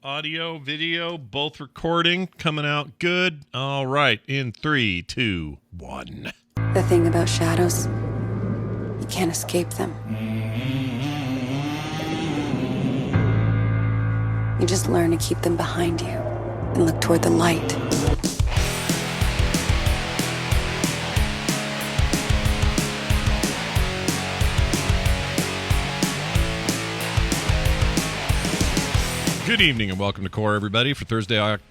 Audio, video, both recording, coming out good. All right, in 3, 2, 1. The thing about shadows, you can't escape them. You just learn to keep them behind you and look toward the light. Good evening and welcome to Core, everybody, for Thursday, August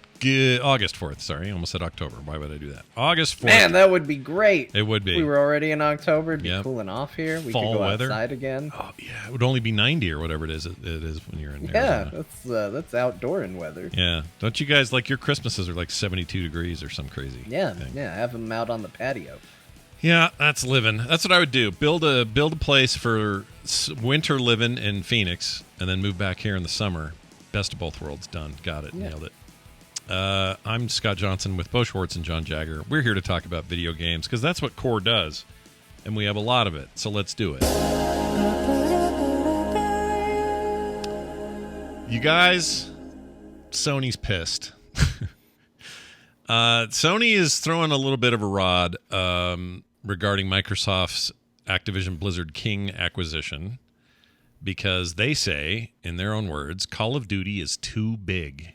4th. Sorry, I almost said October. Why would I do that? August 4th. Man, that would be great. It would be. We were already in October. It'd be cooling off here. We Fall could go weather. outside again. Oh, yeah. It would only be 90 or whatever it is when you're in Arizona. Yeah, that's outdoor in weather. Yeah. Don't you guys, like, your Christmases are like 72 degrees or some crazy Yeah, thing. yeah. Have them out on the patio. Yeah, that's living. That's what I would do. Build a place for winter living in Phoenix and then move back here in the summer. Best of both worlds. Done. Got it. Yeah. Nailed it. I'm Scott Johnson with Bo Schwartz and John Jagger. We're here to talk about video games because that's what Core does, and we have a lot of it. So let's do it. You guys, Sony's pissed. Sony is throwing a little bit of a rod regarding Microsoft's Activision Blizzard King acquisition. Because they say, in their own words, Call of Duty is too big.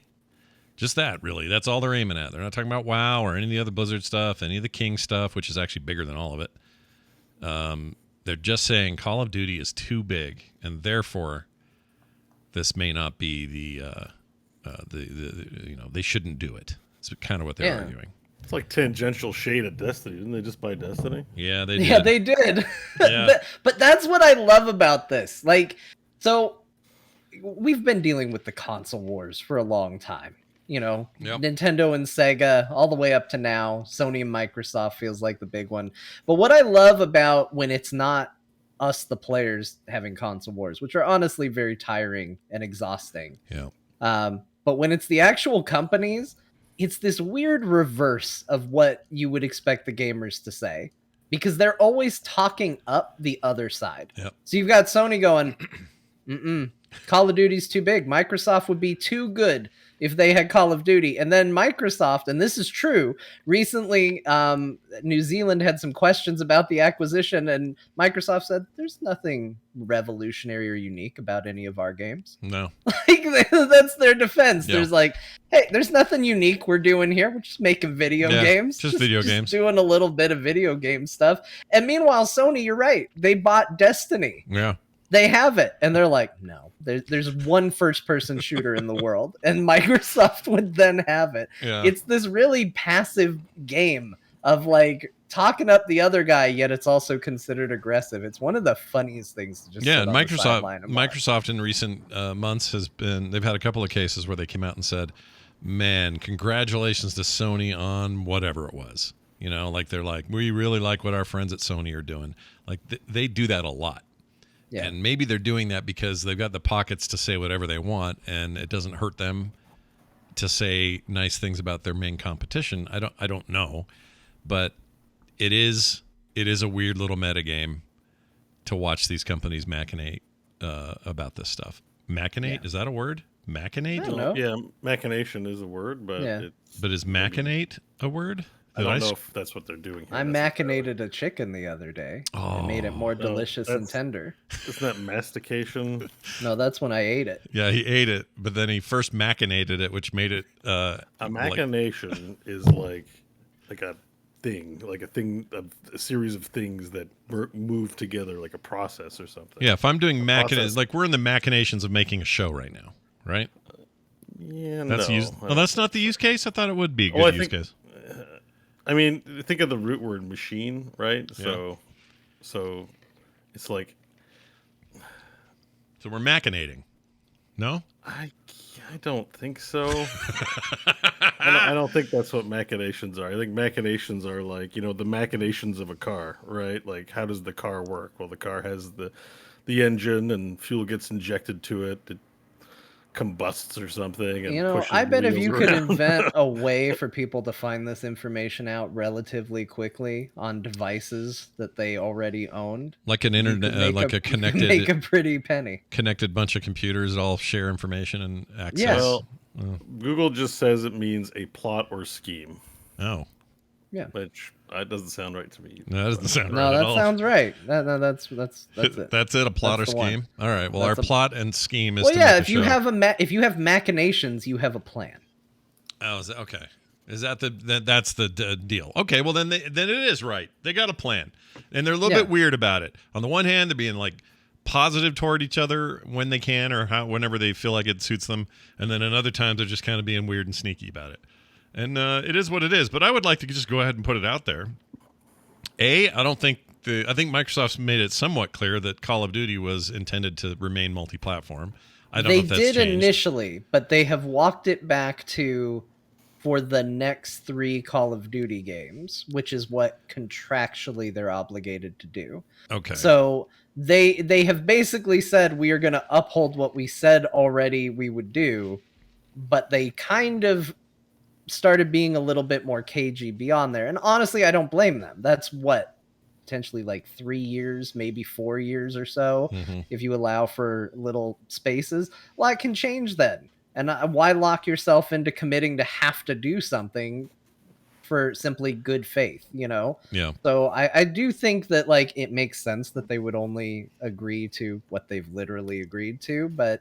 Just that, really. That's all they're aiming at. They're not talking about WoW or any of the other Blizzard stuff, any of the King stuff, which is actually bigger than all of it. They're just saying Call of Duty is too big, and therefore, this may not be the they shouldn't do it. It's kind of what they're arguing. It's like tangential shade at Destiny. Didn't they just buy Destiny? Yeah, they did. Yeah, they did. Yeah. but that's what I love about this. Like, so we've been dealing with the console wars for a long time. You know, Nintendo and Sega, all the way up to now. Sony and Microsoft feels like the big one. But what I love about when it's not us, the players, having console wars, which are honestly very tiring and exhausting. Yeah. But when it's the actual companies, it's this weird reverse of what you would expect the gamers to say, because they're always talking up the other side. Yep. So you've got Sony going, Call of Duty's too big. Microsoft would be too good if they had Call of Duty. And then Microsoft, and this is true, recently New Zealand had some questions about the acquisition, and Microsoft said, there's nothing revolutionary or unique about any of our games. No. Like, that's their defense. Yeah. There's like, hey, there's nothing unique we're doing here. We're just making video games. Just video games. Doing a little bit of video game stuff. And meanwhile, Sony, you're right. They bought Destiny. Yeah. They have it. And they're like, no, there's one first-person shooter in the world. And Microsoft would then have it. Yeah. It's this really passive game of like talking up the other guy, yet it's also considered aggressive. It's one of the funniest things to just sit on the sideline and watch. Microsoft in recent months they've had a couple of cases where they came out and said, man, congratulations to Sony on whatever it was. You know, like they're like, we really like what our friends at Sony are doing. Like they do that a lot. Yeah. And maybe they're doing that because they've got the pockets to say whatever they want, and it doesn't hurt them to say nice things about their main competition. I don't know, but it is a weird little metagame to watch these companies machinate about this stuff. Machinate, is that a word? Machinate? I don't know. Yeah, machination is a word, but but is machinate a word? I don't know if that's what they're doing here. I machinated a chicken the other day. Oh, and made it more delicious and tender. Isn't that mastication? No, that's when I ate it. Yeah, he ate it, but then he first machinated it, which made it a machination is like a thing, a series of things that move together, like a process or something. Yeah, if I'm doing machinations, like we're in the machinations of making a show right now, right? Yeah, that's not the use case. I thought it would be a good use case. I mean, think of the root word machine, right? Yeah. So it's like. So we're machinating. No? I don't think so. I don't think that's what machinations are. I think machinations are like, the machinations of a car, right? Like, how does the car work? Well, the car has the engine and fuel gets injected to it. It combusts or something. And I bet if you could around. invent a way for people to find this information out relatively quickly on devices that they already owned, like an internet, like a connected, make a pretty penny. Connected bunch of computers that all share information and access. Yes. Well, Google just says it means a plot or scheme, Oh, Yeah. which doesn't sound right to me. no, that doesn't sound right No, at that all. sounds right. No, that's it. That's it. A plot That's or the one. scheme. All right. Well, That's our plot and scheme is Well, to yeah. make If a you show. have if you have machinations, you have a plan. Oh, is that okay? Is that that's the deal? Okay, well then it is right. They got a plan, and they're a little bit weird about it. On the one hand, they're being like positive toward each other when they can, or whenever they feel like it suits them, and then another time they're just kind of being weird and sneaky about it. And it is what it is. But I would like to just go ahead and put it out there. I think Microsoft's made it somewhat clear that Call of Duty was intended to remain multi-platform. I don't know if that's changed. Initially, but they have walked it back to for the next 3 Call of Duty games, which is what contractually they're obligated to do. Okay. So they have basically said we are going to uphold what we said already we would do, but they kind of started being a little bit more cagey beyond there. And honestly, I don't blame them. That's potentially like 3 years, maybe 4 years or so, if you allow for little spaces. A lot can change then. And why lock yourself into committing to have to do something for simply good faith, you know? Yeah. So I do think that like it makes sense that they would only agree to what they've literally agreed to. But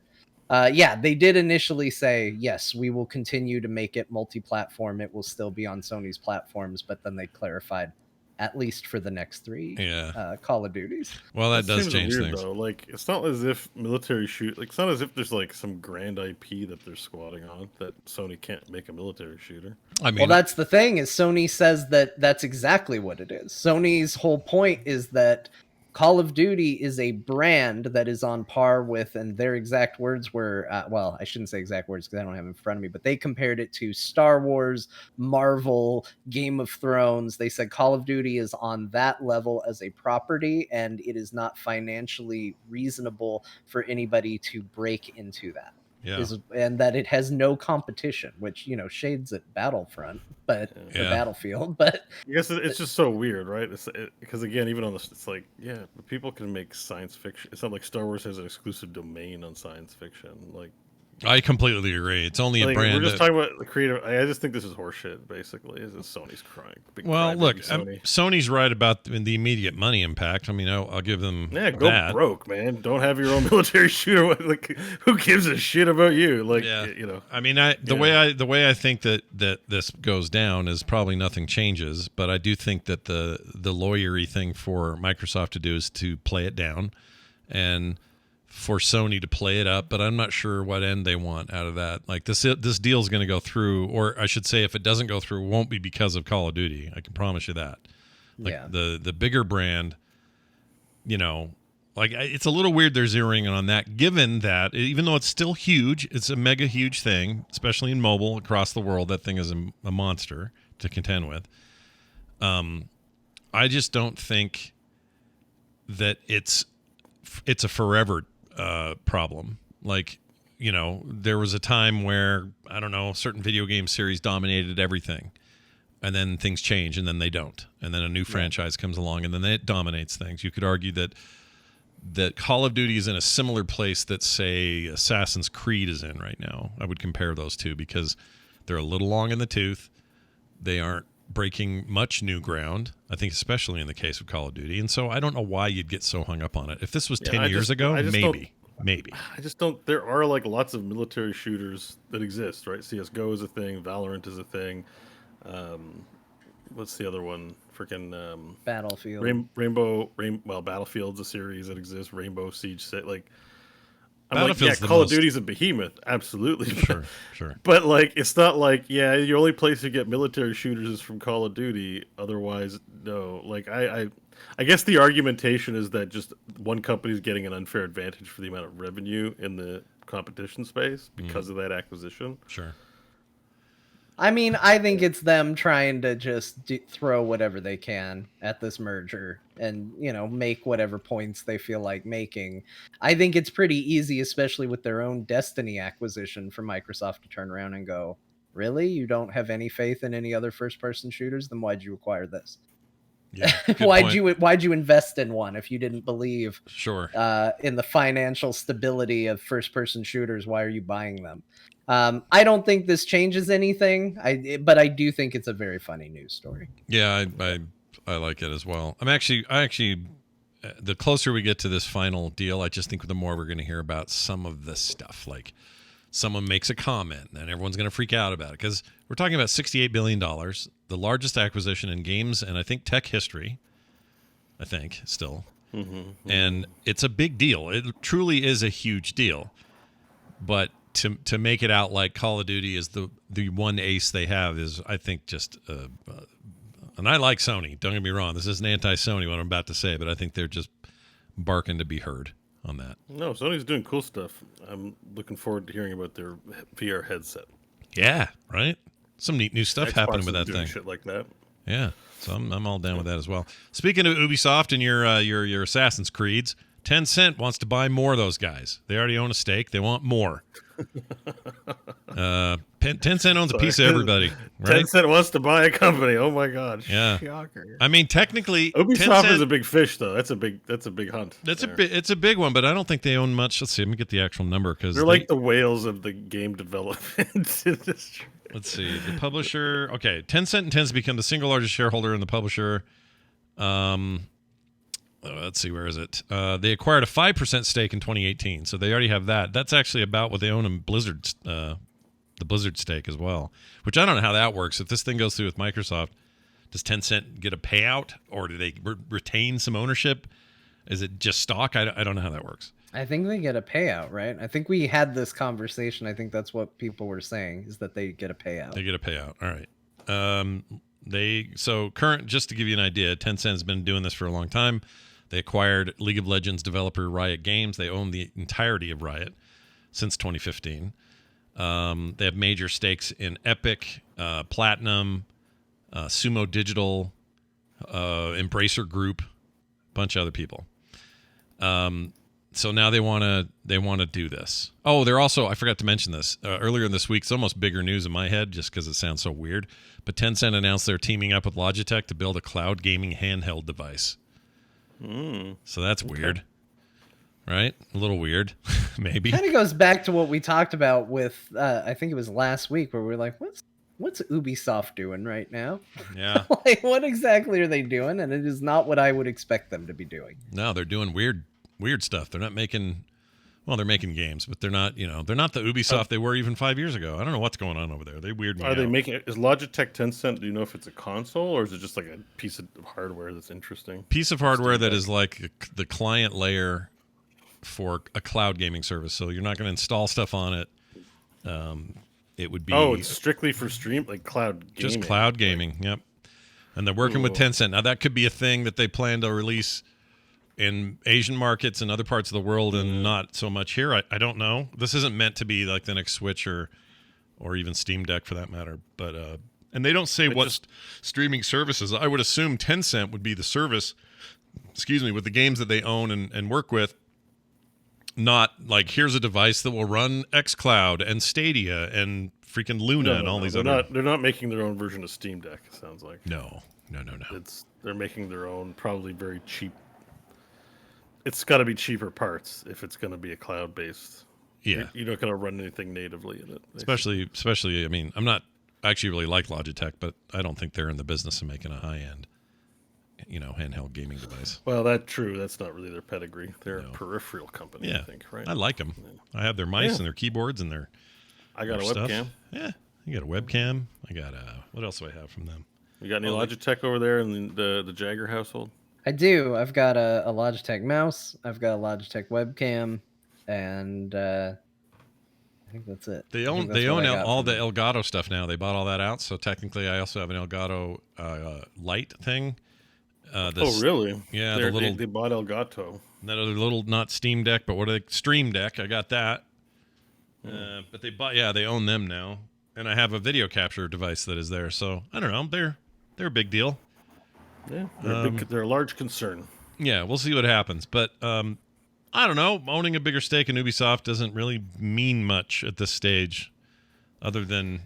yeah, they did initially say, yes, we will continue to make it multi-platform. It will still be on Sony's platforms. But then they clarified, at least for the next 3 Call of Duties. Well, that does seems change weird, things. Though. Like, it's not as if military shoot. Like, it's not as if there's like some grand IP that they're squatting on that Sony can't make a military shooter. I mean, Well, that's the thing is Sony says that that's exactly what it is. Sony's whole point is that Call of Duty is a brand that is on par with, and their exact words were, well, I shouldn't say exact words because I don't have it in front of me, but they compared it to Star Wars, Marvel, Game of Thrones. They said Call of Duty is on that level as a property, and it is not financially reasonable for anybody to break into that. Yeah. And that it has no competition, which, you know, shades at Battlefront, but the Battlefield. But I guess it's just so weird, right? Because again, even on this, it's like, yeah, but people can make science fiction. It's not like Star Wars has an exclusive domain on science fiction. Like, I completely agree. It's only a brand. We're just talking about the creative. I just think this is horseshit. Basically, is Sony's crying. Well, look, Sony's right about the immediate money impact. I mean, I'll give them go broke, man. Don't have your own military shooter. Like, who gives a shit about you? Like, you know. I mean, the way I think that this goes down is probably nothing changes, but I do think that the lawyery thing for Microsoft to do is to play it down, and for Sony to play it up, but I'm not sure what end they want out of that. Like this deal is going to go through, or I should say, if it doesn't go through, it won't be because of Call of Duty. I can promise you that. Like the bigger brand, you know, like it's a little weird they're zeroing in on that, given that even though it's still huge, it's a mega huge thing, especially in mobile across the world. That thing is a monster to contend with. I just don't think that it's a forever problem. Like, you know, there was a time where, I don't know, certain video game series dominated everything, and then things change, and then they don't, and then a new franchise comes along, and then it dominates things. You could argue that Call of Duty is in a similar place that, say, Assassin's Creed is in right now. I would compare those two because they're a little long in the tooth. They aren't breaking much new ground, I think, especially in the case of Call of Duty. And so I don't know why you'd get so hung up on it. If this was 10 years ago, maybe. I just don't. There are like lots of military shooters that exist, right? CS:GO is a thing. Valorant is a thing. What's the other one? Freaking Battlefield. Well, Battlefield's a series that exists. Rainbow Siege, like. Call of Duty's a behemoth, absolutely. Sure. But like, it's not like, the only place you get military shooters is from Call of Duty. Otherwise, no. Like, I guess the argumentation is that just one company's getting an unfair advantage for the amount of revenue in the competition space because of that acquisition. Sure. I mean, I think it's them trying to just throw whatever they can at this merger and, you know, make whatever points they feel like making. I think it's pretty easy, especially with their own Destiny acquisition, for Microsoft to turn around and go, really? You don't have any faith in any other first-person shooters? Then why'd you acquire this? Yeah, why'd you invest in one if you didn't believe in the financial stability of first-person shooters? Why are you buying them? I don't think this changes anything. But I do think it's a very funny news story. Yeah, I like it as well. I actually, the closer we get to this final deal, I just think the more we're going to hear about some of this stuff. Like someone makes a comment, and everyone's going to freak out about it because we're talking about $68 billion, the largest acquisition in games and I think tech history. I think still, and it's a big deal. It truly is a huge deal, but to make it out like Call of Duty is the one ace they have is, I think, just and I like Sony. Don't get me wrong. This isn't anti-Sony what I'm about to say, but I think they're just barking to be heard on that. No, Sony's doing cool stuff. I'm looking forward to hearing about their VR headset. Yeah, right. Some neat new stuff Xbox happening with is that doing thing. shit like that. Yeah, so I'm all down with that as well. Speaking of Ubisoft and your Assassin's Creeds, Tencent wants to buy more of those guys. They already own a stake. They want more. Tencent owns a piece of everybody, right? Tencent wants to buy a company. Oh my god! Yeah. Shocker. I mean, technically, Ubisoft Tencent is a big fish, though. That's a big hunt. It's a big one, but I don't think they own much. Let's see. Let me get the actual number because they're like the whales of the game development industry. Let's see. The publisher. Okay, Tencent intends to become the single largest shareholder in the publisher. Let's see. Where is it? They acquired a 5% stake in 2018, so they already have that. That's actually about what they own in Blizzard, the Blizzard stake as well. Which I don't know how that works. If this thing goes through with Microsoft, does Tencent get a payout, or do they retain some ownership? Is it just stock? I don't know how that works. I think they get a payout, right? I think we had this conversation. I think that's what people were saying, is that they get a payout. They get a payout. All right. Just to give you an idea, Tencent has been doing this for a long time. They acquired League of Legends developer Riot Games. They own the entirety of Riot since 2015. They have major stakes in Epic, Platinum, Sumo Digital, Embracer Group, a bunch of other people. So now they want to do this. Oh, they're also, I forgot to mention this earlier in this week. It's almost bigger news in my head just because it sounds so weird. But Tencent announced they're teaming up with Logitech to build a cloud gaming handheld device. So that's weird, right? A little weird, maybe. Kind of goes back to what we talked about with, I think it was last week, where we were like, what's Ubisoft doing right now? Yeah. Like, what exactly are they doing? And it is not what I would expect them to be doing. No, they're doing weird stuff. They're not making, well, they're making games, but they're not, they're not the Ubisoft they were even 5 years ago. I don't know what's going on over there. They weird me out. Are they making, is Logitech Tencent, do you know if it's a console or is it just like a piece of hardware that's interesting? Piece of hardware that is like the client layer for a cloud gaming service. So you're not going to install stuff on it. It would be. Oh, it's strictly for stream, like cloud gaming. Just cloud gaming, yep. And they're working with Tencent. Now that could be a thing that they plan to release in Asian markets and other parts of the world, and not so much here. I don't know. This isn't meant to be like the next Switch or even Steam Deck for that matter. But and they don't say what streaming services. I would assume Tencent would be the service. With the games that they own and work with. Not like here's a device that will run xCloud and Stadia and freaking Luna and all these other. They're not making their own version of Steam Deck. It sounds like no. They're making their own, probably very cheap. It's got to be cheaper parts if it's going to be a cloud-based. Yeah, you're not going to run anything natively in it. Especially, I mean, I actually really like Logitech, but I don't think they're in the business of making a high-end, handheld gaming device. Well, that's true. That's not really their pedigree. They're a peripheral company, I think, right? I like them. Yeah. I have their mice and their keyboards and their. I got a webcam. Stuff. Yeah, you got a webcam. I got what else do I have from them? You got any Logitech over there in the Jagger household? I do. I've got a Logitech mouse. I've got a Logitech webcam, and I think that's it. They own all the Elgato stuff now. They bought all that out. So technically, I also have an Elgato Lite thing. Oh, really? Yeah, they bought Elgato. That other little, not Steam Deck, but what are they? Stream Deck. I got that. But they own them now, and I have a video capture device that is there. So I don't know. They're a big deal. Yeah, they're a large concern. Yeah, we'll see what happens. But I don't know. Owning a bigger stake in Ubisoft doesn't really mean much at this stage, other than,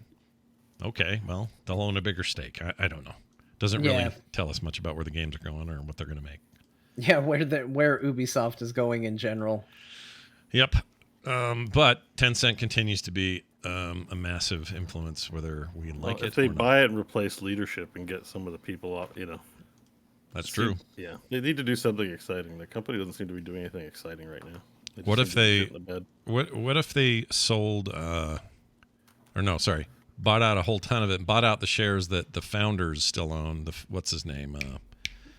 okay, well, they'll own a bigger stake. I don't know. Doesn't really tell us much about where the games are going or what they're going to make. Yeah, where Ubisoft is going in general. Yep. But Tencent continues to be a massive influence, whether we like it. If they or buy not. it and replace leadership and get some of the people off, That's true. Yeah, they need to do something exciting. The company doesn't seem to be doing anything exciting right now. What if they? What if they sold? Bought out a whole ton of it. And bought out the shares that the founders still own. What's his name?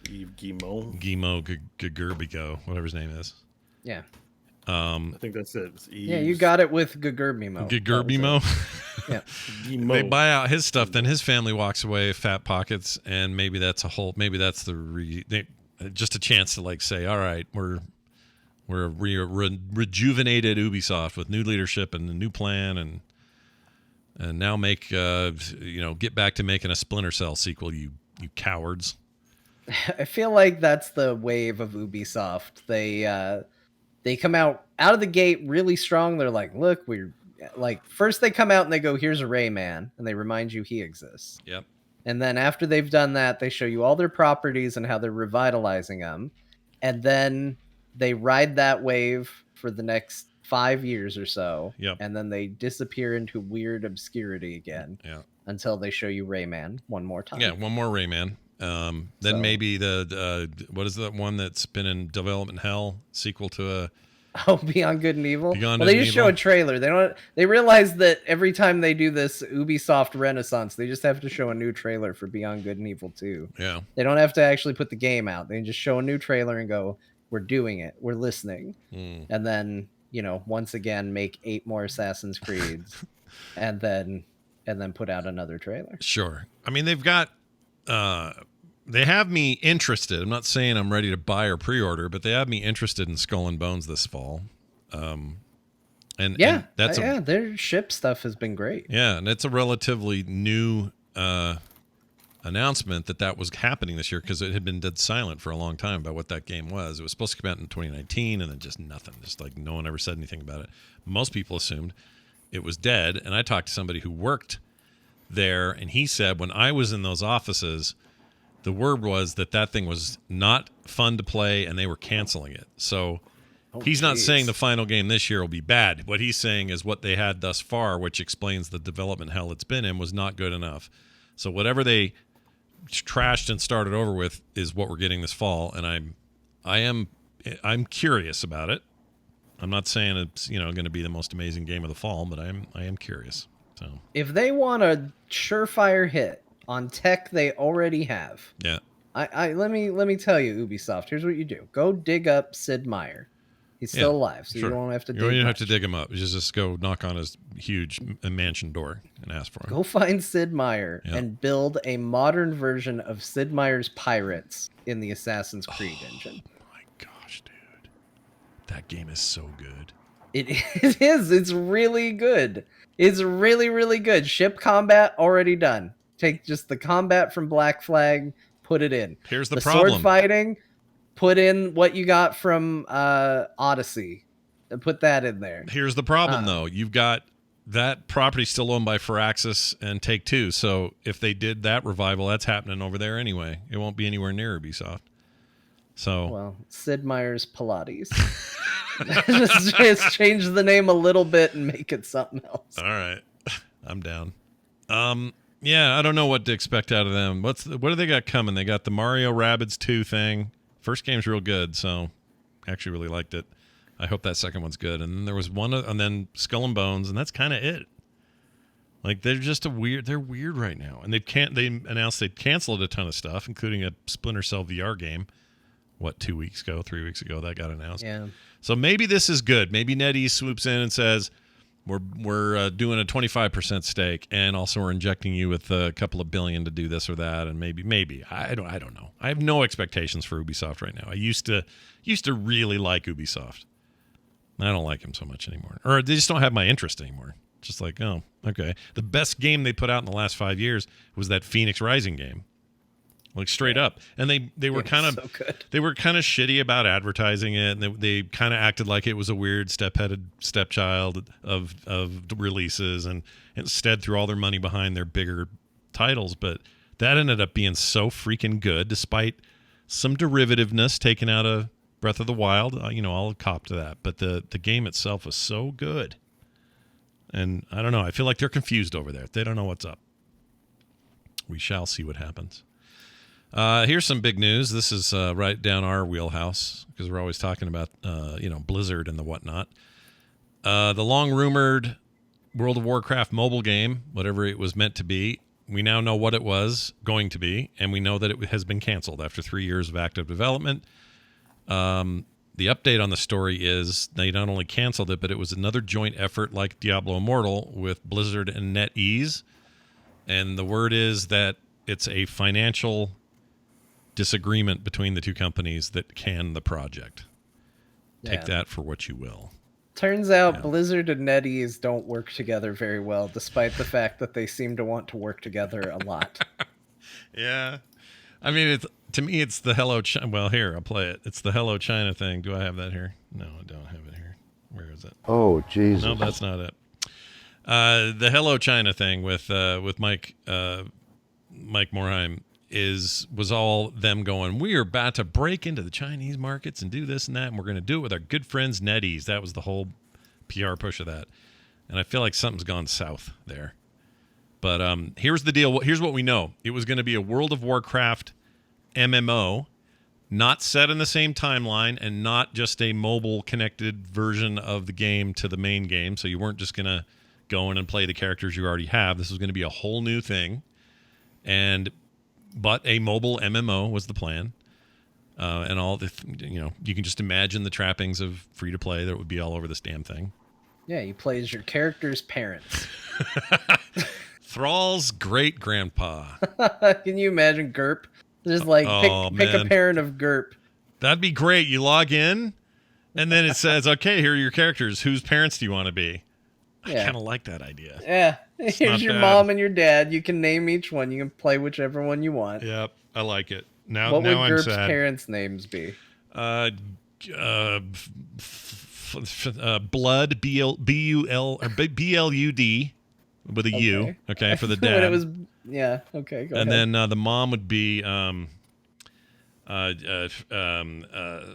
Yves Guillemot. Guillemot Gagurbigo, whatever his name is. Yeah. I think that's it. Yeah, you got it with Gagurbimo. Gagurbimo. Yeah. They buy out his stuff, then his family walks away, fat pockets, and maybe that's just a chance to like say, all right, we're a rejuvenated Ubisoft with new leadership and a new plan, and now make get back to making a Splinter Cell sequel, you cowards. I feel like that's the wave of Ubisoft. They come out of the gate really strong. They're like, look, we're like, first they come out and they go, here's a Rayman, and they remind you he exists. Yep. And then after they've done that, they show you all their properties and how they're revitalizing them. And then they ride that wave for the next 5 years or so. Yep. And then they disappear into weird obscurity again. Yeah. Until they show you Rayman one more time. Yeah, one more Rayman. Then maybe the what is that one that's been in development hell, sequel to Beyond Good and Evil. Beyond well, they just show a trailer. They realize that every time they do this Ubisoft Renaissance, they just have to show a new trailer for Beyond Good and Evil 2. Yeah. They don't have to actually put the game out. They just show a new trailer and go, "We're doing it. We're listening." And then, once again make 8 more Assassin's Creeds and then put out another trailer. Sure. I mean, they've got they have me interested. I'm not saying I'm ready to buy or pre-order, but they have me interested in Skull and Bones this fall. And their ship stuff has been great. Yeah, and it's a relatively new announcement that was happening this year, because it had been dead silent for a long time about what that game was. It was supposed to come out in 2019, and then just nothing. Just like no one ever said anything about it. Most people assumed it was dead, and I talked to somebody who worked there, and he said when I was in those offices, the word was that thing was not fun to play, and they were canceling it. So he's not saying the final game this year will be bad. What he's saying is what they had thus far, which explains the development hell it's been in, was not good enough. So whatever they trashed and started over with is what we're getting this fall, and I'm curious about it. I'm not saying it's going to be the most amazing game of the fall, but I am curious. So if they want a surefire hit on tech they already have, yeah, let me tell you, Ubisoft, here's what you do: go dig up Sid Meier. He's still alive, so you don't have to. You don't have to dig him up. Just go knock on his huge mansion door and ask for him. Go find Sid Meier and build a modern version of Sid Meier's Pirates in the Assassin's Creed engine. My gosh, dude, that game is so good. It is. It's really good. It's really, really good. Ship combat already done. Take just the combat from Black Flag, put it in. Here's the problem. Sword fighting, put in what you got from Odyssey, and put that in there. Here's the problem, though. You've got that property still owned by Firaxis and Take-Two. So if they did that revival, that's happening over there anyway. It won't be anywhere near Ubisoft. So well, Sid Meier's Pilates. just change the name a little bit and make it something else. All right, I'm down. Yeah, I don't know what to expect out of them. What do they got coming? They got the Mario Rabbids 2 thing. First game's real good, so actually really liked it. I hope that second one's good. And then there was one, and then Skull and Bones, and that's kind of it. Like they're just they're weird right now, and they announced they'd canceled a ton of stuff, including a Splinter Cell VR game. 3 weeks ago that got announced. Yeah. So maybe this is good. Maybe NetEase swoops in and says, we're doing a 25% stake, and also we're injecting you with a couple of billion to do this or that, and maybe I don't know. I have no expectations for Ubisoft right now. I used to really like Ubisoft. I don't like them so much anymore, or they just don't have my interest anymore. Just like, oh, okay. The best game they put out in the last 5 years was that Phoenix Rising game. Like straight up, and they were kind of shitty about advertising it, and they kind of acted like it was a weird stepchild of releases, and instead threw all their money behind their bigger titles. But that ended up being so freaking good, despite some derivativeness taken out of Breath of the Wild. I'll cop to that, but the game itself was so good. And I don't know. I feel like they're confused over there. They don't know what's up. We shall see what happens. Here's some big news. This is right down our wheelhouse because we're always talking about, Blizzard and the whatnot. The long-rumored World of Warcraft mobile game, whatever it was meant to be, we now know what it was going to be, and we know that it has been canceled after 3 years of active development. The update on the story is they not only canceled it, but it was another joint effort like Diablo Immortal with Blizzard and NetEase. And the word is that it's a financial disagreement between the two companies that canned the project. Take that for what you will. Turns out Blizzard and NetEase don't work together very well, despite the fact that they seem to want to work together a lot. Yeah. I mean, to me, it's the Hello China. Well, here, I'll play it. It's the Hello China thing. Do I have that here? No, I don't have it here. Where is it? Oh, Jesus. No, that's not it. The Hello China thing with Mike Morheim was all them going, we are about to break into the Chinese markets and do this and that, and we're going to do it with our good friends NetEase. That was the whole PR push of that. And I feel like something's gone south there. But here's the deal. Here's what we know. It was going to be a World of Warcraft MMO, not set in the same timeline and not just a mobile-connected version of the game to the main game. So you weren't just going to go in and play the characters you already have. This was going to be a whole new thing. But a mobile MMO was the plan. And all the, you can just imagine the trappings of free-to-play that would be all over this damn thing. Yeah, you play as your character's parents. Thrall's great-grandpa. Can you imagine GURP? Just like pick a parent of GURP. That'd be great. You log in, and then it says, okay, here are your characters. Whose parents do you want to be? I kind of like that idea. Yeah. Here's your mom and your dad. You can name each one. You can play whichever one you want. Yep. I like it. Now what would I'm GURP's sad. parents' names be? Blood, B-U-L, or B-L-U-D, with a U, okay, for the dad. When it was, okay, go and ahead. then the mom would be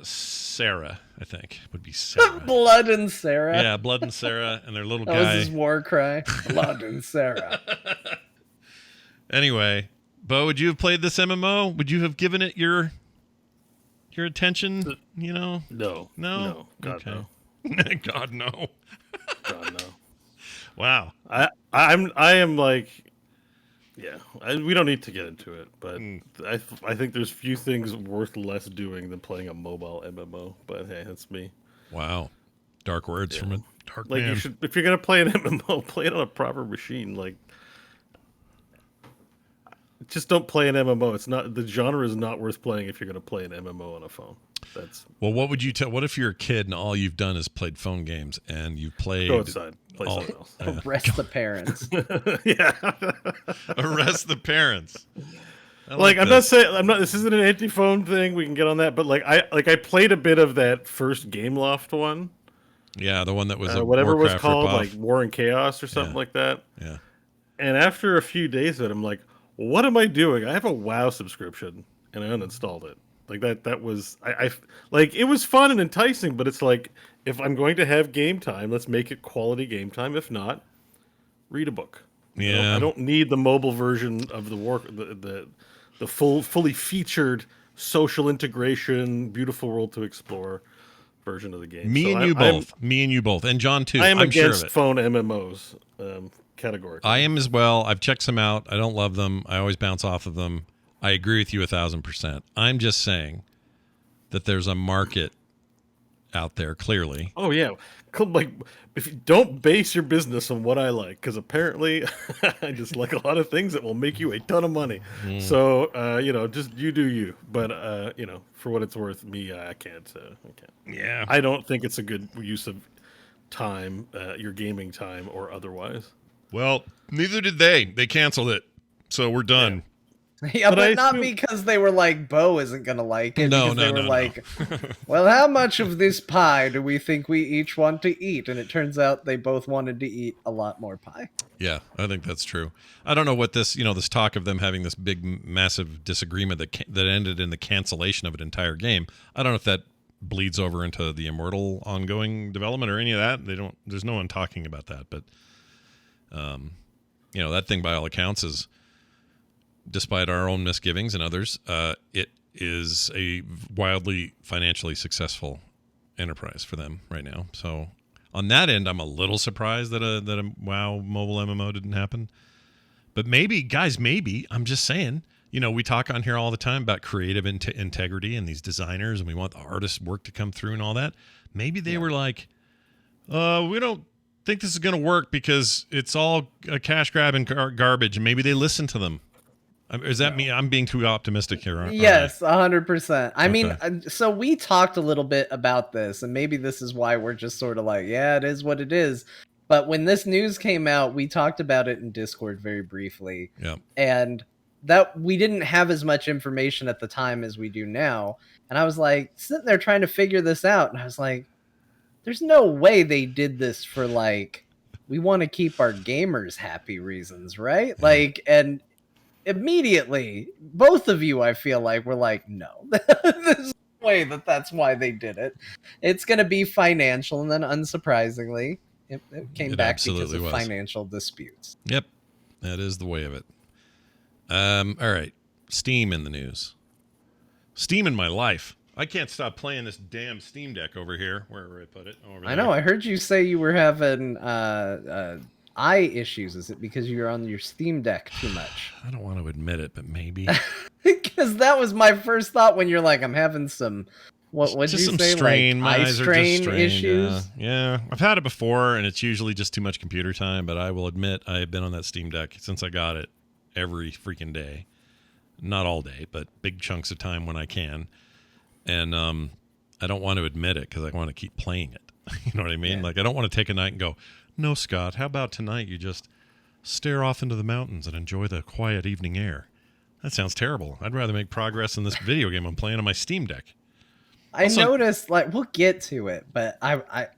Sarah, I think, would be Sarah. Blood and Sarah. Yeah, Blood and Sarah, and their little that guy. was his war cry. Blood and Sarah. Anyway, Bo, would you have played this MMO? Would you have given it your attention? No. No. God, no. God, no. God, no. Wow. I am like, we don't need to get into it, but I think there's few things worth less doing than playing a mobile MMO. But hey, that's me. Wow, dark words from a dark like man. You should, if you're gonna play an MMO, play it on a proper machine. Like, just don't play an MMO. It's not, the genre is not worth playing if you're gonna play an MMO on a phone. Well, what would you tell? What if you're a kid and all you've done is played phone games and you've played? Go outside, play something else. Arrest the parents. Yeah, arrest the parents. I'm not saying this isn't an anti-phone thing. We can get on that, but I played a bit of that first Gameloft one. Yeah, the one that was whatever it was Warcraft called, ripoff. like War and Chaos or something like that. Yeah. And after a few days of it, I'm like, what am I doing? I have a WoW subscription, and I uninstalled it. Like that was I like, it was fun and enticing, but it's like, if I'm going to have game time, let's make it quality game time. If not, read a book. Yeah, I don't need the mobile version of the fully featured social integration, beautiful world to explore version of the game. Me and you both, and John too. I am I'm against sure of it. phone MMOs categorically. I am as well. I've checked some out. I don't love them. I always bounce off of them. I agree with you 1,000%. I'm just saying that there's a market out there, clearly. Oh yeah, like, if you don't base your business on what I like, because apparently I just like a lot of things that will make you a ton of money. So just you do you. But for what it's worth, I can't. Yeah, I don't think it's a good use of time, your gaming time or otherwise. Well, neither did they. They canceled it, so we're done. Yeah, but not because they were like, Bo isn't going to like it. No, because they were like, well, how much of this pie do we think we each want to eat? And it turns out they both wanted to eat a lot more pie. Yeah, I think that's true. I don't know what this, this talk of them having this big, massive disagreement that ended in the cancellation of an entire game. I don't know if that bleeds over into the Immortal ongoing development or any of that. There's no one talking about that, but That thing by all accounts is, despite our own misgivings and others, it is a wildly financially successful enterprise for them right now. So on that end, I'm a little surprised that a WoW mobile MMO didn't happen. But maybe, I'm just saying, we talk on here all the time about creative integrity and these designers, and we want the artists' work to come through and all that. Maybe they were like, we don't think this is going to work because it's all a cash grab and garbage. And maybe they listen to them. Is that me? I'm being too optimistic here. Yes, 100%. I mean, so we talked a little bit about this, and maybe this is why we're just sort of like, yeah, it is what it is. But when this news came out, we talked about it in Discord very briefly. Yeah. And that we didn't have as much information at the time as we do now. And I was like, sitting there trying to figure this out. And I was like, there's no way they did this for like, we want to keep our gamers happy reasons, right? Yeah. Like, and immediately, both of you, I feel like, were like, no, there's no way that's why they did it. It's going to be financial. And then unsurprisingly, it came back because of financial disputes. Yep. That is the way of it. All right. Steam in the news. Steam in my life. I can't stop playing this damn Steam Deck over here. Wherever I put it. Over there. I know. I heard you say you were having eye issues. Is it because you're on your Steam Deck too much? I don't want to admit it, but maybe. Because that was my first thought when you're like, I'm having some... What did you some say? Strain. Like My eye eyes strain are just issues? Yeah. I've had it before, and it's usually just too much computer time, but I will admit I have been on that Steam Deck since I got it every freaking day. Not all day, but big chunks of time when I can. And I don't want to admit it because I want to keep playing it. You know what I mean? Yeah. Like, I don't want to take a night and go, no, Scott, how about tonight you just stare off into the mountains and enjoy the quiet evening air? That sounds terrible. I'd rather make progress in this video game I'm playing on my Steam Deck. I noticed, like, we'll get to it, but I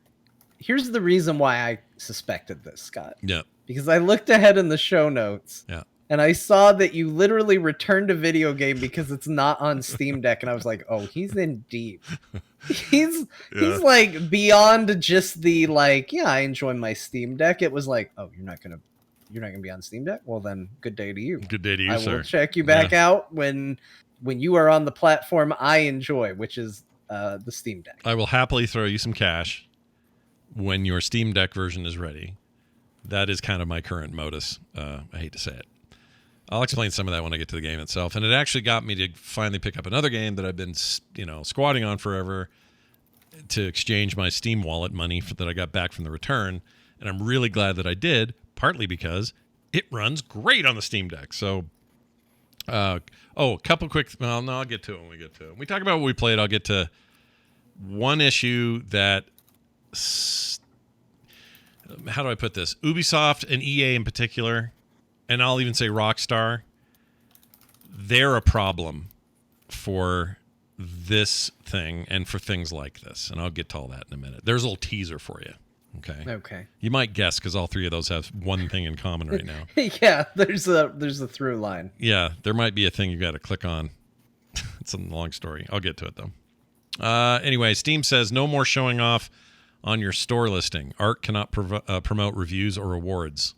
here's the reason why I suspected this, Scott. Yeah. Because I looked ahead in the show notes. Yeah. And I saw that you literally returned a video game because it's not on Steam Deck, and I was like, "Oh, he's in deep. He's like beyond just the like, yeah, I enjoy my Steam Deck." It was like, "Oh, you're not gonna be on Steam Deck? Well, then, good day to you. Good day to you, sir. I will check you back out when you are on the platform I enjoy, which is the Steam Deck. I will happily throw you some cash when your Steam Deck version is ready. That is kind of my current modus. I hate to say it. I'll explain some of that when I get to the game itself. And it actually got me to finally pick up another game that I've been, squatting on forever to exchange my Steam wallet money that I got back from the return. And I'm really glad that I did, partly because it runs great on the Steam Deck. So, a couple quick... Well, no, I'll get to it when we get to it. When we talk about what we played, I'll get to one issue that... How do I put this? Ubisoft and EA in particular... And I'll even say Rockstar, they're a problem for this thing and for things like this. And I'll get to all that in a minute. There's a little teaser for you. Okay. You might guess because all three of those have one thing in common right now. Yeah, there's a through line. Yeah, there might be a thing you got to click on. It's a long story. I'll get to it though. Anyway, Steam says no more showing off on your store listing. Art cannot promote reviews or awards.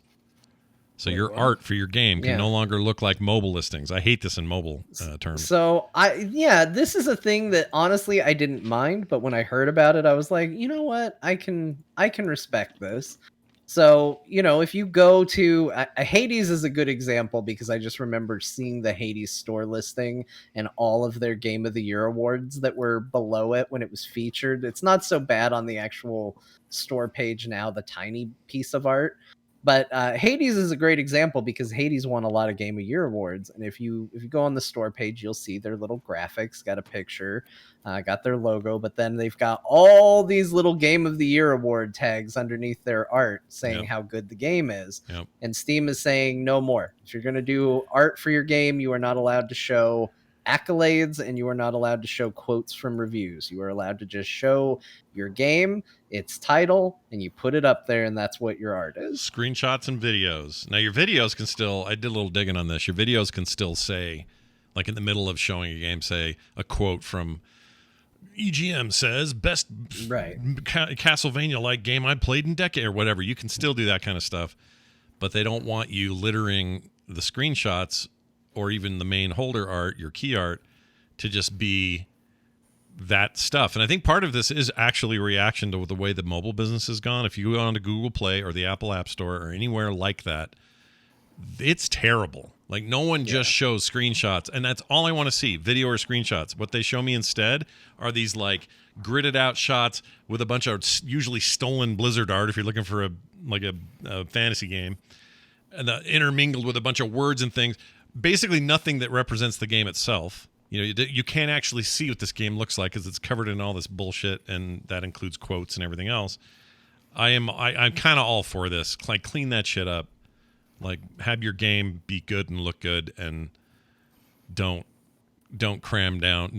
So your art for your game can no longer look like mobile listings. I hate this in mobile terms. So this is a thing that honestly I didn't mind, but when I heard about it, I was like, you know what? I can respect this. So, if you go to Hades is a good example because I just remember seeing the Hades store listing and all of their Game of the Year awards that were below it when it was featured. It's not so bad on the actual store page now, the tiny piece of art. But Hades is a great example because Hades won a lot of Game of Year awards. And if you go on the store page, you'll see their little graphics, got a picture, got their logo, but then they've got all these little Game of the Year award tags underneath their art saying how good the game is. Yep. And Steam is saying no more. If you're going to do art for your game, you are not allowed to show accolades and you are not allowed to show quotes from reviews. You are allowed to just show your game, its title, and you put it up there, and that's what your art is. Screenshots and videos. Now your videos can still, I did a little digging on this, your videos can still say, like in the middle of showing a game, say a quote from EGM says best Castlevania like game I played in decade or whatever. You can still do that kind of stuff, but they don't want you littering the screenshots or even the main holder art, your key art, to just be that stuff. And I think part of this is actually a reaction to the way the mobile business has gone. If you go onto Google Play or the Apple App Store or anywhere like that, it's terrible. Like, no one just shows screenshots, and that's all I want to see, video or screenshots. What they show me instead are these like gridded out shots with a bunch of usually stolen Blizzard art if you're looking for a fantasy game, and intermingled with a bunch of words and things. Basically nothing that represents the game itself. You can't actually see what this game looks like because it's covered in all this bullshit, and that includes quotes and everything else. I'm kind of all for this. Like, clean that shit up. Like, have your game be good and look good, and don't cram down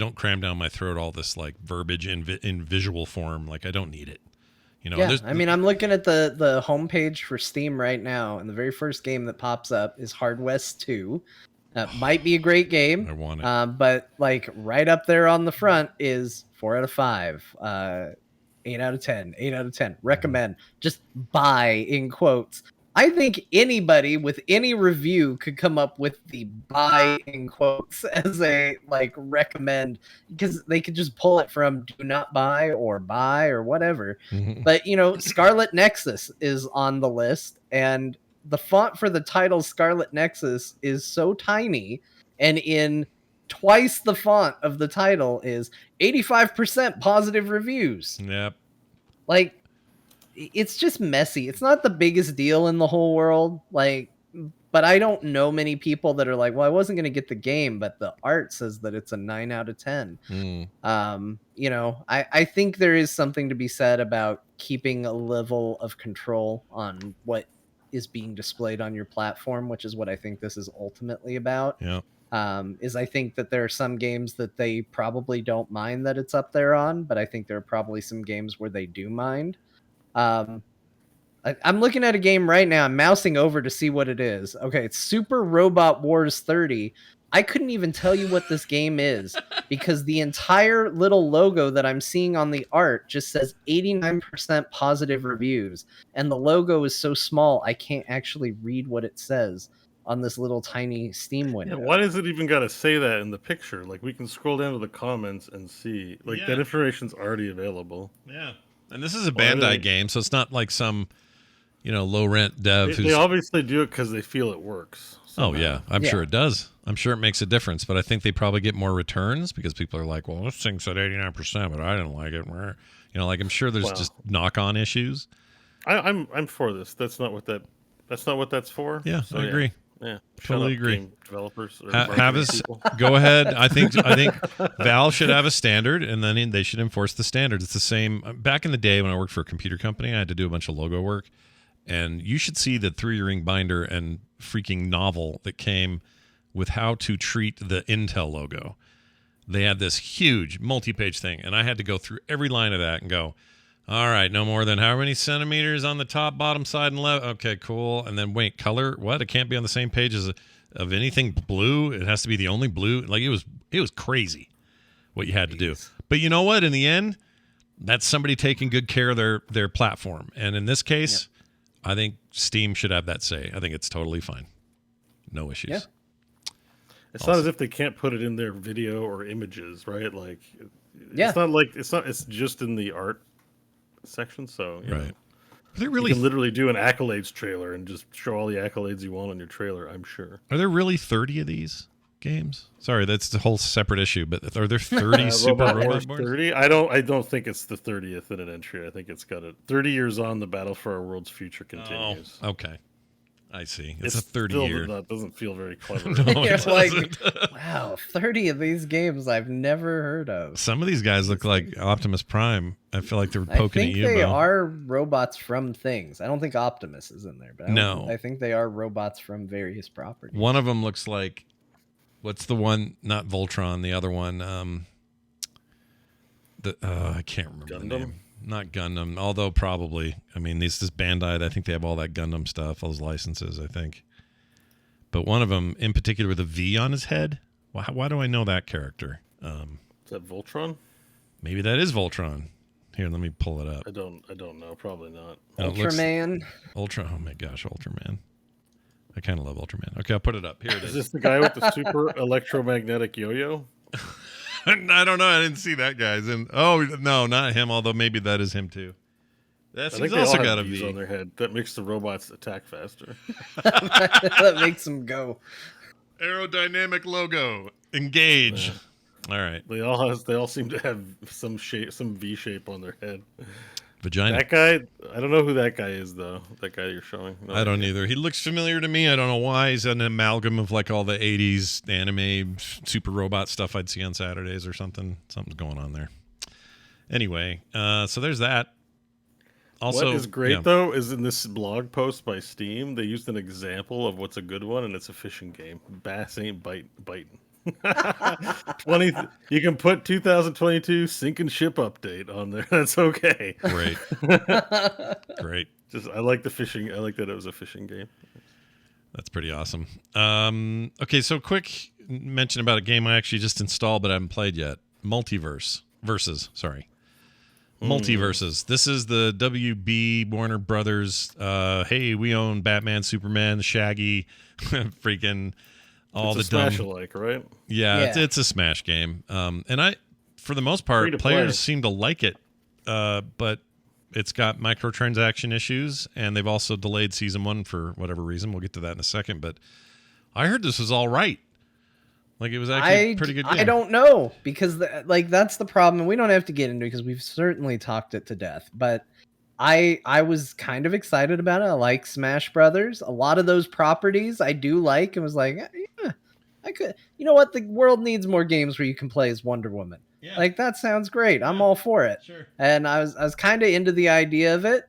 my throat all this like verbiage in visual form. Like, I don't need it. I mean, I'm looking at the homepage for Steam right now, and the very first game that pops up is Hard West 2. Might be a great game. I want it. But like right up there on the front is 4 out of 5, 8 out of 10, 8 out of 10. Recommend. Just buy in quotes. I think anybody with any review could come up with the buy in quotes as a like recommend, because they could just pull it from do not buy or buy or whatever. But Scarlet Nexus is on the list, and the font for the title Scarlet Nexus is so tiny, and in twice the font of the title is 85% positive reviews. Yep. Like, it's just messy. It's not the biggest deal in the whole world. Like, but I don't know many people that are like, well, I wasn't going to get the game, but the art says that it's a 9 out of 10. I think there is something to be said about keeping a level of control on what is being displayed on your platform, which is what I think this is ultimately about. Yeah. I think that there are some games that they probably don't mind that it's up there on, but I think there are probably some games where they do mind. I'm looking at a game right now. I'm mousing over to see what it is. Okay, it's Super Robot Wars 30. I couldn't even tell you what this game is because the entire little logo that I'm seeing on the art just says 89% positive reviews. And the logo is so small, I can't actually read what it says on this little tiny Steam window. Yeah, why does it even got to say that in the picture? Like, we can scroll down to the comments and see. Like, that information's already available. Yeah. And this is a Bandai game, so it's not like some, low rent dev. They obviously do it because they feel it works. Somehow. Oh yeah, I'm sure it does. I'm sure it makes a difference, but I think they probably get more returns because people are like, "Well, this thing said 89%, but I didn't like it." I'm sure there's just knock-on issues. I'm for this. That's not what that's for. Yeah, so, I agree. Yeah, totally agree. Game developers, have us go ahead. I think Valve should have a standard, and then they should enforce the standard. It's the same. Back in the day when I worked for a computer company, I had to do a bunch of logo work, and you should see the 3-ring binder and freaking novel that came with how to treat the Intel logo. They had this huge multi-page thing, and I had to go through every line of that and go, all right, no more than how many centimeters on the top, bottom, side, and left. Okay, cool. And then wait, color? What? It can't be on the same page as of anything blue. It has to be the only blue. Like, it was crazy what you had to do. But you know what? In the end, that's somebody taking good care of their platform. And in this case, I think Steam should have that say. I think it's totally fine. No issues. Yeah. It's not as if they can't put it in their video or images, right? Like, it's not like it's just in the art section. So you know, you can literally do an accolades trailer and just show all the accolades you want on your trailer. I'm sure. Are there really 30 of these games? Sorry, that's a whole separate issue. But are there 30 Super Robot Wars? 30? I don't think it's the 30th in an entry. I think it's got 30 years on. The battle for our world's future continues. Oh, okay. I see. It's a 30-year. That doesn't feel very clever. No, You're like, wow, 30 of these games I've never heard of. Some of these guys look like Optimus Prime. I feel like they're poking at you. I think they are robots from things. I don't think Optimus is in there, but I think they are robots from various properties. One of them looks like, what's the one? Not Voltron. The other one. I can't remember the name. Not Gundam, although probably. I mean, this is Bandai. I think they have all that Gundam stuff, those licenses, I think. But one of them, in particular, with a V on his head. Why do I know that character? Is that Voltron? Maybe that is Voltron. Here, let me pull it up. I don't know. Probably not. Ultraman. Oh my gosh, Ultraman. I kind of love Ultraman. Okay, I'll put it up. Here it Is is. this the guy with the super electromagnetic yo-yo? I don't know. I didn't see that guy's in. Oh no, not him. Although maybe that is him too. That's I think he's they also all got have to bees be. on their head. That makes the robots attack faster. That makes them go. Aerodynamic logo. Engage. All right. They all seem to have some shape, some V shape on their head. Vagina. That guy, I don't know who that guy is though. That guy you're showing. No I don't idea. either. He looks familiar to me. I don't know why. He's an amalgam of like all the 80s anime super robot stuff I'd see on Saturdays or something. Something's going on there. Anyway, so there's that. Also, what is great though is in this blog post by Steam, they used an example of what's a good one, and it's a fishing game. Bass ain't biting. 20. You can put 2022 sink and ship update on there. That's okay. Great. Great. Just I like the fishing. I like that it was a fishing game. That's pretty awesome. Okay, so quick mention about a game I actually just installed but I haven't played yet. Multiversus. Sorry. Multiversus. This is the WB Warner Brothers. Hey, we own Batman, Superman, Shaggy, freaking all It's the a dumb. Smash-alike, right? Yeah, Yeah. It's a Smash game. And I, for the most part, Free to players play. seem to like it. But it's got microtransaction issues, and they've also delayed season 1 for whatever reason. We'll get to that in a second. But I heard this was all right. Like it was actually a pretty good game. I don't know because that's the problem, and we don't have to get into it because we've certainly talked it to death. But I was kind of excited about it. I like Smash Brothers. A lot of those properties I do like, and was like, yeah, I could. You know what? The world needs more games where you can play as Wonder Woman. Yeah. Like that sounds great. I'm all for it. Sure. And I was kind of into the idea of it.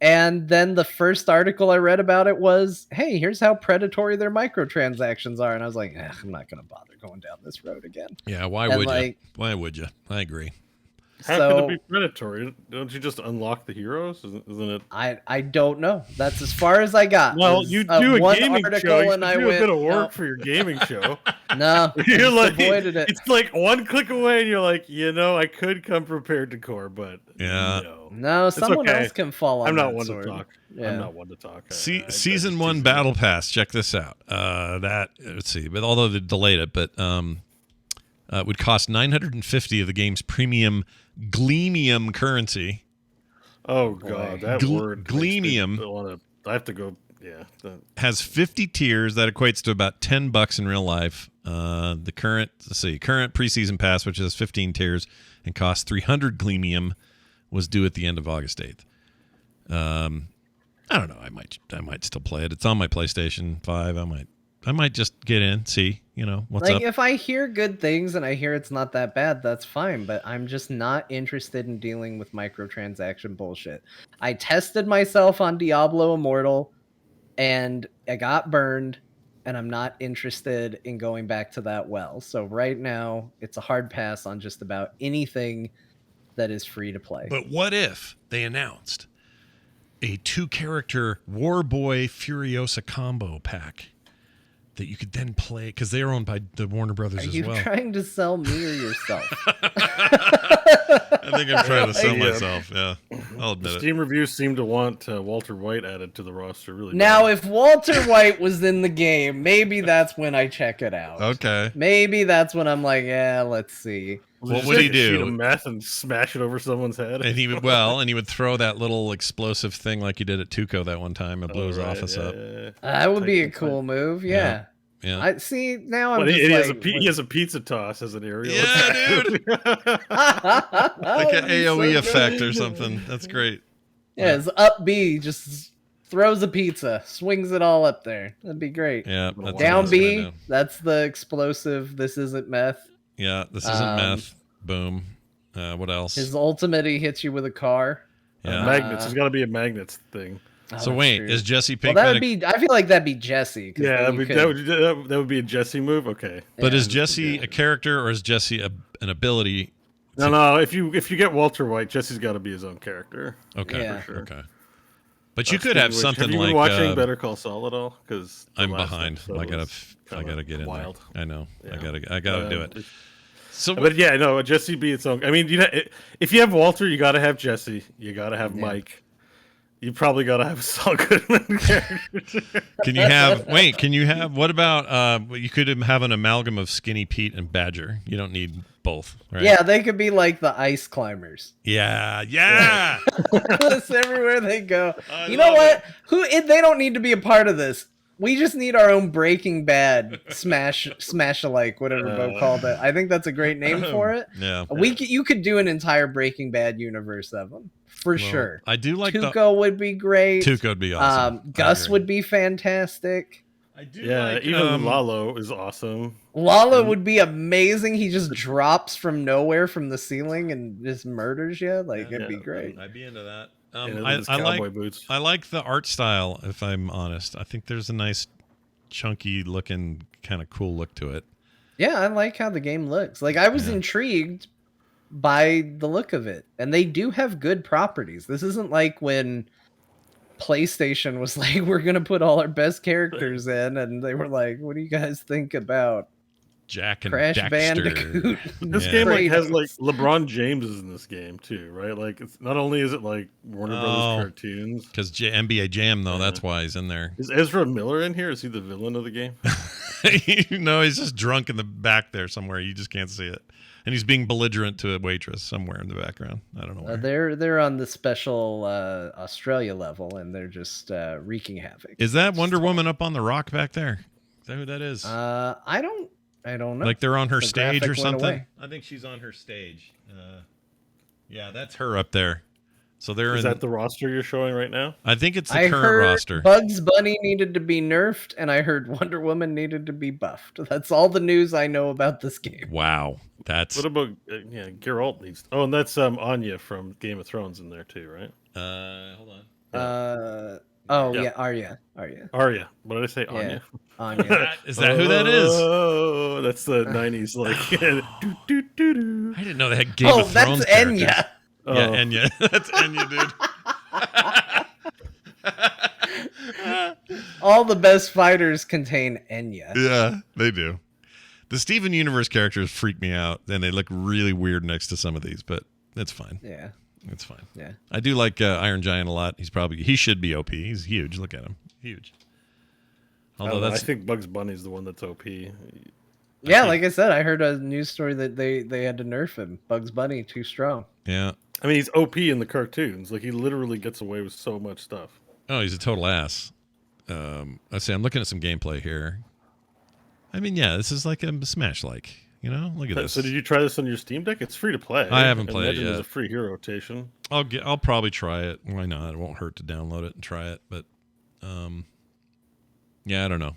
And then the first article I read about it was, hey, here's how predatory their microtransactions are. And I was like, I'm not going to bother going down this road again. Yeah, why And, would you? like- Why would you? I agree. How So could it be predatory? Don't you just unlock the heroes? Isn't it? I don't know. That's as far as I got. Well, was, you do a one gaming article show. You and I do a went, bit of work for your gaming show. No, I You're just like, avoided it. it's like one click away, and you're like, I could come prepared to core, but Yeah. no. No, someone okay. else can fall on I'm not that one sword. to talk. Yeah. I'm not one to talk. Season 1 Battle Pass. Check this out. Let's see. But although they delayed it, but it would cost 950 of the game's premium Gleamium currency. Oh god, that word. Gleamium. I have to go. Yeah. Has 50 tiers that equates to about $10 in real life. The current preseason pass, which has 15 tiers and costs 300 Gleamium, was due at the end of August 8th. I don't know. I might still play it. It's on my PlayStation 5. I might just get in, see, what's up. If I hear good things and I hear it's not that bad, that's fine. But I'm just not interested in dealing with microtransaction bullshit. I tested myself on Diablo Immortal and I got burned, and I'm not interested in going back to that well. So right now, it's a hard pass on just about anything that is free to play. But what if they announced a 2-character Warboy Furiosa combo pack that you could then play, because they are owned by the Warner Brothers Are as you well? trying to sell me or yourself? I think I'm trying to sell Yeah. myself. Yeah, I'll The admit it. Steam reviews seem to want Walter White added to the roster. Really. Now, bad. if Walter White was in the game, maybe that's when I check it out. Okay. Maybe that's when I'm like, yeah, let's see. What Just would he take a sheet do? of meth and smash it over someone's head. And he would throw that little explosive thing like he did at Tuco that one time and blew his office up. That would be a Like- cool move. Yeah. Yeah. I see. Now I'm But just he, has a, like, he has a pizza toss as an aerial. Yeah, dude. Like an AOE effect or something. That's great. Yeah, it's up B, just throws a pizza, swings it all up there. That'd be great. Yeah. That's Down awesome B, right now. that's the explosive. This isn't meth. Yeah. This isn't meth. Boom. What else? His ultimate, he hits you with a car. Yeah. Magnets. There's got to be a magnets thing. Oh, So that's wait, true. is Jesse Well, Pinkman? that would be. I feel like that'd be Jesse. 'cause Yeah, then you could- that would be a Jesse move. Okay. But yeah. is Jesse a character or is Jesse an ability? No. If you get Walter White, Jesse's got to be his own character. Okay. Yeah. For sure. Okay. But you could have something Have you like been watching Better Call Saul at all? Because I'm behind. I gotta get in wild. there. I know. Yeah. I gotta do it. So But yeah, no, Jesse be its own. I mean, if you have Walter, you got to have Jesse. You got to have Mike. You probably got to have a Saul Goodman character. Can you have, what about, you could have an amalgam of Skinny Pete and Badger. You don't need both, right? Yeah, they could be like the ice climbers. Yeah. That's everywhere they go. You know what? They don't need to be a part of this. We just need our own Breaking Bad smash-alike, whatever Bo called it. I think that's a great name for it. Yeah. You could do an entire Breaking Bad universe of them. For sure. I do like Tuco would be great. Tuco would be awesome. Gus would be fantastic. I do like, even Lalo is awesome. Lalo would be amazing. He just drops from nowhere from the ceiling and just murders you. It'd be great. I'd be into that. Boots. I like the art style, if I'm honest. I think there's a nice, chunky looking, kind of cool look to it. Yeah, I like how the game looks. I was intrigued by the look of it, and they do have good properties. This isn't like when PlayStation was like, we're gonna put all our best characters in, and they were like, what do you guys think about Jack and Crash Dexter? Bandicoot? This game has LeBron James is in this game too, right? It's not only is it Warner Brothers cartoons, because NBA Jam though, that's why he's in there. Is Ezra Miller in here? Is he the villain of the game? No, he's just drunk in the back there somewhere. You just can't see it. And he's being belligerent to a waitress somewhere in the background. I don't know where. They're on the special Australia level, and they're just wreaking havoc. Is that Wonder Woman up on the rock back there? Is that who that is? I don't know. Like they're on her stage or something? Away. I think she's on her stage. Yeah, that's her up there. So Is that the roster you're showing right now? I think it's the current roster. Bugs Bunny needed to be nerfed, and I heard Wonder Woman needed to be buffed. That's all the news I know about this game. Wow. What about Geralt needs? Oh, and that's Anya from Game of Thrones in there too, right? Hold on. Arya. Arya. What did I say? Anya. Anya. Is that who that is? Oh, that's the '90s. I didn't know they had Game of Thrones. That's Enya. Yeah, Enya. That's Enya, dude. All the best fighters contain Enya. Yeah, they do. The Steven Universe characters freak me out, and they look really weird next to some of these, but it's fine. Yeah. It's fine. Yeah. I do like Iron Giant a lot. He should be OP. He's huge. Look at him. Huge. Although I think Bugs Bunny's the one that's OP. Yeah, like I said, I heard a news story that they had to nerf him. Bugs Bunny, too strong. Yeah. I mean, he's OP in the cartoons. He literally gets away with so much stuff. Oh, he's a total ass. Let's see. I'm looking at some gameplay here. I mean, yeah, this is like a Smash-like. Look at this. So did you try this on your Steam Deck? It's free to play. I haven't played it yet. It's a free hero rotation. I'll probably try it. Why not? It won't hurt to download it and try it. But, yeah, I don't know.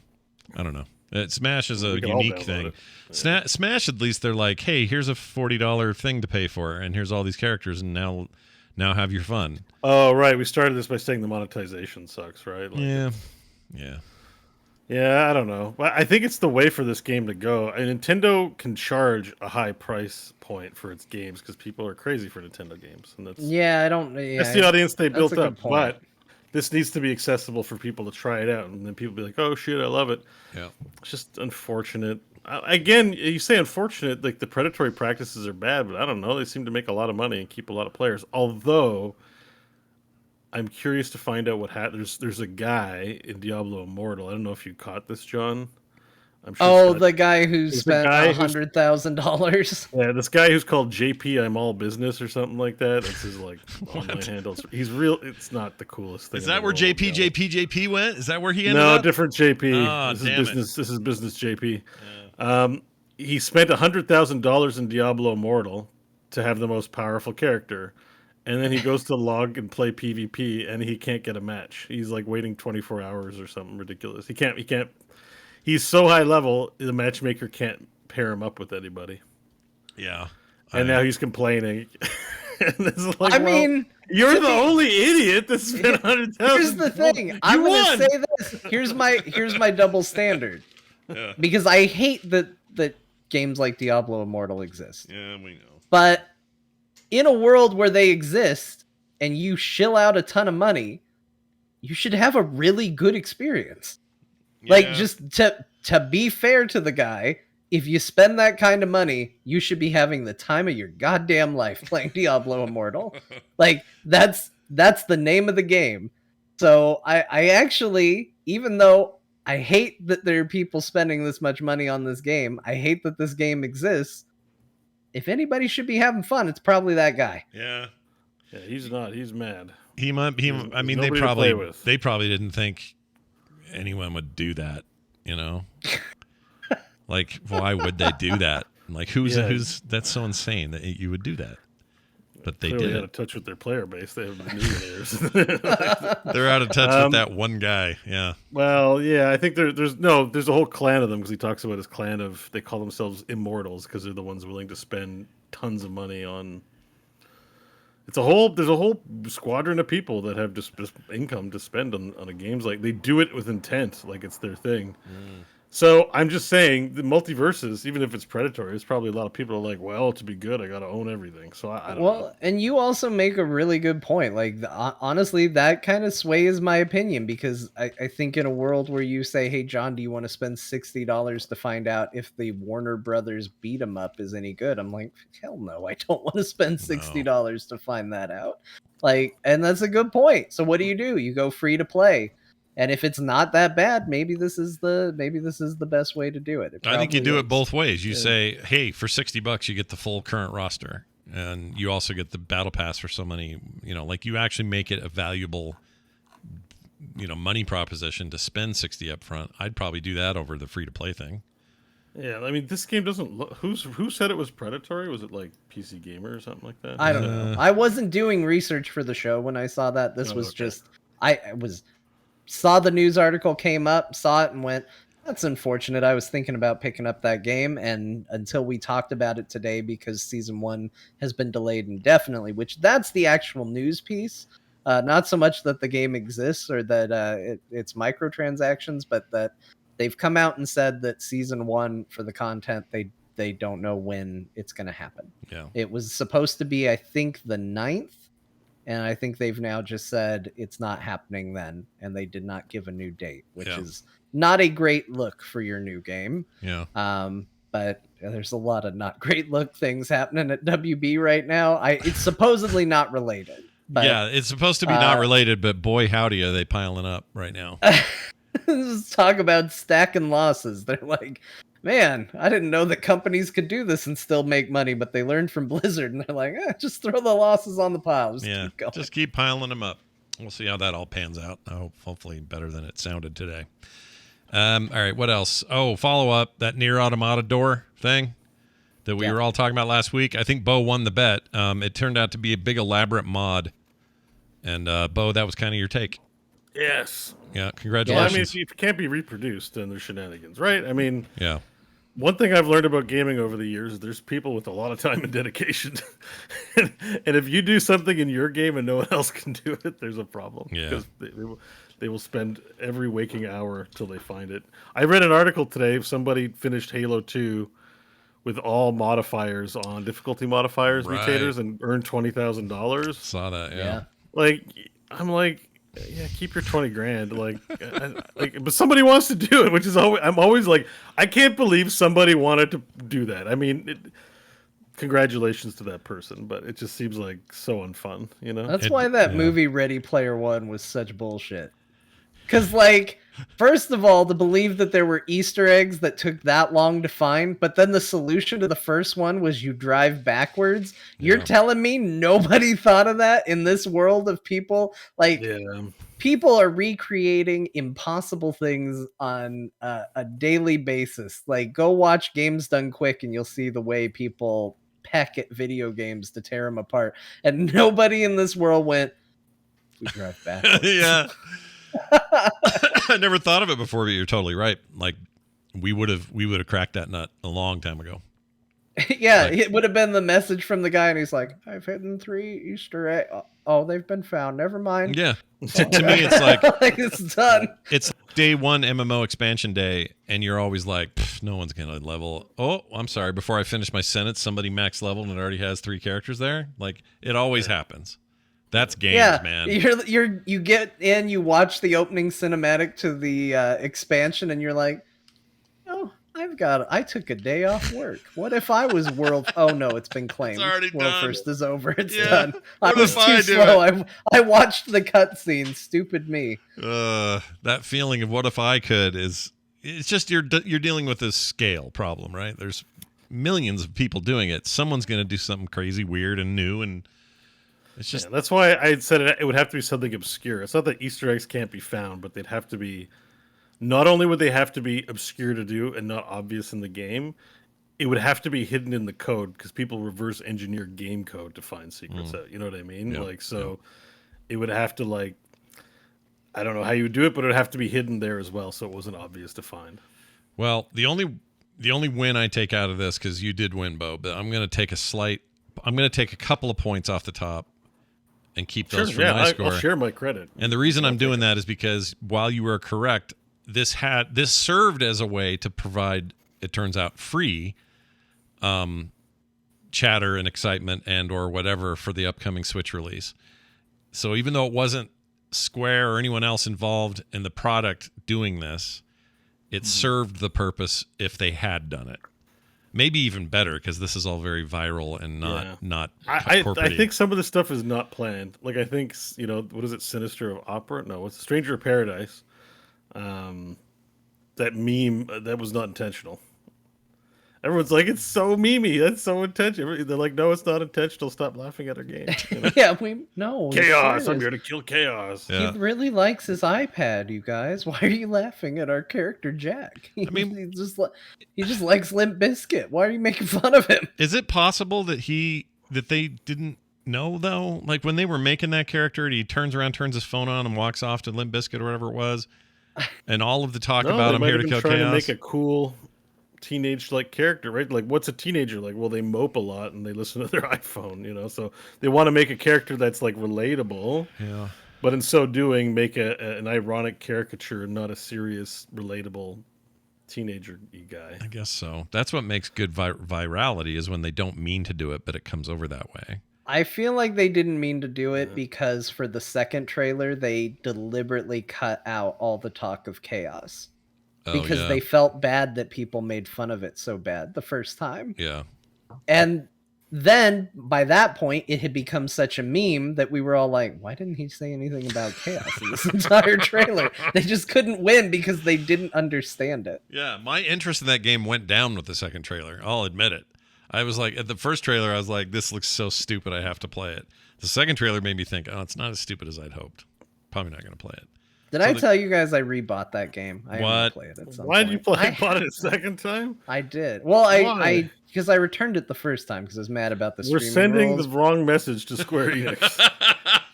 Smash is a unique thing. Yeah. Smash, at least they're like, hey, here's a $40 thing to pay for, and here's all these characters, and now have your fun. Oh, right. We started this by saying the monetization sucks, right? Yeah. Yeah, I don't know. I think it's the way for this game to go. Nintendo can charge a high price point for its games because people are crazy for Nintendo games, and that's that's the audience they built up. But this needs to be accessible for people to try it out, and then people be like, "Oh shit, I love it." Yeah, it's just unfortunate. Again, you say unfortunate, like the predatory practices are bad, but I don't know. They seem to make a lot of money and keep a lot of players. Although, I'm curious to find out what there's a guy in Diablo Immortal. I don't know if you caught this, John. I'm sure the guy who spent $100,000. Yeah, this guy who's called JP I'm All Business or something like that. That's his online handle. He's real. It's not the coolest thing. Is that where JP went? Is that where he ended up? No, different JP. Oh, this is business. This is business JP. Yeah. He spent $100,000 in Diablo Immortal to have the most powerful character. And then he goes to log and play PvP, and he can't get a match. He's waiting 24 hours or something ridiculous. He can't. He's so high level, the matchmaker can't pair him up with anybody. Yeah. And now he's complaining. I mean, you're the only idiot that spent $100,000. Here's the thing. I'm going to say this. Here's my double standard. Yeah. Because I hate that games like Diablo Immortal exist. Yeah, we know. But in a world where they exist and you shill out a ton of money, you should have a really good experience. Yeah. Just to be fair to the guy, if you spend that kind of money, you should be having the time of your goddamn life playing Diablo Immortal. That's That's the name of the game. So I actually, even though I hate that there are people spending this much money on this game, I hate that this game exists. If anybody should be having fun, it's probably that guy. Yeah. Yeah, he's not. He's mad. He might be. I mean, they probably didn't think anyone would do that. You know, like why would they do that? Like who's that's so insane that you would do that. But they clearly did. Out of touch with their player base. They have the millionaires. They're out of touch with that one guy. Yeah. Well, yeah, I think there's a whole clan of them because he talks about his clan of they call themselves immortals because they're the ones willing to spend tons of money on. There's a whole squadron of people that have just income to spend on a games like they do it with intent, like it's their thing. So I'm just saying the Multiversus, even if it's predatory, it's probably a lot of people are like, well, to be good, I got to own everything. So I don't know. And you also make a really good point. Like, honestly, that kind of sways my opinion because I think in a world where you say, hey, John, do you want to spend $60 to find out if the Warner Brothers beat 'em up is any good? I'm like, hell no, I don't want to spend $60 to find that out. Like, and that's a good point. So what do? You go free to play. And if it's not that bad, maybe this is the best way to do it. I think you do it both ways. You say, hey, for $60 you get the full current roster, and you also get the battle pass for so many. You know, like you actually make it a valuable, money proposition to spend $60 up front. I'd probably do that over the free to play thing. Yeah, I mean, this game doesn't look. Who said it was predatory? Was it like PC Gamer or something like that? I don't know. I wasn't doing research for the show when I saw that. This was just saw the news article came up, saw it, and went, that's unfortunate. I was thinking about picking up that game, and until we talked about it today, because season 1 has been delayed indefinitely, which that's the actual news piece. Not so much that the game exists or that it's microtransactions, but that they've come out and said that season 1 for the content, they don't know when it's going to happen. Yeah. It was supposed to be, I think, the 9th. And I think they've now just said it's not happening then, and they did not give a new date, which is not a great look for your new game. Yeah. But there's a lot of not great look things happening at WB right now. It's supposedly not related. But, yeah, it's supposed to be not related, but boy, howdy, are they piling up right now. Just talk about stacking losses. They're like, man, I didn't know that companies could do this and still make money, but they learned from Blizzard, and they're like, just throw the losses on the pile. Just keep piling them up. We'll see how that all pans out. Hopefully better than it sounded today. All right, what else? Oh, follow up, that Nier Automata door thing that we were all talking about last week. I think Bo won the bet. It turned out to be a big elaborate mod. And Bo, that was kind of your take. Yes. Yeah, congratulations. Well, I mean, if it can't be reproduced, then there's shenanigans, right? I mean, yeah. One thing I've learned about gaming over the years is there's people with a lot of time and dedication. and if you do something in your game and no one else can do it, there's a problem. Yeah. Because they will spend every waking hour till they find it. I read an article today of somebody finished Halo 2 with all modifiers on difficulty modifiers, mutators, and earned $20,000. Saw that, yeah. Like, I'm like, yeah, keep your 20 grand. Like, but somebody wants to do it, which is always, I'm always like, I can't believe somebody wanted to do that. I mean, congratulations to that person, but it just seems like so unfun, you know? That's why that movie Ready Player One was such bullshit. Because, like, first of all, to believe that there were Easter eggs that took that long to find, but then the solution to the first one was you drive backwards. You're telling me nobody thought of that in this world of people? Like, people are recreating impossible things on a daily basis. Like, go watch Games Done Quick and you'll see the way people peck at video games to tear them apart. And nobody in this world went, we drive backwards. Yeah. I never thought of it before, but you're totally right. Like, we would have cracked that nut a long time ago. Yeah, like, it would have been the message from the guy, and he's like, I've hidden 3 Easter eggs. Oh, they've been found. Never mind. Yeah. To me, it's like, it's done. It's day 1 MMO expansion day, and you're always like, no one's going to level. Oh, I'm sorry. Before I finish my sentence, somebody max leveled and it already has 3 characters there. Like, it always happens. That's games, man. You get in, you watch the opening cinematic to the expansion, and you're like, oh, I took a day off work. What if I was world? Oh no, it's been claimed. It's already World done. First is over. It's Yeah. done. I What was if I too do slow. I watched the cutscene. Stupid me. That feeling of what if I could it's just you're dealing with this scale problem, right? There's millions of people doing it. Someone's going to do something crazy, weird, and new, and it's just that's why I said it would have to be something obscure. It's not that Easter eggs can't be found, but they'd have to be. Not only would they have to be obscure to do and not obvious in the game, it would have to be hidden in the code because people reverse engineer game code to find secrets out. You know what I mean? Yeah, It would have to I don't know how you would do it, but it would have to be hidden there as well, so it wasn't obvious to find. Well, the only win I take out of this, because you did win, Bo, but I'm going to take a couple of points off the top and keep those for my score. I'll share my credit. And the reason I'm doing that is because while you were correct, this served as a way to provide, it turns out, free chatter and excitement and or whatever for the upcoming Switch release. So even though it wasn't Square or anyone else involved in the product doing this, it served the purpose if they had done it. Maybe even better, because this is all very viral and not I corporate-y. think some of the stuff is not planned. Like I think what is it, Sinister of Opera? No, it's Stranger of Paradise. That meme that was not intentional. Everyone's like, it's so memey. That's so intentional. They're like, no, it's not intentional. Stop laughing at our game. You know? Yeah, Chaos. I'm here to kill chaos. Yeah. He really likes his iPad, you guys. Why are you laughing at our character Jack? He just likes Limp Bizkit. Why are you making fun of him? Is it possible that they didn't know though? Like when they were making that character, and he turns around, turns his phone on, and walks off to Limp Bizkit or whatever it was, and all of the talk about I'm here to kill chaos. To make a cool teenage character, right? Like, what's a teenager like? Well, they mope a lot and they listen to their iPhone, so they want to make a character that's relatable. Yeah. But in so doing, make an ironic caricature, not a serious, relatable teenager guy. I guess so. That's what makes good virality, is when they don't mean to do it, but it comes over that way. I feel like they didn't mean to do it because for the second trailer, they deliberately cut out all the talk of chaos. Because they felt bad that people made fun of it so bad the first time. Yeah. And then by that point, it had become such a meme that we were all like, why didn't he say anything about chaos in this entire trailer? They just couldn't win because they didn't understand it. Yeah, my interest in that game went down with the second trailer. I'll admit it. I was like, at the first trailer, I was like, this looks so stupid, I have to play it. The second trailer made me think, oh, it's not as stupid as I'd hoped. Probably not going to play it. Did I tell you guys I rebought that game? I what? Play it at some Why point. did you bought it a second time? I did. Well, I because I returned it the first time because I was mad about the streaming We're sending rules. the wrong message to Square Enix.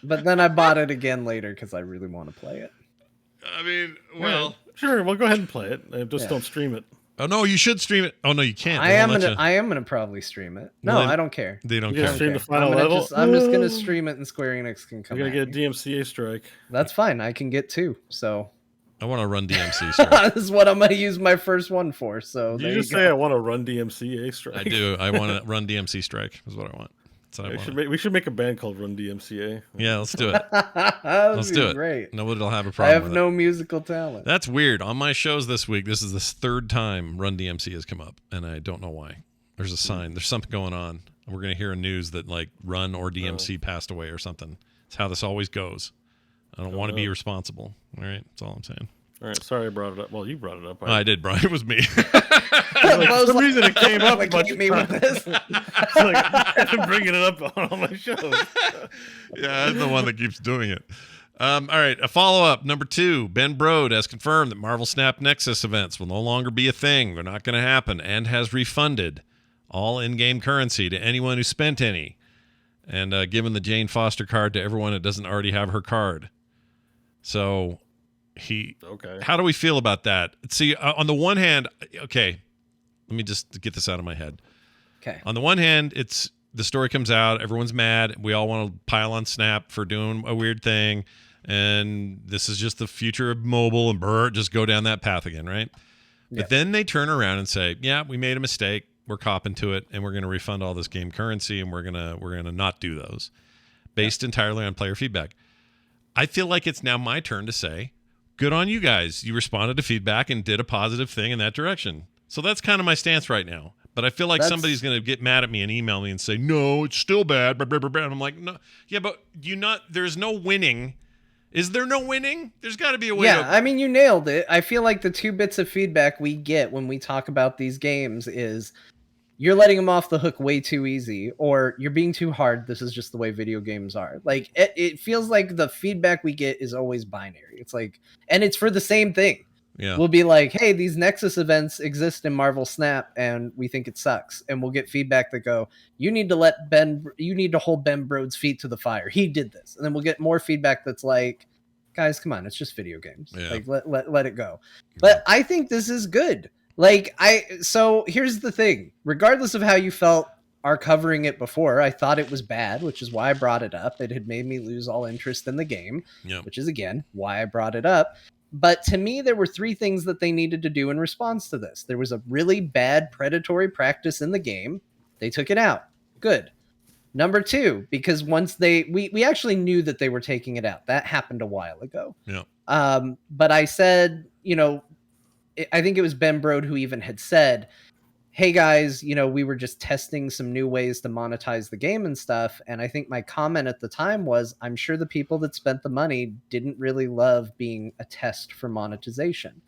But then I bought it again later because I really want to play it. I mean, well, sure. Well, go ahead and play it. Just don't stream it. Oh no, you should stream it. Oh no, you can't. I am gonna probably stream it. No, I don't care. They don't care. care. Stream the final level. I'm just gonna stream it, and Square Enix can come. You're gonna get a DMCA strike. That's fine. I can get 2. So I want to run DMC strike. This is what I'm gonna use my first one for. So you just say I want to run DMCA strike. I do. I want to run DMC strike. Is what I want. We should make a band called Run DMCA. Yeah, let's do it. Let's do it. Great. Nobody'll have a problem. I have no musical talent. That's weird. On my shows this week, this is the third time Run DMC has come up, and I don't know why. There's a sign. There's something going on. We're gonna hear a news that Run or DMC passed away or something. It's how this always goes. I don't want to be irresponsible. All right, that's all I'm saying. All right, sorry I brought it up. Well, you brought it up. I did, Brian. It was me. For some reason it came up a bunch of me with this. I've been bringing it up on all my shows. Yeah, I'm the one that keeps doing it. All right, a follow-up. Number 2, Ben Brode has confirmed that Marvel Snap Nexus events will no longer be a thing. They're not going to happen, and has refunded all in-game currency to anyone who spent any, and given the Jane Foster card to everyone that doesn't already have her card. So... Okay. How do we feel about that? See, on the one hand, okay, let me just get this out of my head. Okay. On the one hand, the story comes out, everyone's mad, we all want to pile on Snap for doing a weird thing, and this is just the future of mobile, and just go down that path again, right? Yeah. But then they turn around and say, yeah, we made a mistake, we're copping to it, and we're going to refund all this game currency, and we're gonna not do those, based entirely on player feedback. I feel like it's now my turn to say, good on you guys. You responded to feedback and did a positive thing in that direction. So that's kind of my stance right now. But I feel like That's- somebody's going to get mad at me and email me and say, no, it's still bad. Blah, blah, blah, blah. And I'm like, no. Yeah, but there's no winning. Is there no winning? There's got to be a way Yeah, to... I mean, you nailed it. I feel like the 2 bits of feedback we get when we talk about these games is you're letting them off the hook way too easy, or you're being too hard. This is just the way video games are. Like, it feels like the feedback we get is always binary. It's like, and it's for the same thing. Yeah. We'll be like, hey, these Nexus events exist in Marvel Snap, and we think it sucks. And we'll get feedback that go, you need to hold Ben Brode's feet to the fire. He did this. And then we'll get more feedback that's like, guys, come on, it's just video games. Yeah. Like, let it go. But I think this is good. Like, so here's the thing. Regardless of how you felt our covering it before, I thought it was bad, which is why I brought it up. It had made me lose all interest in the game, which is, again, why I brought it up. But to me, there were 3 things that they needed to do in response to this. There was a really bad predatory practice in the game. They took it out. Good. Number 2, because once we actually knew that they were taking it out. That happened a while ago. Yeah. But I said, I think it was Ben Brode who even had said, hey guys, we were just testing some new ways to monetize the game and stuff. And I think my comment at the time was, I'm sure the people that spent the money didn't really love being a test for monetization,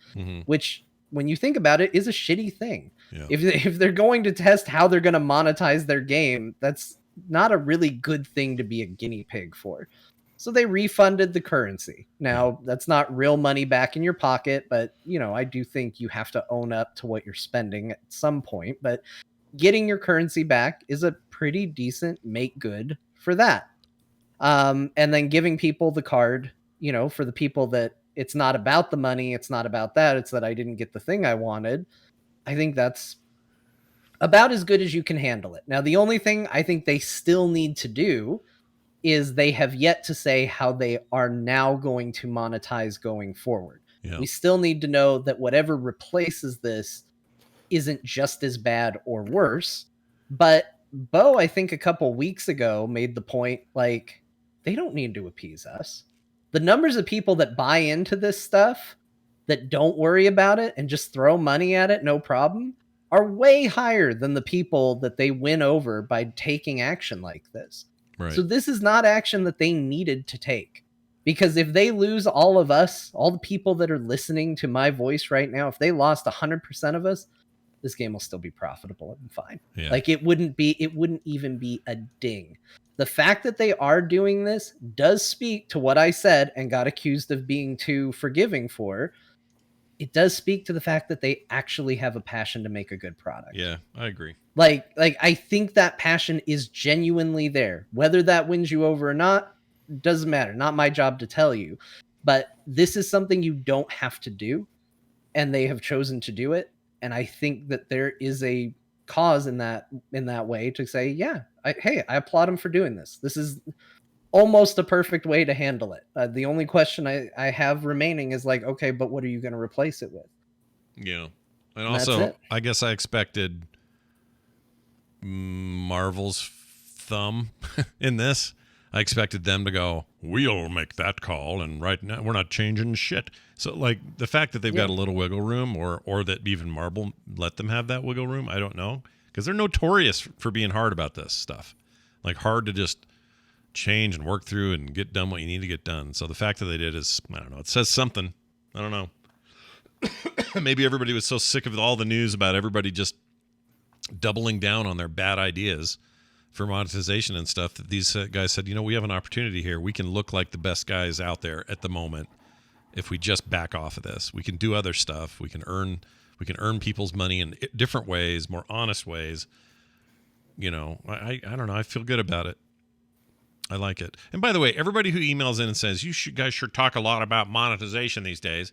which, when you think about it, is a shitty thing. Yeah. If they're going to test how they're going to monetize their game, that's not a really good thing to be a guinea pig for. So they refunded the currency. Now, that's not real money back in your pocket, but, I do think you have to own up to what you're spending at some point. But getting your currency back is a pretty decent make good for that. And then giving people the card, for the people that it's not about the money, it's not about that, it's that I didn't get the thing I wanted. I think that's about as good as you can handle it. Now, the only thing I think they still need to do is they have yet to say how they are now going to monetize going forward. Yeah. We still need to know that whatever replaces this isn't just as bad or worse. But Bo, I think a couple weeks ago, made the point, like, they don't need to appease us. The numbers of people that buy into this stuff, that don't worry about it and just throw money at it, no problem, are way higher than the people that they win over by taking action like this. Right. So this is not action that they needed to take. Because if they lose all of us, all the people that are listening to my voice right now, if they lost 100% of us, this game will still be profitable and fine. Yeah. Like, it wouldn't even be a ding. The fact that they are doing this does speak to what I said and got accused of being too forgiving for. It does speak to the fact that they actually have a passion to make a good product. Yeah, I agree. Like I think that passion is genuinely there. Whether that wins you over or not, doesn't matter. Not my job to tell you. But this is something you don't have to do, and they have chosen to do it. And I think that there is a cause in that way to say, yeah, I applaud them for doing this. This is almost a perfect way to handle it. The only question I have remaining is like, okay, but what are you going to replace it with? Yeah. And also, I guess I expected Marvel's thumb in this. I expected them to go, we'll make that call, and right now we're not changing shit. So, like, the fact that they've got a little wiggle room, or that even Marvel let them have that wiggle room, I don't know. Because they're notorious for being hard about this stuff. Like, hard to just change and work through and get done what you need to get done. So the fact that they did is, I don't know, it says something. I don't know. Maybe everybody was so sick of all the news about everybody just doubling down on their bad ideas for monetization and stuff, that these guys said, we have an opportunity here. We can look like the best guys out there at the moment if we just back off of this. We can do other stuff. We can earn people's money in different ways, more honest ways. I don't know. I feel good about it. I like it. And by the way, everybody who emails in and says, guys sure talk a lot about monetization these days.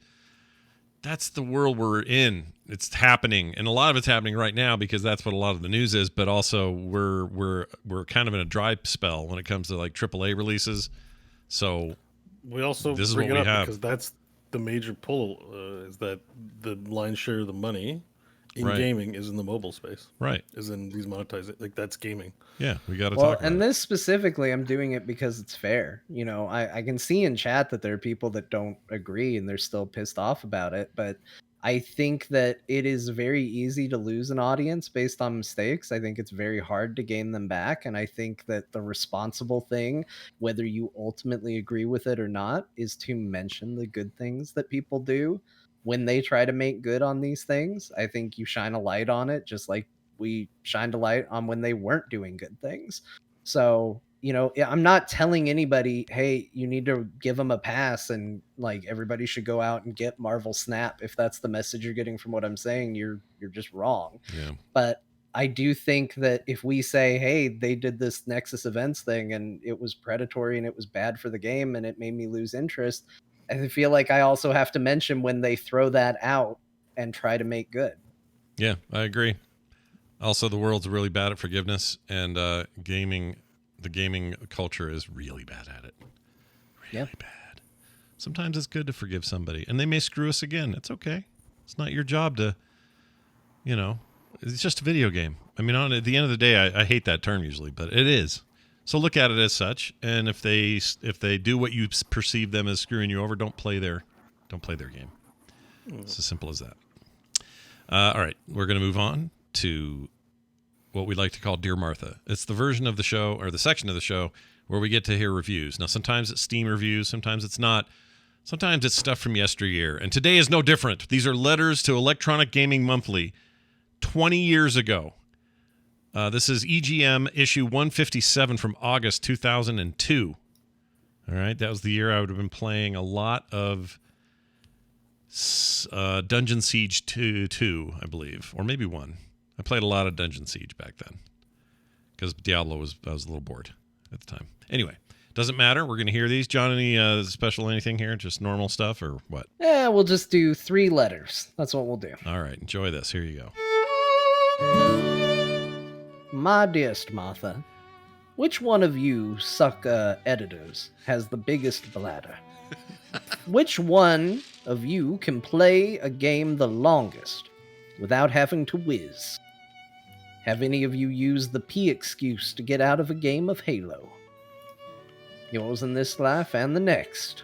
That's the world we're in. It's happening, and a lot of it's happening right now because that's what a lot of the news is. But also, we're kind of in a dry spell when it comes to like AAA releases. So we also this bring is what it we up have. Because that's the major pull is that the lion's share of the money in gaming is in the mobile space. Right. Is in these monetizing, like that's gaming. Yeah, we got to talk about and it. this specifically, I'm doing it because it's fair. I can see in chat that there are people that don't agree and they're still pissed off about it. But I think that it is very easy to lose an audience based on mistakes. I think it's very hard to gain them back. And I think that the responsible thing, whether you ultimately agree with it or not, is to mention the good things that people do when they try to make good on these things. I think you shine a light on it, just like we shined a light on when they weren't doing good things. So, I'm not telling anybody, hey, you need to give them a pass and like everybody should go out and get Marvel Snap. If that's the message you're getting from what I'm saying, you're just wrong. Yeah. But I do think that if we say, hey, they did this Nexus events thing and it was predatory and it was bad for the game and it made me lose interest, I feel like I also have to mention when they throw that out and try to make good. Yeah, I agree. Also, the world's really bad at forgiveness, and the gaming culture is really bad at it. Really bad. Sometimes it's good to forgive somebody, and they may screw us again. It's okay. It's not your job to, it's just a video game. I mean, at the end of the day, I hate that term usually, but it is. So look at it as such, and if they do what you perceive them as screwing you over, don't play their game. It's as simple as that. All right, we're going to move on to what we like to call Dear Martha. It's the version of the show, or the section of the show, where we get to hear reviews. Now, sometimes it's Steam reviews, sometimes it's not. Sometimes it's stuff from yesteryear. And today is no different. These are letters to Electronic Gaming Monthly 20 years ago. This is EGM issue 157 from August 2002. All right, that was the year I would have been playing a lot of Dungeon Siege 2, I believe, or maybe 1. I played a lot of Dungeon Siege back then because Diablo I was a little bored at the time. Anyway, doesn't matter. We're going to hear these. John, any special anything here? Just normal stuff or what? Yeah, we'll just do 3 letters. That's what we'll do. All right, enjoy this. Here you go. My dearest Martha, which one of you editors has the biggest bladder? Which one of you can play a game the longest without having to whiz? Have any of you used the P excuse to get out of a game of Halo? Yours in this life and the next,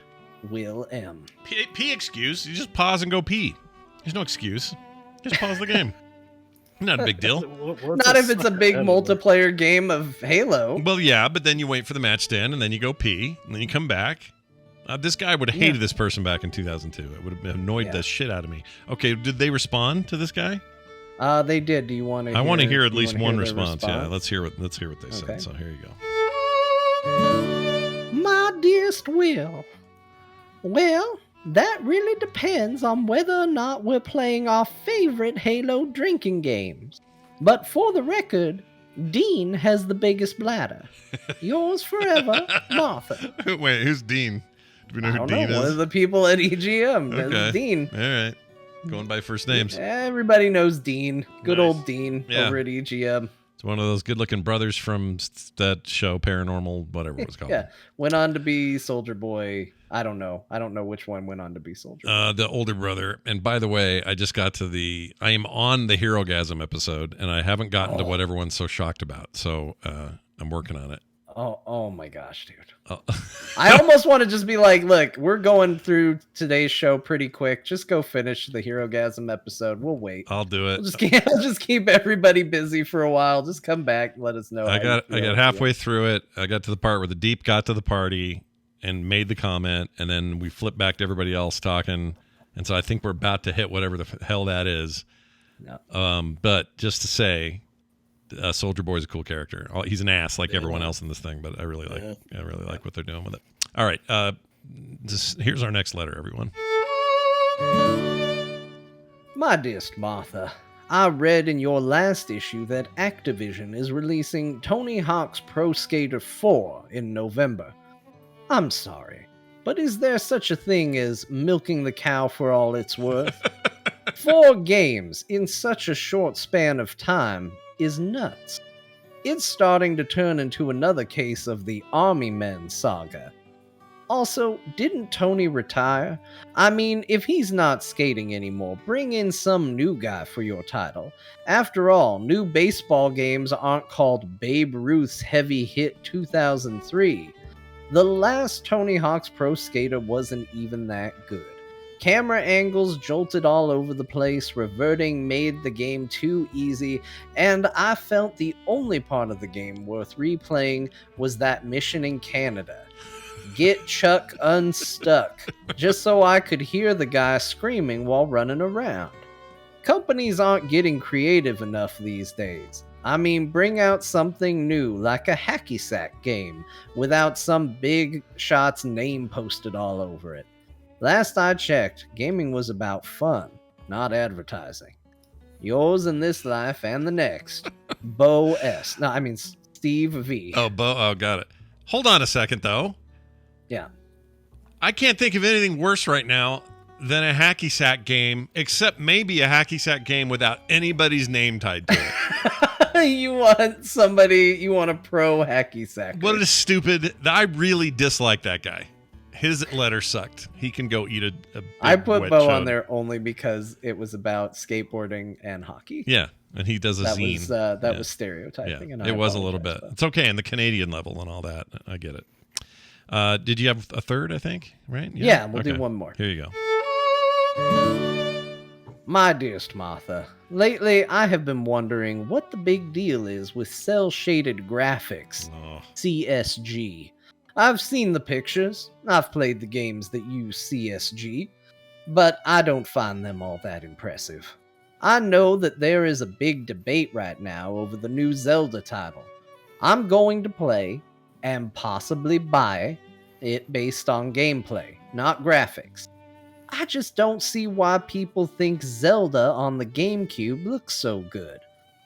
Will M. P excuse? You just pause and go pee. There's no excuse. Just pause the game. Not a big deal. Not if it's a big multiplayer game of Halo. Well, yeah, but then you wait for the match to end, and then you go pee, and then you come back. This guy would have hated this person back in 2002. It would have annoyed the shit out of me. Okay, did they respond to this guy? They did. Do you want to? I want to hear at least one response. Yeah, let's hear what they said. So here you go. My dearest Will. Well, that really depends on whether or not we're playing our favorite Halo drinking games. But for the record, Dean has the biggest bladder. Yours forever, Martha. Wait, who's Dean? Do we know who Dean is? One of the people at EGM. Okay. That's Dean. All right. Going by first names. Everybody knows Dean. Good old Dean over at EGM. It's one of those good-looking brothers from that show, Paranormal, whatever it was called. Yeah. Went on to be Soldier Boy. I don't know which one went on to be Soldier Boy. The older brother. And by the way, I just got to I am on the Herogasm episode, and I haven't gotten to what everyone's so shocked about. So I'm working on it. Oh my gosh, dude. I almost want to just be like, look, we're going through today's show pretty quick. Just go finish the Herogasm episode. We'll wait. I'll do it. I'll just keep everybody busy for a while. Just come back and let us know. I got halfway through it. I got to the part where the Deep got to the party and made the comment, and then we flipped back to everybody else talking. And so I think we're about to hit whatever the hell that is. No. But just to say, Soldier Boy's a cool character. He's an ass like everyone else in this thing, but I really like what they're doing with it. All right, here's our next letter, everyone. My dearest Martha, I read in your last issue that Activision is releasing Tony Hawk's Pro Skater 4 in November. I'm sorry, but is there such a thing as milking the cow for all it's worth? 4 games in such a short span of time is nuts. It's starting to turn into another case of the Army Men saga. Also, didn't Tony retire? I mean, if he's not skating anymore, bring in some new guy for your title. After all, new baseball games aren't called Babe Ruth's Heavy Hit 2003. The last Tony Hawk's Pro Skater wasn't even that good. Camera angles jolted all over the place, reverting made the game too easy, and I felt the only part of the game worth replaying was that mission in Canada. Get Chuck unstuck, just so I could hear the guy screaming while running around. Companies aren't getting creative enough these days. I mean, bring out something new, like a hacky sack game, without some big shot's name posted all over it. Last I checked, gaming was about fun, not advertising. Yours in this life and the next, Bo S. No, I mean Steve V. Oh, got it. Hold on a second, though. Yeah. I can't think of anything worse right now than a hacky sack game, except maybe a hacky sack game without anybody's name tied to it. You want a pro hacky sack. What a stupid. I really dislike that guy. His letter sucked. He can go eat a big I put wet Bo chode. on there only because it was about skateboarding and hockey. Yeah, and he does a zine. That was stereotyping. Yeah, And it was a little bit. It's okay in the Canadian level and all that. I get it. Did you have a third, I think, right? Yeah, we'll do one more. Here you go. My dearest Martha, lately I have been wondering what the big deal is with cel-shaded graphics, CSG. I've seen the pictures, I've played the games that use CSG, but I don't find them all that impressive. I know that there is a big debate right now over the new Zelda title. I'm going to play, and possibly buy, it based on gameplay, not graphics. I just don't see why people think Zelda on the GameCube looks so good.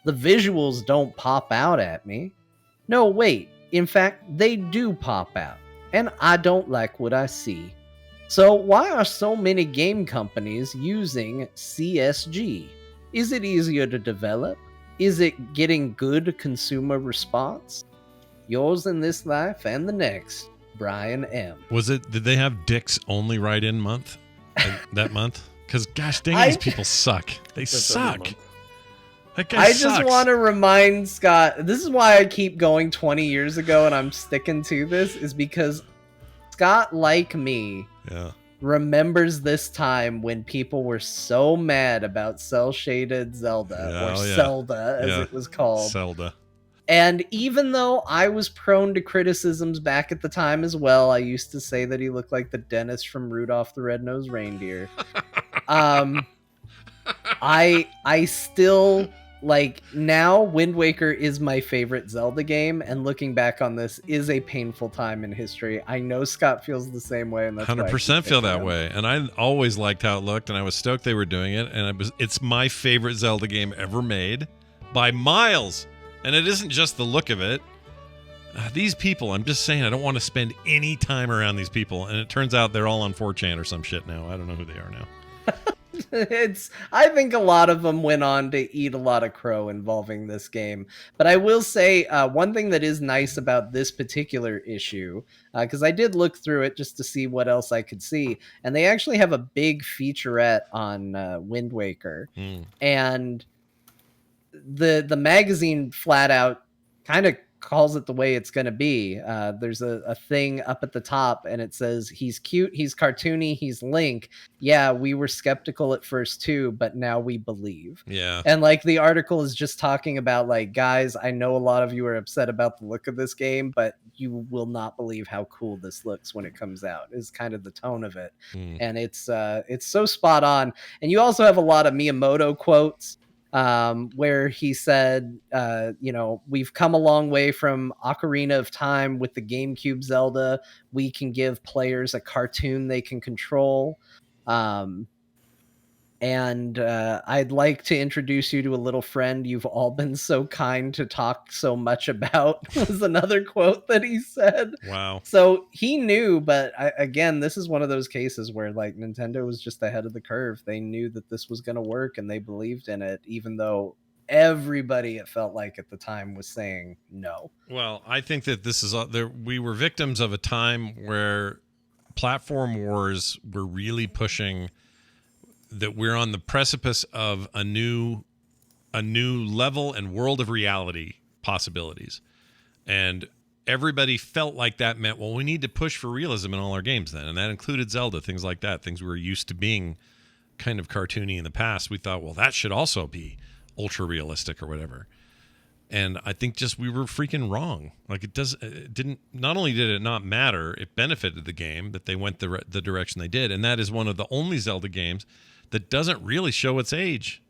The visuals don't pop out at me. No, wait. In fact, they do pop out, and I don't like what I see. So why are so many game companies using CSG? Is it easier to develop? Is it getting good consumer response? Yours in this life and the next, Brian M. Did they have Dick's only write-in month that month? Because gosh dang, these people suck. They suck. That guy sucks. Just want to remind Scott, this is why I keep going 20 years ago and I'm sticking to this, is because Scott, like me, remembers this time when people were so mad about cel-shaded Zelda, Zelda as it was called. Zelda. And even though I was prone to criticisms back at the time as well, I used to say that he looked like the dentist from Rudolph the Red-Nosed Reindeer. I still, like, now Wind Waker is my favorite Zelda game, and looking back on this is a painful time in history. I know Scott feels the same way, and that's 100% feel that way. And I always liked how it looked, and I was stoked they were doing it, and it's my favorite Zelda game ever made by miles. And it isn't just the look of it. These people, I'm just saying, I don't want to spend any time around these people. And it turns out they're all on 4chan or some shit now. I don't know who they are now. I think a lot of them went on to eat a lot of crow involving this game. But I will say one thing that is nice about this particular issue, because I did look through it just to see what else I could see, and they actually have a big featurette on Wind Waker. And the magazine flat out kind of calls it the way it's going to be. There's a thing up at the top and it says, he's cute, he's cartoony, he's Link. Yeah, we were skeptical at first too, but now we believe. Yeah. And like the article is just talking about like, guys, I know a lot of you are upset about the look of this game, but you will not believe how cool this looks when it comes out, is kind of the tone of it. And it's so spot on. And you also have a lot of Miyamoto quotes, where he said, we've come a long way from Ocarina of Time with the GameCube Zelda. We can give players a cartoon they can control. And I'd like to introduce you to a little friend you've all been so kind to talk so much about, was another quote that he said. Wow. So he knew, but again, this is one of those cases where like Nintendo was just ahead of the curve. They knew that this was going to work and they believed in it, even though everybody, it felt like at the time, was saying no. Well, I think that this is we were victims of a time where platform wars were really pushing that we're on the precipice of a new level and world of reality possibilities. And everybody felt like that meant, well, we need to push for realism in all our games then. And that included Zelda, things like that, things we were used to being kind of cartoony in the past. We thought, well, that should also be ultra realistic or whatever. And I think just we were freaking wrong. Like it didn't, not only did it not matter, it benefited the game that they went the direction they did. And that is one of the only Zelda games that doesn't really show its age.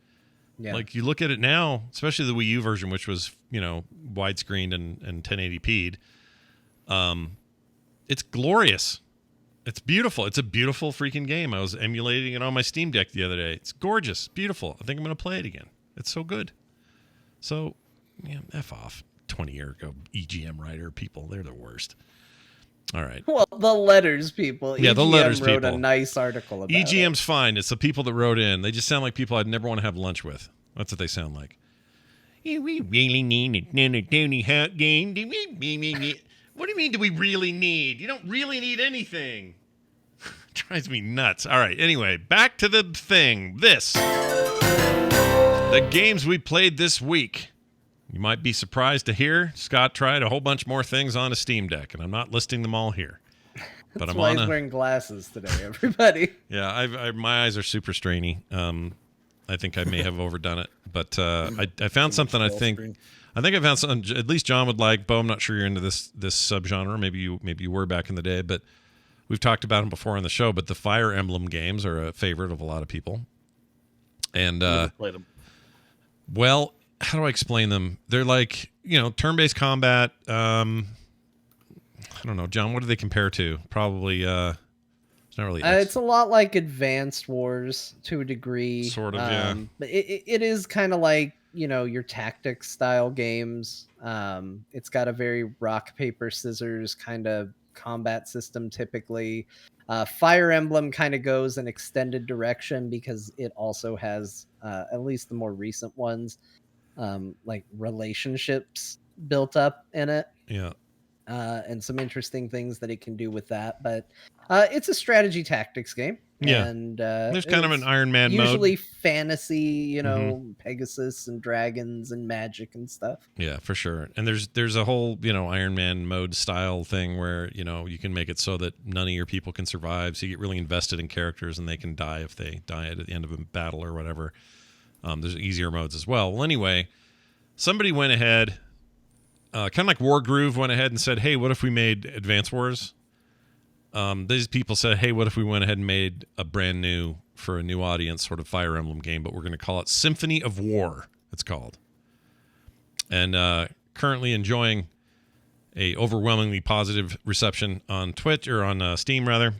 Yeah. Like you look at it now, especially the Wii U version, which was, widescreened and 1080p'd. It's glorious. It's beautiful. It's a beautiful freaking game. I was emulating it on my Steam Deck the other day. It's gorgeous, beautiful. I think I'm going to play it again. It's so good. So, yeah, F off. 20-year ago EGM writer people, they're the worst. All right. Well, the letters people. Yeah, the letters wrote people. A nice article about EGM's fine. It's the people that wrote in. They just sound like people I'd never want to have lunch with. That's what they sound like. We really need a hot game. What do you mean do we really need? You don't really need anything. Drives me nuts. All right. Anyway, back to the thing. The games we played this week. You might be surprised to hear Scott tried a whole bunch more things on a Steam Deck, and I'm not listing them all here. But That's why he's wearing glasses today, everybody. Yeah, my eyes are super strainy. I think I may have overdone it, but I found something. I think I found something. At least John would like. Bo, I'm not sure you're into this subgenre. Maybe you were back in the day, but we've talked about them before on the show. But the Fire Emblem games are a favorite of a lot of people. And never played them. Well, how do I explain them? They're like turn-based combat. I don't know, John. What do they compare to? Probably. It's not really. It's a lot like Advanced Wars to a degree. Sort of, yeah. But it is kind of like your tactics style games. It's got a very rock paper scissors kind of combat system typically. Fire Emblem kind of goes an extended direction because it also has at least the more recent ones like relationships built up in it. Yeah. And some interesting things that it can do with that. But it's a strategy tactics game. Yeah. And there's kind of an Iron Man usually mode. Fantasy, Pegasus and dragons and magic and stuff. Yeah, for sure. And there's a whole, Iron Man mode style thing where, you can make it so that none of your people can survive. So you get really invested in characters and they can die if they die at the end of a battle or whatever. There's easier modes as well. Well, anyway, somebody went ahead, kind of like Wargroove went ahead and said, hey, what if we made Advance Wars? These people said, hey, what if we went ahead and made a brand new, for a new audience, sort of Fire Emblem game, but we're going to call it Symphony of War, it's called. And currently enjoying a overwhelmingly positive reception on Twitch, or on Steam, rather.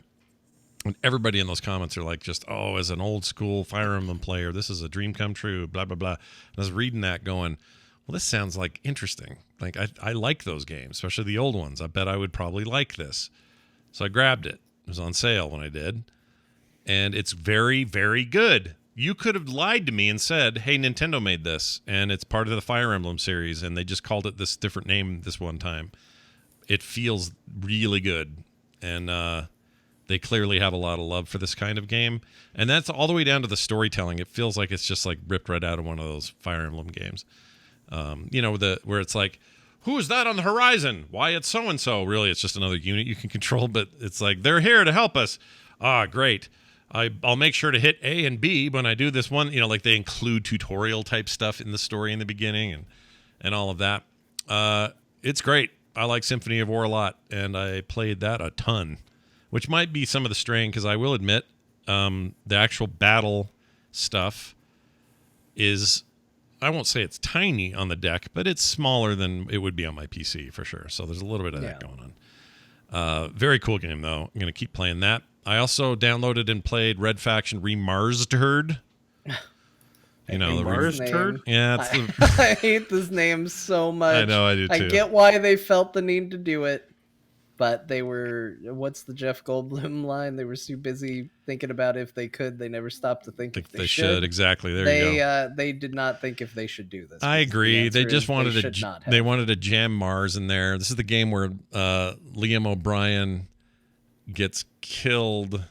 And everybody in those comments are like, just, as an old school Fire Emblem player, this is a dream come true, blah, blah, blah. And I was reading that going, well, this sounds like interesting. Like, I like those games, especially the old ones. I bet I would probably like this. So I grabbed it. It was on sale when I did. And it's very, very good. You could have lied to me and said, hey, Nintendo made this, and it's part of the Fire Emblem series, and they just called it this different name this one time. It feels really good. And they clearly have a lot of love for this kind of game. And that's all the way down to the storytelling. It feels like it's just like ripped right out of one of those Fire Emblem games. Where it's like, who is that on the horizon? Why, it's so-and-so. Really, it's just another unit you can control, but it's like, they're here to help us. Ah, great. I'll make sure to hit A and B when I do this one. Like they include tutorial type stuff in the story in the beginning and all of that. It's great. I like Symphony of War a lot, and I played that a ton, which might be some of the strain, because I will admit the actual battle stuff is, I won't say it's tiny on the deck, but it's smaller than it would be on my PC for sure. So there's a little bit of that going on. Very cool game, though. I'm going to keep playing that. I also downloaded and played Red Faction Remastered. The Remastered? Yeah. I hate this name so much. I know, I do too. I get why they felt the need to do it, but they were, what's the Jeff Goldblum line? They were too busy thinking about if they could. They never stopped to think if they should. Exactly. There you go. They did not think if they should do this. I agree. They just wanted they wanted to jam Mars in there. This is the game where Liam O'Brien gets killed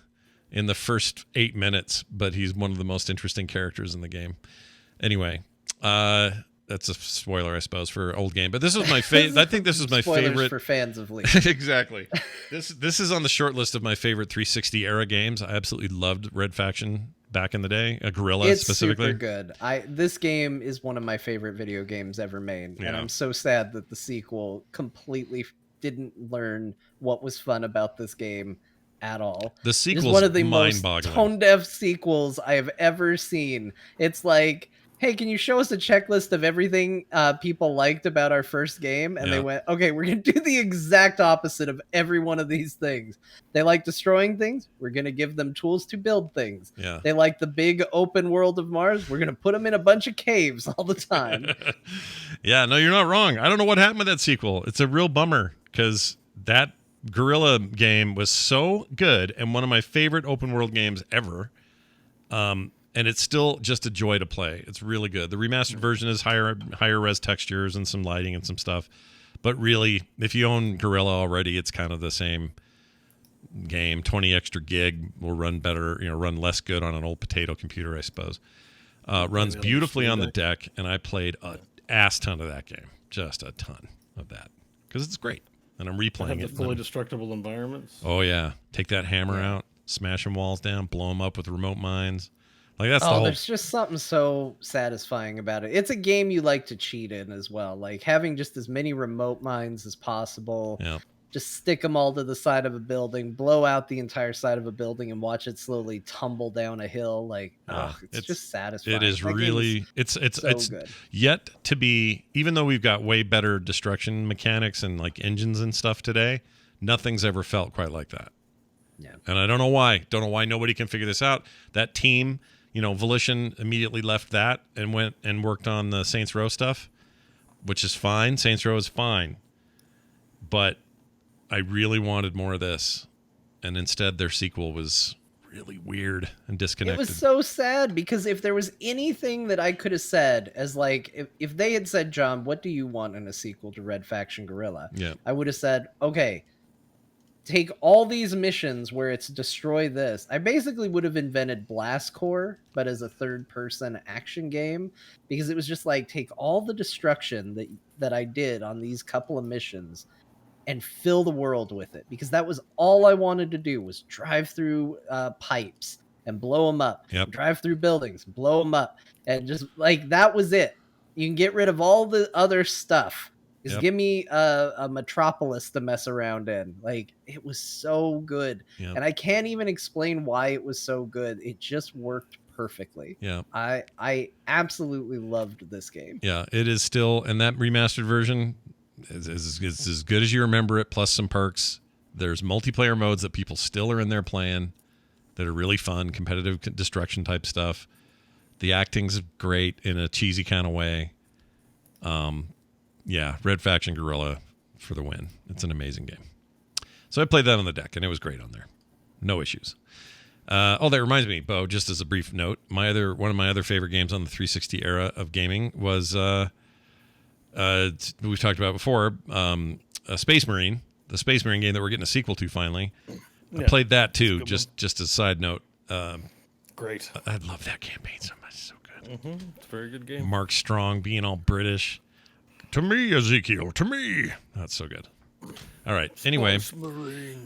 in the first 8 minutes, but he's one of the most interesting characters in the game. Anyway, That's a spoiler, I suppose, for old game. But this was my favorite. I think this is my Spoilers favorite for fans of League. exactly. This is on the short list of my favorite 360 era games. I absolutely loved Red Faction back in the day. Guerrilla It's specifically. super good. This game is one of my favorite video games ever made, and I'm so sad that the sequel completely didn't learn what was fun about this game at all. The sequel is one of the most mind-boggling. tone-deaf sequels I have ever seen. It's like, hey, can you show us a checklist of everything people liked about our first game? And they went, okay, we're going to do the exact opposite of every one of these things. They like destroying things. We're going to give them tools to build things. Yeah. They like the big open world of Mars. We're going to put them in a bunch of caves all the time. Yeah, no, you're not wrong. I don't know what happened with that sequel. It's a real bummer because that Guerrilla game was so good and one of my favorite open world games ever. And it's still just a joy to play. It's really good. The remastered version is higher res textures and some lighting and some stuff. But really, if you own Guerrilla already, it's kind of the same game. 20 extra gig will run better, run less good on an old potato computer, I suppose. Runs beautifully on the deck, and I played an ass ton of that game. Just a ton of that. Because it's great. And I'm replaying it. The fully destructible environments. Oh, yeah. Take that hammer out, smash them walls down, blow them up with remote mines. Like that's the whole... There's just something so satisfying about it. It's a game you like to cheat in as well. Like having just as many remote mines as possible. Yeah. Just stick them all to the side of a building, blow out the entire side of a building, and watch it slowly tumble down a hill. Like, it's just satisfying. It is really... It's good. Yet to be... Even though we've got way better destruction mechanics and like engines and stuff today, nothing's ever felt quite like that. Yeah. And I don't know why. Don't know why nobody can figure this out. That team... Volition immediately left that and went and worked on the Saints Row stuff, which is fine. Saints Row is fine. But I really wanted more of this. And instead, their sequel was really weird and disconnected. It was so sad because if there was anything that I could have said as like, if they had said, John, what do you want in a sequel to Red Faction Guerrilla? Yeah. I would have said, okay, take all these missions where it's destroy this. I basically would have invented Blast Corps, but as a third-person action game, because it was just like take all the destruction that I did on these couple of missions and fill the world with it, because that was all I wanted to do was drive through pipes and blow them up, drive through buildings, blow them up, and just like that was it. You can get rid of all the other stuff. Just give me a metropolis to mess around in. Like, it was so good. And I can't even explain why it was so good. It just worked perfectly. Yeah. I absolutely loved this game. Yeah, it is still, and that remastered version is as good as you remember it, plus some perks. There's multiplayer modes that people still are in there playing that are really fun, competitive destruction type stuff. The acting's great in a cheesy kind of way. Yeah, Red Faction Guerrilla for the win. It's an amazing game. So I played that on the deck, and it was great on there. No issues. That reminds me, Bo, just as a brief note, one of my other favorite games on the 360 era of gaming was, we've talked about before, Space Marine, the Space Marine game that we're getting a sequel to finally. I played that too, just as a side note. Great. I love that campaign so much. So good. It's a very good game. Mark Strong being all British. To me, Ezekiel, to me. That's so good. All right. Anyway,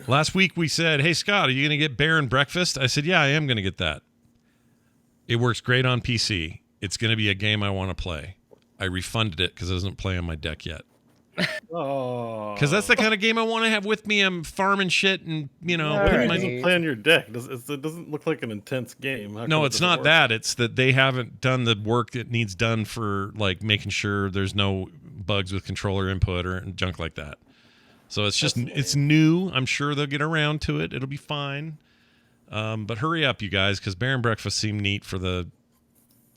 last week we said, hey, Scott, are you going to get Bear and Breakfast? I said, yeah, I am going to get that. It works great on PC. It's going to be a game I want to play. I refunded it because it doesn't play on my deck yet. Oh, because that's the kind of game I want to have with me. I'm farming shit and, it doesn't play on your deck. It doesn't look like an intense game. No, it's not that. It's that they haven't done the work that needs done for like making sure there's no bugs with controller input or junk like that. So it's just it's new. I'm sure they'll get around to it. It'll be fine. But hurry up, you guys, because Bear and Breakfast seemed neat for the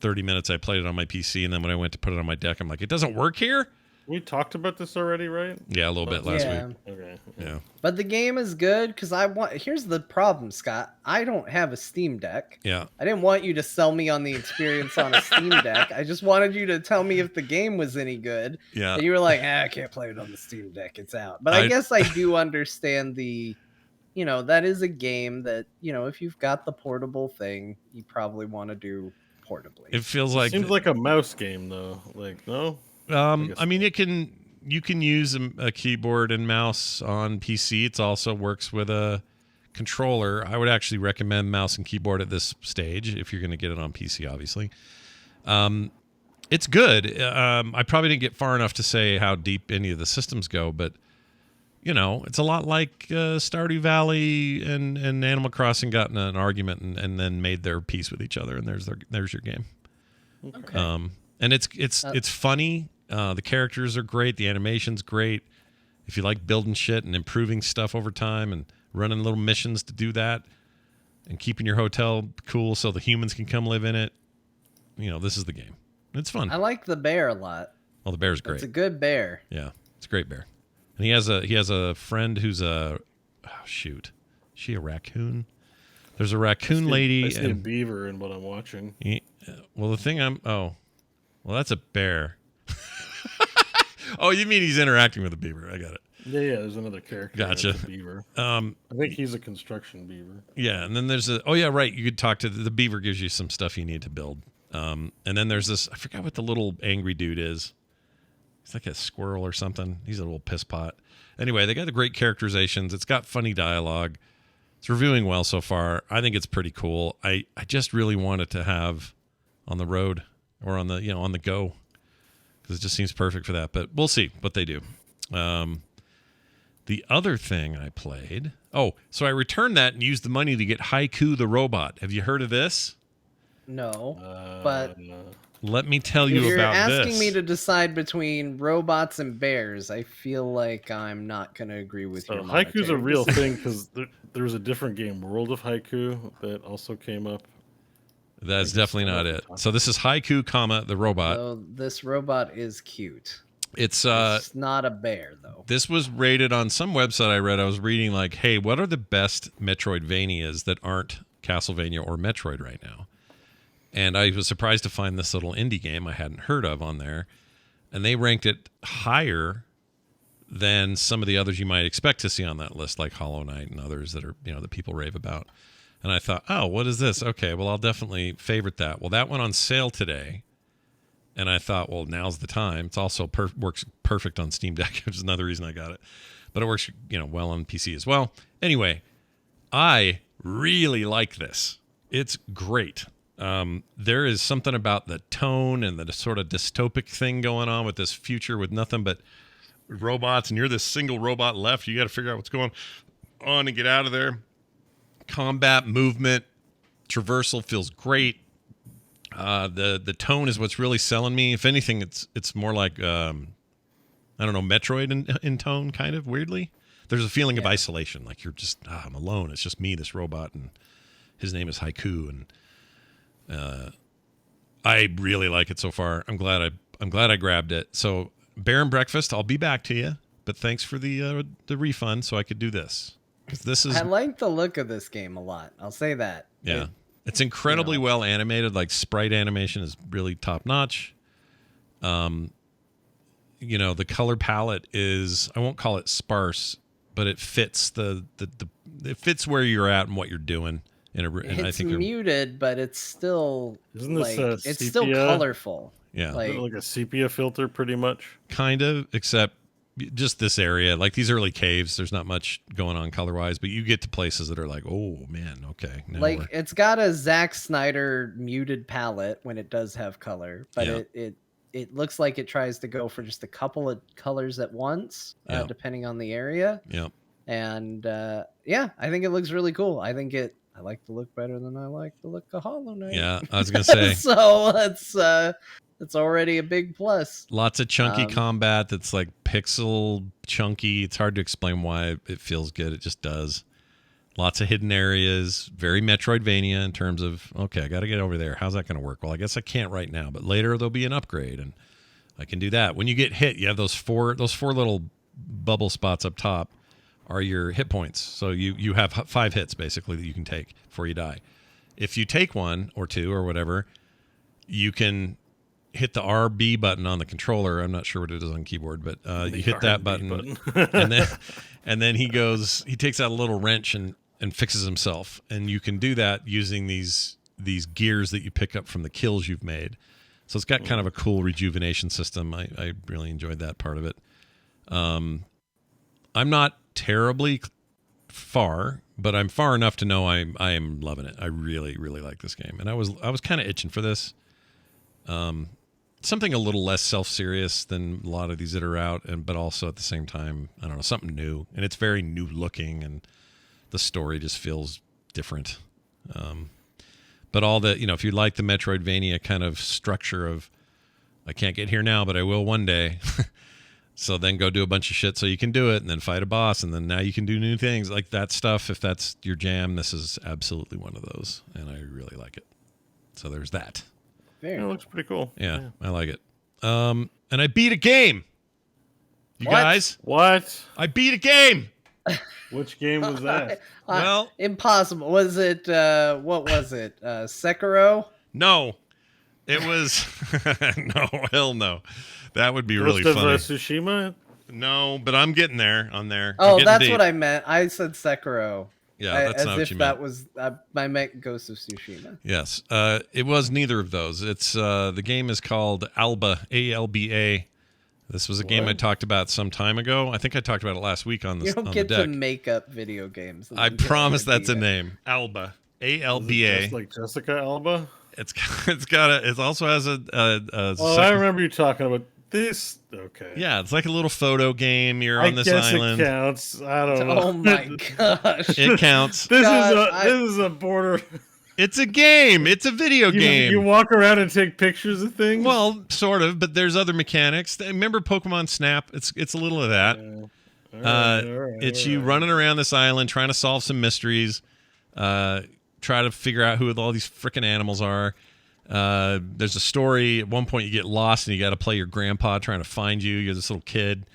30 minutes I played it on my PC, and then when I went to put it on my deck, I'm like, it doesn't work here. We talked about this already, right? Yeah, a little bit last week. Okay. Yeah. But the game is good because here's the problem, Scott. I don't have a Steam Deck. Yeah. I didn't want you to sell me on the experience on a Steam Deck. I just wanted you to tell me if the game was any good. Yeah. And you were like, I can't play it on the Steam Deck. It's out. But I guess I do understand that is a game that, if you've got the portable thing, you probably want to do portably. It feels like seems like a mouse game though. Like no. I mean, you can use a keyboard and mouse on PC. It also works with a controller. I would actually recommend mouse and keyboard at this stage if you're going to get it on PC, obviously. It's good. I probably didn't get far enough to say how deep any of the systems go, but it's a lot like Stardew Valley and Animal Crossing got in an argument and then made their peace with each other, and there's your game. Okay. And it's funny. The characters are great. The animation's great. If you like building shit and improving stuff over time and running little missions to do that and keeping your hotel cool so the humans can come live in it, this is the game. It's fun. I like the bear a lot. Oh, the bear's great. It's a good bear. Yeah, it's a great bear. And he has a friend who's is she a raccoon? There's a raccoon lady. I see a beaver in what I'm watching. That's a bear. Oh, you mean he's interacting with a beaver? I got it. Yeah. There's another character. Gotcha. That's a beaver. I think he's a construction beaver. Yeah, and then there's right. You could talk to the beaver. Gives you some stuff you need to build. And then there's this. I forgot what the little angry dude is. He's like a squirrel or something. He's a little piss pot. Anyway, they got the great characterizations. It's got funny dialogue. It's reviewing well so far. I think it's pretty cool. I just really want it to have on the road or on the on the go, because it just seems perfect for that. But we'll see what they do. The other thing I played. So I returned that and used the money to get Haiku the Robot. Have you heard of this? No, but let me tell you you're about this. You're asking me to decide between robots and bears. I feel like I'm not going to agree with you. Haiku's a real thing because there's a different game, World of Haiku, that also came up. That's definitely not it. So this is Haiku, the robot. So this robot is cute. It's not a bear though. This was rated on some website I read. I was reading like, hey, what are the best Metroidvanias that aren't Castlevania or Metroid right now? And I was surprised to find this little indie game I hadn't heard of on there. And they ranked it higher than some of the others you might expect to see on that list, like Hollow Knight and others that are, that people rave about. And I thought, oh, what is this? Okay, well, I'll definitely favorite that. Well, that went on sale today. And I thought, well, now's the time. It's also works perfect on Steam Deck, which is another reason I got it. But it works, well on PC as well. Anyway, I really like this. It's great. There is something about the tone and the sort of dystopic thing going on with this future with nothing but robots, and you're this single robot left. You got to figure out what's going on and get out of there. Combat, movement, traversal feels great. The tone is what's really selling me. If anything, it's more like Metroid in tone, kind of weirdly. There's a feeling of isolation, like you're just I'm alone. It's just me, this robot, and his name is Haiku, and I really like it so far. I'm glad I grabbed it. So Bear and Breakfast, I'll be back to you, but thanks for the refund so I could do this. This is I like the look of this game a lot. I'll say that. Yeah. It's incredibly well animated. Like sprite animation is really top notch. The color palette is, I won't call it sparse, but it fits it fits where you're at and what you're doing. I think muted, but it's still isn't this it's still colorful. Yeah, like a sepia filter, pretty much. Kind of, except just this area, like these early caves. There's not much going on color wise, but you get to places that are like, oh man, okay. It's got a Zack Snyder muted palette when it does have color, but it looks like it tries to go for just a couple of colors at once, depending on the area. Yeah, and I think it looks really cool. I like the look better than I like the look of Hollow Knight. Yeah, I was gonna say. So it's already a big plus. Lots of chunky combat that's like pixel chunky. It's hard to explain why it feels good. It just does. Lots of hidden areas. Very Metroidvania in terms of, okay, I got to get over there. How's that going to work? Well, I guess I can't right now, but later there'll be an upgrade and I can do that. When you get hit, you have those four little bubble spots up top are your hit points. So you have 5 hits basically that you can take before you die. If you take 1 or 2 or whatever, you can hit the RB button on the controller. I'm not sure what it is on keyboard, but you hit that button and then he takes out a little wrench and fixes himself. And you can do that using these these gears that you pick up from the kills you've made. So it's got kind of a cool rejuvenation system. I really enjoyed that part of it. I'm not terribly far, but I'm far enough to know I am loving it. I really, really like this game, and I was kind of itching for this. Something a little less self-serious than a lot of these that are out, but also at the same time, I don't know, something new, and it's very new looking, and the story just feels different. But all the, if you like the Metroidvania kind of structure of, I can't get here now, but I will one day. So then go do a bunch of shit so you can do it, and then fight a boss, and then now you can do new things like that stuff. If that's your jam, this is absolutely one of those, and I really like it. So there's that. It looks pretty cool. Yeah, I like it. And I beat a game. You What? guys? What? I beat a game. Which game was that? Well, impossible. Was it what was it? Sekiro? no. It was no, hell no. That would be really Ghost of funny. Tsushima? No, but I'm getting there on there. Oh, that's what I meant. I said Sekiro. Yeah, that's as not if what you that meant. was I meant Ghost of Tsushima. Yes, it was neither of those. It's the game is called Alba, ALBA. This was a game I talked about some time ago. I think I talked about it last week on the You don't on get the to deck. make up video games. I promise that's a name. Alba, ALBA. Just like Jessica Alba? It also has a I remember you talking about this. Okay. yeah, it's like a little photo game. You're I on this guess island. it counts. I don't know. Oh my gosh. It counts. This God, is a border. It's a game. It's a video game. You walk around and take pictures of things. Well, sort of, but there's other mechanics. Remember Pokemon Snap? It's a little of that. It's you running around this island trying to solve some mysteries, try to figure out who all these freaking animals are. There's a story. At one point, you get lost and you got to play your grandpa trying to find you. You're this little kid.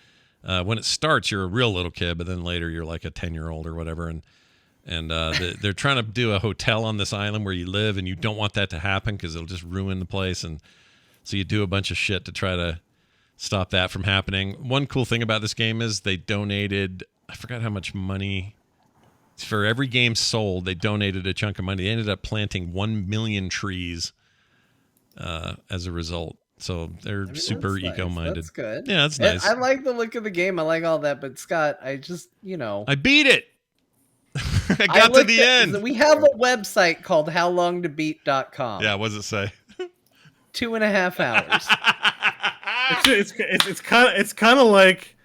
When it starts, you're a real little kid, but then later you're like a 10-year-old or whatever, and they're trying to do a hotel on this island where you live, and you don't want that to happen because it'll just ruin the place. And so you do a bunch of shit to try to stop that from happening. One cool thing about this game is they donated, I forgot how much money, for every game sold, they donated a chunk of money. They ended up planting 1 million trees as a result. So they're super that's nice. eco-minded. That's good. Yeah, that's nice. I like the look of the game. I like all that, but Scott, I just, I beat it. I got to the end. We have a website called howlongtobeat.com. Yeah, what does it say? 2.5 hours. It's kind of like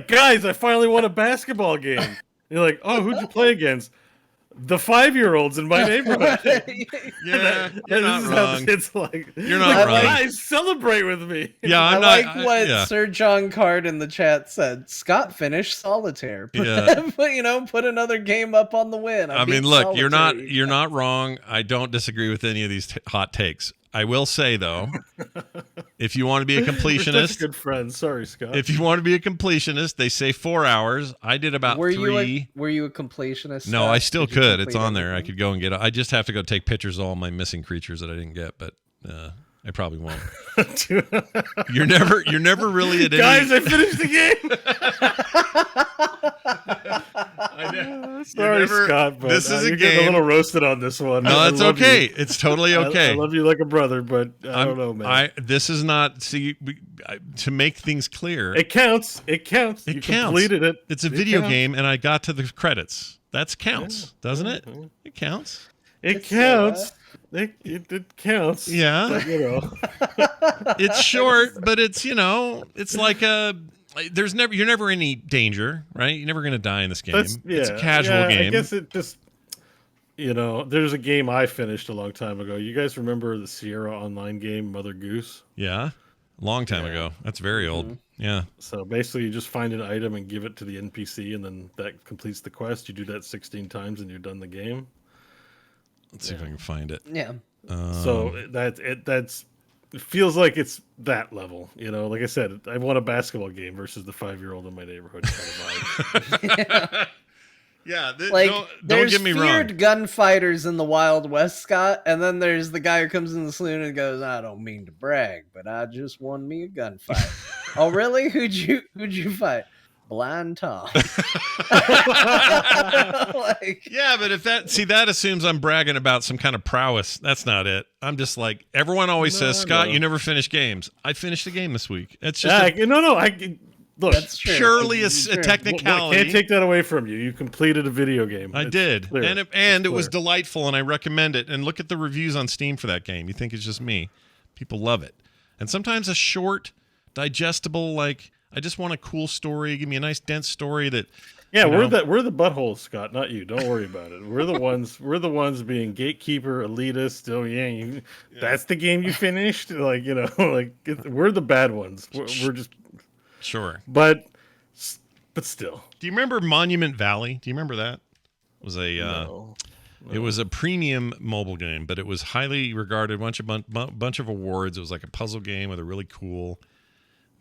guys, I finally won a basketball game. And you're like, oh, who'd you play against? The 5-year-olds in my neighborhood. Yeah, you're not wrong. It's like You're not wrong. Guys, celebrate with me. Yeah, I I'm like not. what Sir John Card in the chat said. Scott finished Solitaire. Yeah. Put another game up on the win. I mean, look, you're not wrong. I don't disagree with any of these hot takes. I will say though, if you want to be a We're completionist, such good friends. Sorry, Scott. if you want to be a completionist, they say 4 hours. I did about 3. Were you a completionist? No, Scott? I still Did you could. It's complete on there. I everything? could go and get it. I just have to go take pictures of all my missing creatures that I didn't get, but I probably won't. You're never really at any. Guys, I finished the game. Sorry, Scott, but this is a you're getting game. a little roasted on this one. No, I it's love okay. you. It's totally okay. I love you like a brother, but I don't know, man. This is not. See, to make things clear, It counts. It counts. It You counts. completed it. It's a It video counts. game, and I got to the credits. That counts, doesn't it? It counts. It counts. It counts. Yeah. But, It's short, but it's it's like you're never in any danger, right? You're never gonna die in this game. It's a casual game. I guess it just there's a game I finished a long time ago. You guys remember the Sierra Online game Mother Goose? Yeah, long time ago. That's very old. Yeah. So basically, you just find an item and give it to the NPC, and then that completes the quest. You do that 16 times, and you're done the game. Let's see if I can find it. Yeah. So it feels like it's that level. Like I said, I won a basketball game versus the 5-year-old in my neighborhood kind of vibe. Yeah, Don't get me wrong. feared gunfighters in the Wild West, Scott, and then there's the guy who comes in the saloon and goes, "I don't mean to brag, but I just won me a gunfight." Oh, really? Who'd you fight? Blind Tom. Yeah, but if that assumes I'm bragging about some kind of prowess. That's not it. I'm just like, everyone always says, Scott, you never finish games. I finished a game this week. It's just look, that's true. Surely a technicality. Can't take that away from you. You completed a video game. I did, and it was delightful, and I recommend it. And look at the reviews on Steam for that game. You think it's just me? People love it. And sometimes a short, digestible, like, I just want a cool story. Give me a nice dense story that. Yeah, we're the buttholes, Scott, not you. Don't worry about it. We're the ones being gatekeeper, elitist. Oh yeah, that's the game you finished. Like we're the bad ones. We're just sure, but still. Do you remember Monument Valley? Do you remember that? It was a no. It was a premium mobile game, but it was highly regarded. Bunch of awards. It was like a puzzle game with a really cool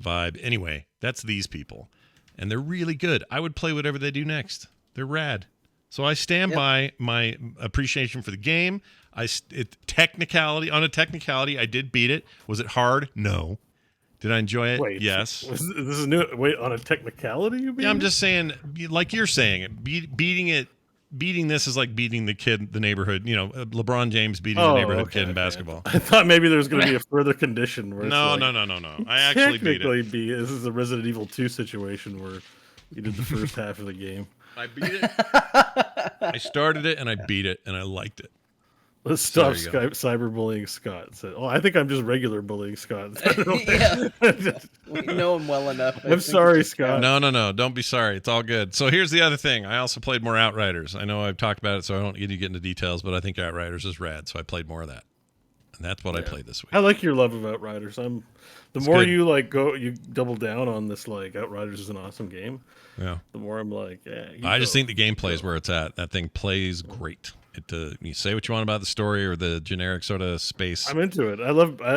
vibe. Anyway, that's these people, and they're really good. I would play whatever they do next. They're rad. So I stand by my appreciation for the game. Technicality, I did beat it. Was it hard? No. Did I enjoy it? Wait, yes. This is new. Wait, on a technicality, you beat Yeah, I'm it? just saying, like you're saying, beating this is like beating the neighborhood. LeBron James beating the neighborhood kid in basketball. I thought maybe there was going to be a further condition. Where No. I actually beat it. This is a Resident Evil 2 situation where you did the first half of the game. I beat it. I started it and I beat it and I liked it. Let's stop cyberbullying Scott. I think I'm just regular bullying Scott. Yeah. We know him well enough. I'm sorry, Scott. No. Don't be sorry. It's all good. So here's the other thing. I also played more Outriders. I know I've talked about it, so I don't need to get into details, but I think Outriders is rad, so I played more of that. And that's what I played this week. I like your love of Outriders. The more you double down on this, like, Outriders is an awesome game. Yeah. The more I'm like, yeah. I just think the gameplay is where it's at. That thing plays great. You say what you want about the story or the generic sort of space. I'm into it. I love. I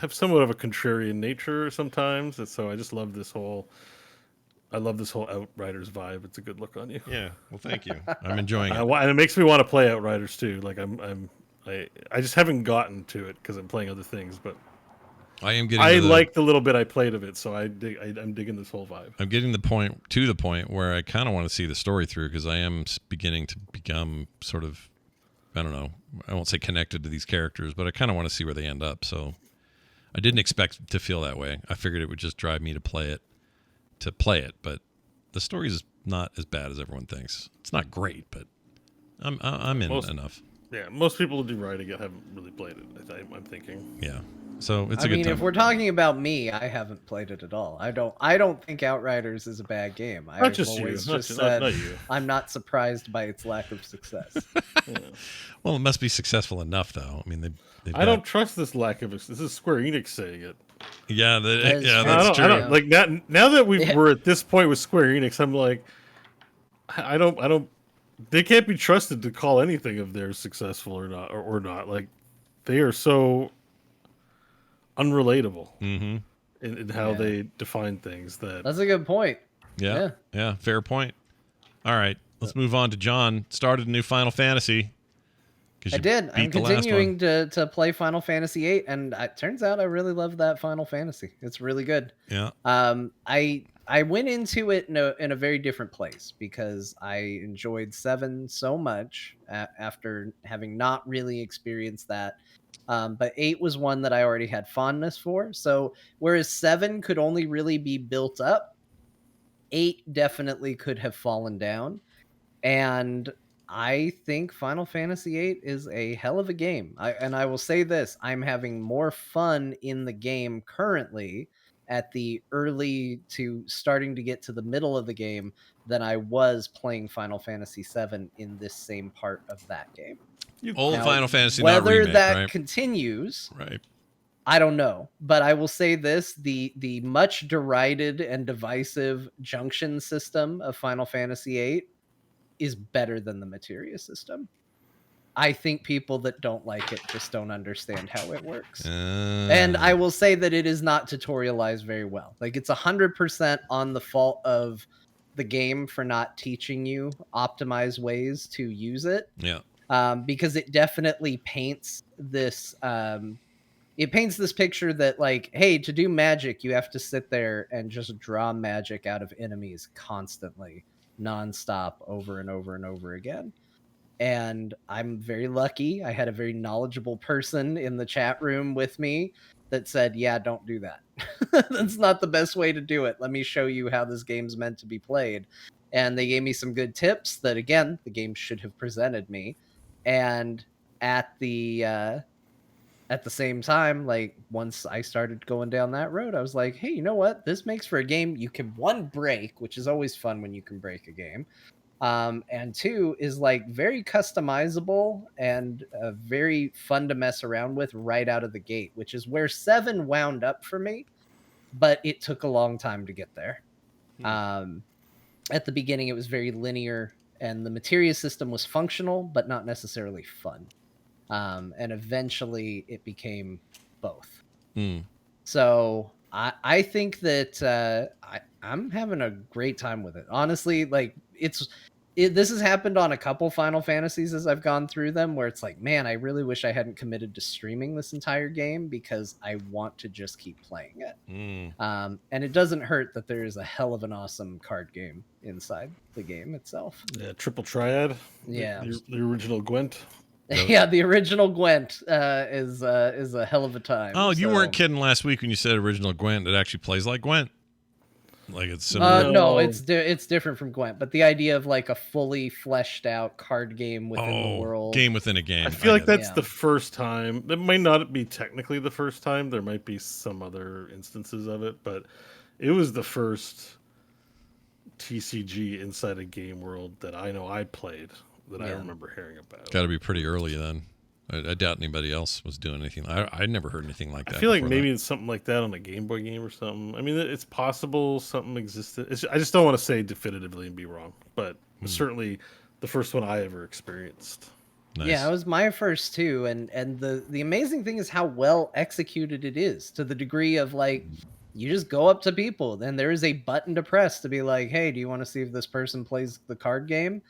have somewhat of a contrarian nature sometimes, and so I just love this whole. I love this whole Outriders vibe. It's a good look on you. Yeah. Well, thank you. I'm enjoying it. And it makes me want to play Outriders too. Like I just haven't gotten to it because I'm playing other things, but. I like the little bit I played of it, so I'm digging this whole vibe. I'm getting to the point where I kind of want to see the story through because I am beginning to become sort of, I don't know, I won't say connected to these characters, but I kind of want to see where they end up. So I didn't expect to feel that way. I figured it would just drive me to play it, but the story is not as bad as everyone thinks. It's not great, but I'm in enough. Yeah, most people who do writing it haven't really played it. I'm thinking. Yeah. So it's a good time. If we're talking about me, I haven't played it at all. I don't think Outriders is a bad game. Not just you. Not you. I'm not surprised by its lack of success. Yeah. Well, it must be successful enough, though. I mean, I don't trust this lack of. This is Square Enix saying it. Yeah, that's true. I don't, like now that we're at this point with Square Enix, I'm like, I don't. They can't be trusted to call anything of theirs successful or not. Like, they are so unrelatable in how they define things. That's a good point. Yeah, fair point. All right, let's move on to John. Started a new Final Fantasy. I did. I'm continuing to play Final Fantasy VIII, and it turns out I really love that Final Fantasy. It's really good. Yeah. I went into it in a very different place because I enjoyed 7 so much after having not really experienced that. But 8 was one that I already had fondness for. So whereas 7 could only really be built up, 8 definitely could have fallen down. And I think Final Fantasy VIII is a hell of a game. I will say this, I'm having more fun in the game currently at the early to starting to get to the middle of the game than I was playing Final Fantasy VII in this same part of that game. Final Fantasy, whether not remake, that right? continues, right? I don't know, but I will say this: the much derided and divisive junction system of Final Fantasy VIII is better than the materia system. I think people that don't like it just don't understand how it works. And I will say that it is not tutorialized very well. Like, it's 100% on the fault of the game for not teaching you optimized ways to use it. Yeah. Because it definitely paints this it paints this picture that like, hey, to do magic, you have to sit there and just draw magic out of enemies constantly, nonstop, over and over and over again. And I'm very lucky. I had a very knowledgeable person in the chat room with me that said, yeah, don't do that. That's not the best way to do it. Let me show you how this game's meant to be played. And they gave me some good tips that, again, the game should have presented me. And at the same time, like once I started going down that road, I was like, hey, you know what? This makes for a game you can, one, break, which is always fun when you can break a game. And two is like very customizable and very fun to mess around with right out of the gate, which is where 7 wound up for me, but it took a long time to get there. At the beginning, it was very linear, and the materia system was functional, but not necessarily fun. And eventually it became both. So I think that I'm having a great time with it. Honestly, like this has happened on a couple Final Fantasies as I've gone through them, where it's like, man, I really wish I hadn't committed to streaming this entire game because I want to just keep playing it. And it doesn't hurt that there is a hell of an awesome card game inside the game itself. Yeah, Triple Triad. Yeah, the original Gwent. Yeah, the original Gwent is a hell of a time. Oh, you weren't kidding last week when you said original Gwent. It actually plays like Gwent. Like it's similar. No, it's different from Gwent, but the idea of like a fully fleshed out card game within the world, game within a game. I feel like that's the first time. It might not be technically the first time. There might be some other instances of it, but it was the first TCG inside a game world that I know I played that I remember hearing about. Got to be pretty early then. I doubt anybody else was doing anything. I never heard anything like that. I feel like maybe it's something like that on a Game Boy game or something. I mean, it's possible something existed. I just don't want to say definitively and be wrong, but certainly the first one I ever experienced. Nice. Yeah, it was my first too, and the amazing thing is how well executed it is, to the degree of like, you just go up to people, then there is a button to press to be like, hey, do you want to see if this person plays the card game?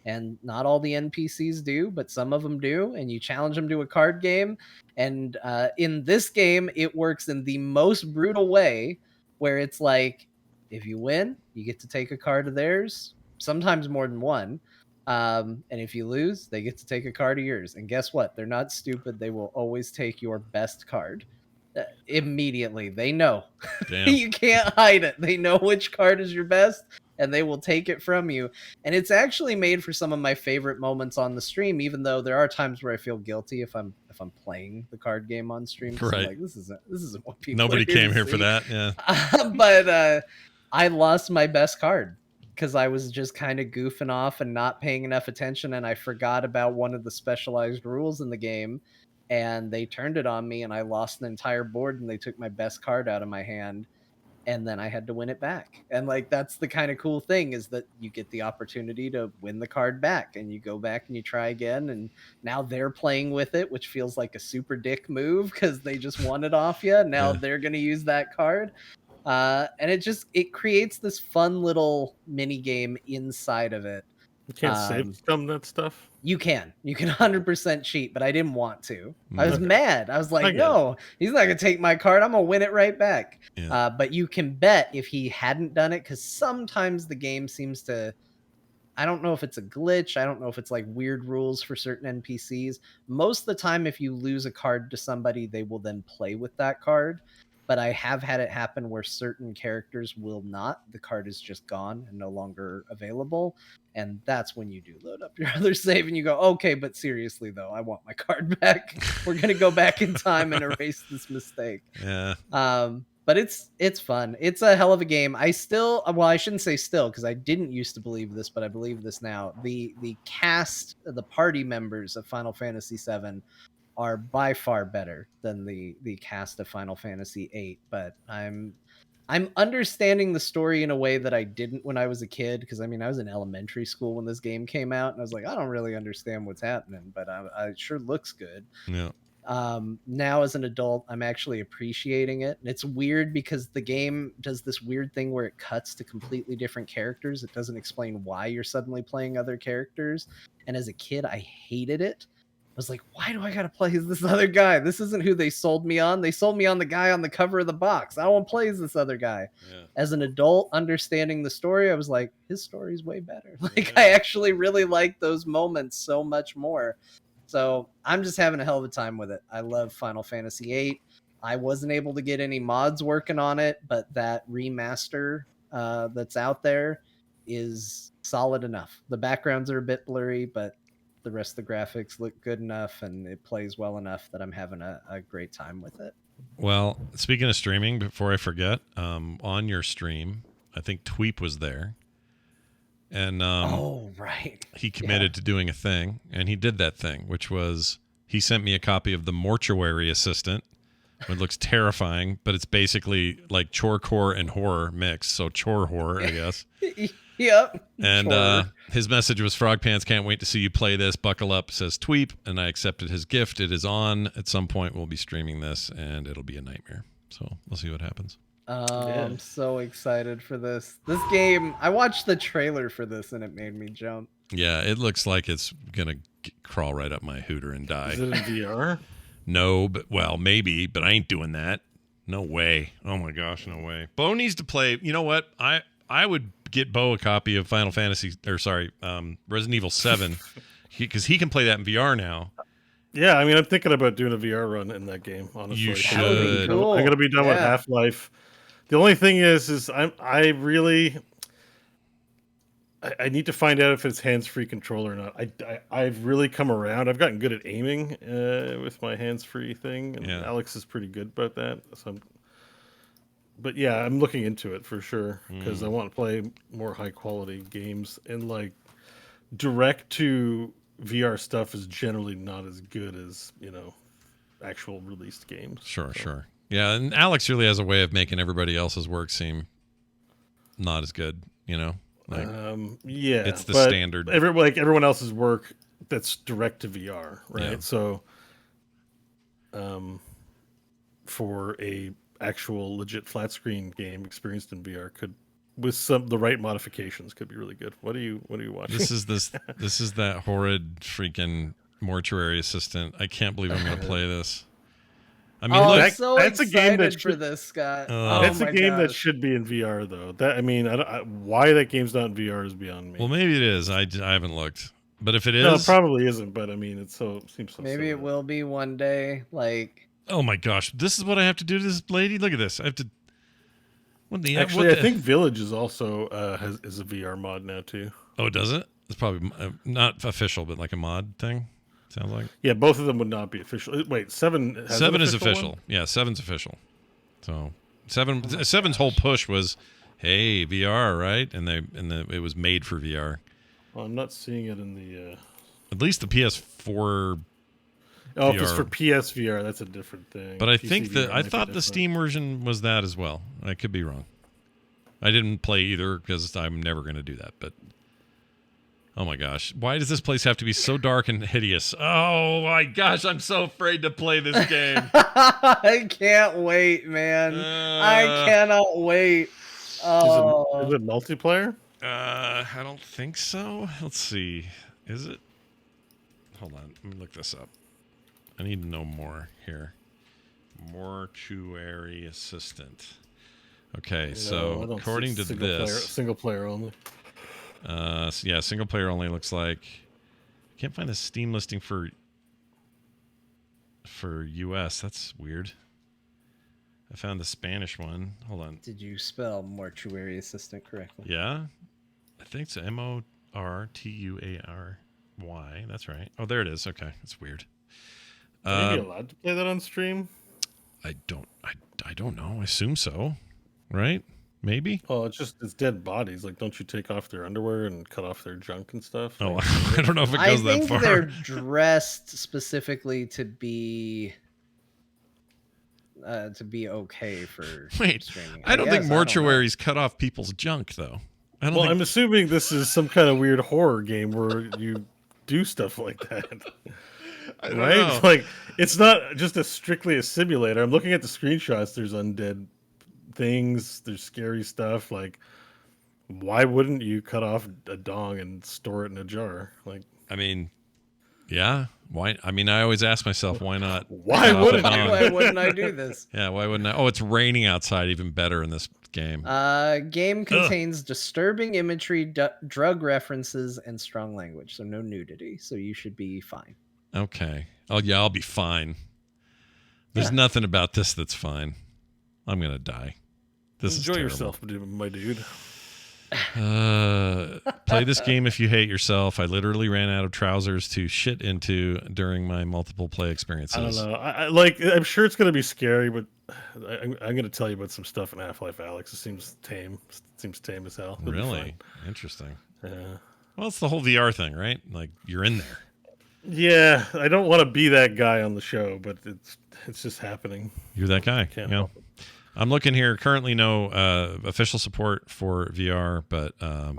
And not all the NPCs do, but some of them do. And you challenge them to a card game. And in this game, it works in the most brutal way, where it's like, if you win, you get to take a card of theirs, sometimes more than one. And if you lose, they get to take a card of yours. And guess what? They're not stupid. They will always take your best card. Immediately. They know. You can't hide it. They know which card is your best, and they will take it from you. And it's actually made for some of my favorite moments on the stream, even though there are times where I feel guilty if I'm playing the card game on stream. Right. I'm like, this isn't what people Nobody came here for that. Yeah. But I lost my best card because I was just kind of goofing off and not paying enough attention, and I forgot about one of the specialized rules in the game. And they turned it on me, and I lost an entire board, and they took my best card out of my hand, and then I had to win it back. And like, that's the kind of cool thing, is that you get the opportunity to win the card back, and you go back and you try again, and now they're playing with it, which feels like a super dick move because they just won it off you. Now they're going to use that card. And it creates this fun little mini game inside of it. You can't save some of that stuff? You can 100% cheat, but I didn't want to. I was mad. I was like, no, he's not going to take my card. I'm going to win it right back. Yeah. But you can bet if he hadn't done it, because sometimes the game seems to, I don't know if it's a glitch. I don't know if it's like weird rules for certain NPCs. Most of the time, if you lose a card to somebody, they will then play with that card. But I have had it happen where certain characters will not. The card is just gone and no longer available. And that's when you do load up your other save and you go, okay, but seriously, though, I want my card back. We're going to go back in time and erase this mistake. Yeah. But it's fun. It's a hell of a game. I shouldn't say still, because I didn't used to believe this, but I believe this now. The cast, the party members of Final Fantasy VII are by far better than the cast of Final Fantasy VIII, but I'm understanding the story in a way that I didn't when I was a kid, because I mean, I was in elementary school when this game came out, and I was like, I don't really understand what's happening, but it sure looks good. Yeah. Now as an adult, I'm actually appreciating it, and it's weird because the game does this weird thing where it cuts to completely different characters. It doesn't explain why you're suddenly playing other characters, and as a kid, I hated it. was like, why do I gotta play as this other guy? This isn't who they sold me on. They sold me on the guy on the cover of the box. I don't want to play as this other guy. Yeah. As an adult, understanding the story, I was like, his story's way better. Like, I actually really like those moments so much more. So I'm just having a hell of a time with it. I love Final Fantasy VIII. I wasn't able to get any mods working on it, but that remaster that's out there is solid enough. The backgrounds are a bit blurry, but the rest of the graphics look good enough and it plays well enough that I'm having a great time with it. Well, speaking of streaming, before I forget, on your stream, I think Tweep was there. And oh, right. he committed to doing a thing, and he did that thing, which was he sent me a copy of The Mortuary Assistant. It looks terrifying, but it's basically like chorecore and horror mixed, so chore horror, I guess. Yep. And his message was, Frog Pants, can't wait to see you play this. Buckle up, says Tweep. And I accepted his gift. It is on. At some point, we'll be streaming this, and it'll be a nightmare. So we'll see what happens. I'm so excited for this. This game, I watched the trailer for this, and it made me jump. Yeah, it looks like it's going to crawl right up my hooter and die. Is it in VR? No, but, well, maybe, but I ain't doing that. No way. Oh, my gosh, no way. Bo needs to play. You know what? I would get Bo a copy of Resident Evil 7 because he can play that in VR now. Yeah, I mean, I'm thinking about doing a VR run in that game, honestly. You should. Cool. I'm going to be done with Half-Life. The only thing is I need to find out if it's hands-free controller or not. I've really come around. I've gotten good at aiming with my hands-free thing, and Alyx is pretty good about that. So but yeah, I'm looking into it for sure because I want to play more high-quality games, and like direct to VR stuff is generally not as good as actual released games. Sure. Yeah, and Alyx really has a way of making everybody else's work seem not as good. Like, it's the standard. Everyone else's work that's direct to VR, right? Yeah. So, for a actual legit flat screen game experienced in VR with the right modifications could be really good. What are you watching? This is that horrid freaking Mortuary Assistant. I can't believe I'm going to play this. I mean, look, I'm so that's a game that for this, Scott. That's a game that should be in VR, though. Why that game's not in VR is beyond me. Well, maybe it is. I haven't looked, but if it is, no, it probably isn't. But I mean, it seems so. Maybe it will be one day. Like, oh my gosh, this is what I have to do to this lady. Look at this. I have to. I think Village is also is a VR mod now too. Oh, does it? It's probably not official, but like a mod thing. Sounds like. Yeah, both of them would not be official. Wait, 7 has 7 is official official. one? Yeah, 7's official. So 7's whole push was, hey, VR, right? And it was made for VR. Well, I'm not seeing it in the. At least the PS4. Oh, VR. If it's for PSVR, that's a different thing. But I think I thought the Steam version was that as well. I could be wrong. I didn't play either because I'm never going to do that. But oh my gosh, why does this place have to be so dark and hideous? Oh my gosh, I'm so afraid to play this game. I can't wait, man. I cannot wait. Oh. Is it multiplayer? I don't think so. Let's see. Is it? Hold on. Let me look this up. I need to know more here. Mortuary Assistant. Okay, so according to this, single player only. Yeah, single player only looks like. I can't find the Steam listing for US. That's weird. I found the Spanish one. Hold on. Did you spell Mortuary Assistant correctly? Yeah, I think it's Mortuary. That's right. Oh, there it is. Okay, that's weird. Are you allowed to play that on stream? I don't know. I assume so. Right? Maybe. Oh, it's dead bodies. Like, don't you take off their underwear and cut off their junk and stuff? Oh, I don't know if it goes that far. I think they're dressed specifically to be okay for streaming. I don't think mortuaries cut off people's junk, though. I'm assuming this is some kind of weird horror game where you do stuff like that. Right? Know. Like, it's not just strictly a simulator. I'm looking at the screenshots. There's undead things. There's scary stuff. Like, why wouldn't you cut off a dong and store it in a jar? Like, I mean, Yeah. Why? I mean, I always ask myself, why not? Why cut off wouldn't a you? dog? Why wouldn't I do this? Yeah, why wouldn't I? Oh, it's raining outside. Even better in this game. Game contains disturbing imagery, drug references, and strong language. So no nudity. So you should be fine. Okay. Oh, yeah, I'll be fine. There's nothing about this that's fine. I'm going to die. This Enjoy is terrible. yourself, my dude. Play this game if you hate yourself. I literally ran out of trousers to shit into during my multiple play experiences. I don't know. I'm sure it's going to be scary, but I'm going to tell you about some stuff in Half-Life Alyx. It seems tame. It seems tame as hell. It'll be Really? fine. Interesting. Yeah. Well, it's the whole VR thing, right? Like, you're in there. Yeah, I don't want to be that guy on the show, but it's just happening. You're that guy. Can't Yeah. help it. I'm looking here. Currently, no official support for VR, but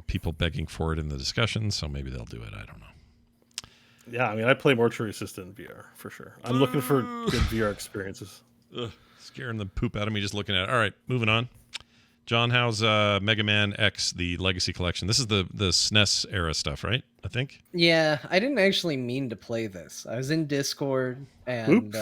people begging for it in the discussion, so maybe they'll do it. I don't know. Yeah, I mean, I play Mortuary Assistant in VR for sure. I'm looking for good VR experiences. Ugh, scaring the poop out of me just looking at it. All right, moving on. John, how's Mega Man X, the Legacy Collection? This is the SNES era stuff, right? I think. Yeah, I didn't actually mean to play this. I was in Discord, and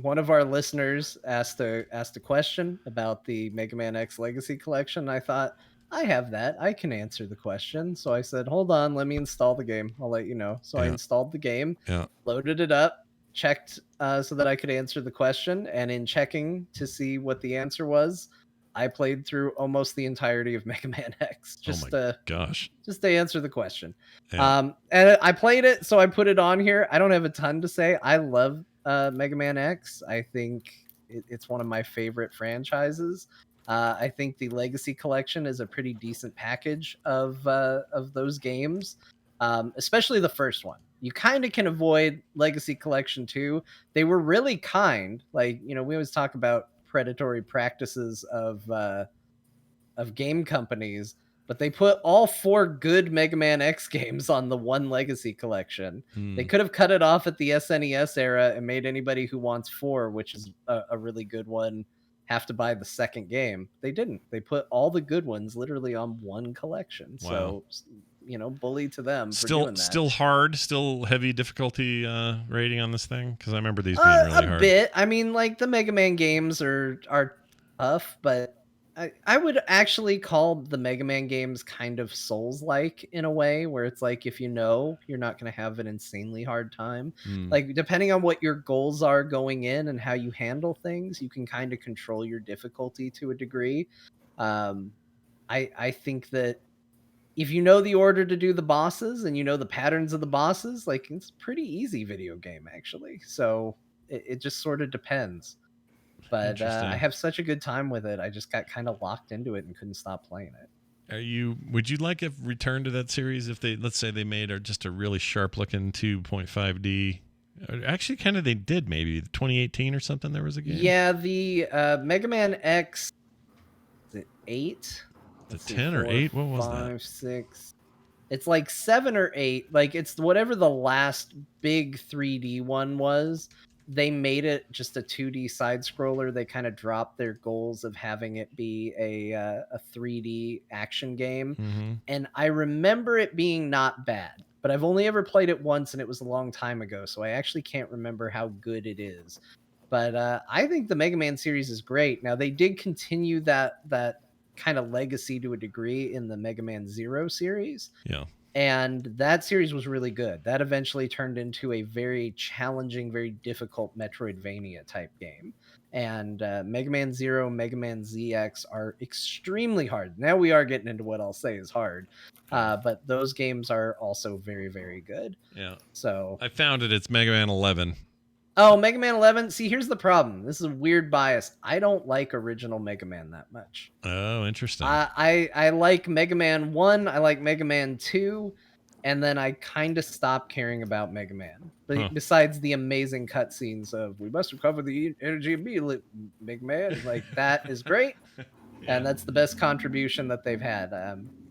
one of our listeners asked a question about the Mega Man X Legacy Collection. I thought, I have that. I can answer the question. So I said, hold on, let me install the game. I'll let you know. So I installed the game, loaded it up, checked so that I could answer the question. And in checking to see what the answer was, I played through almost the entirety of Mega Man X just to answer the question. Yeah. And I played it, so I put it on here. I don't have a ton to say. I love Mega Man X. I think it's one of my favorite franchises. I think the Legacy Collection is a pretty decent package of those games, especially the first one. You kind of can avoid Legacy Collection 2. They were really kind. Like, we always talk about predatory practices of game companies, but they put all 4 good Mega Man X games on the one Legacy Collection. They could have cut it off at the SNES era and made anybody who wants 4, which is a really good one, have to buy the second game. They didn't. They put all the good ones literally on one collection. Wow. So, bully to them for Still, doing that. still hard, still heavy difficulty rating on this thing, because I remember these being really hard. A bit. I mean, like, the Mega Man games are tough, but I would actually call the Mega Man games kind of Souls-like in a way, where it's like, if you're not going to have an insanely hard time. Like, depending on what your goals are going in and how you handle things, you can kind of control your difficulty to a degree. I think that if you know the order to do the bosses and you know the patterns of the bosses, like, it's a pretty easy video game, actually. So it just sort of depends. But I have such a good time with it. I just got kind of locked into it and couldn't stop playing it. Would you like a return to that series if let's say they made just a really sharp looking 2.5D? Actually, kind of they did, maybe 2018 or something. There was a game. Yeah, the Mega Man X, is it 8? The 10 or 8? What was 5, 6. It's like 7 or 8. Like, it's whatever the last big 3D one was. They made it just a 2D side scroller. They kind of dropped their goals of having it be a 3D action game. Mm-hmm. And I remember it being not bad, but I've only ever played it once and it was a long time ago. So I actually can't remember how good it is. But I think the Mega Man series is great. Now, they did continue that kind of legacy to a degree in the Mega Man Zero series. Yeah. And that series was really good. That eventually turned into a very challenging, very difficult Metroidvania type game. And Mega Man Zero, Mega Man ZX are extremely hard. Now we are getting into what I'll say is hard. But those games are also very, very good. Yeah. So I found it. It's Mega Man 11. Oh, Mega Man 11. See, here's the problem. This is a weird bias. I don't like original Mega Man that much. Oh, interesting. I like Mega Man 1. I like Mega Man 2. And then I kind of stopped caring about Mega Man. But besides the amazing cutscenes of, we must recover the energy immediately, Mega Man. Like, that is great. Yeah. And that's the best contribution that they've had.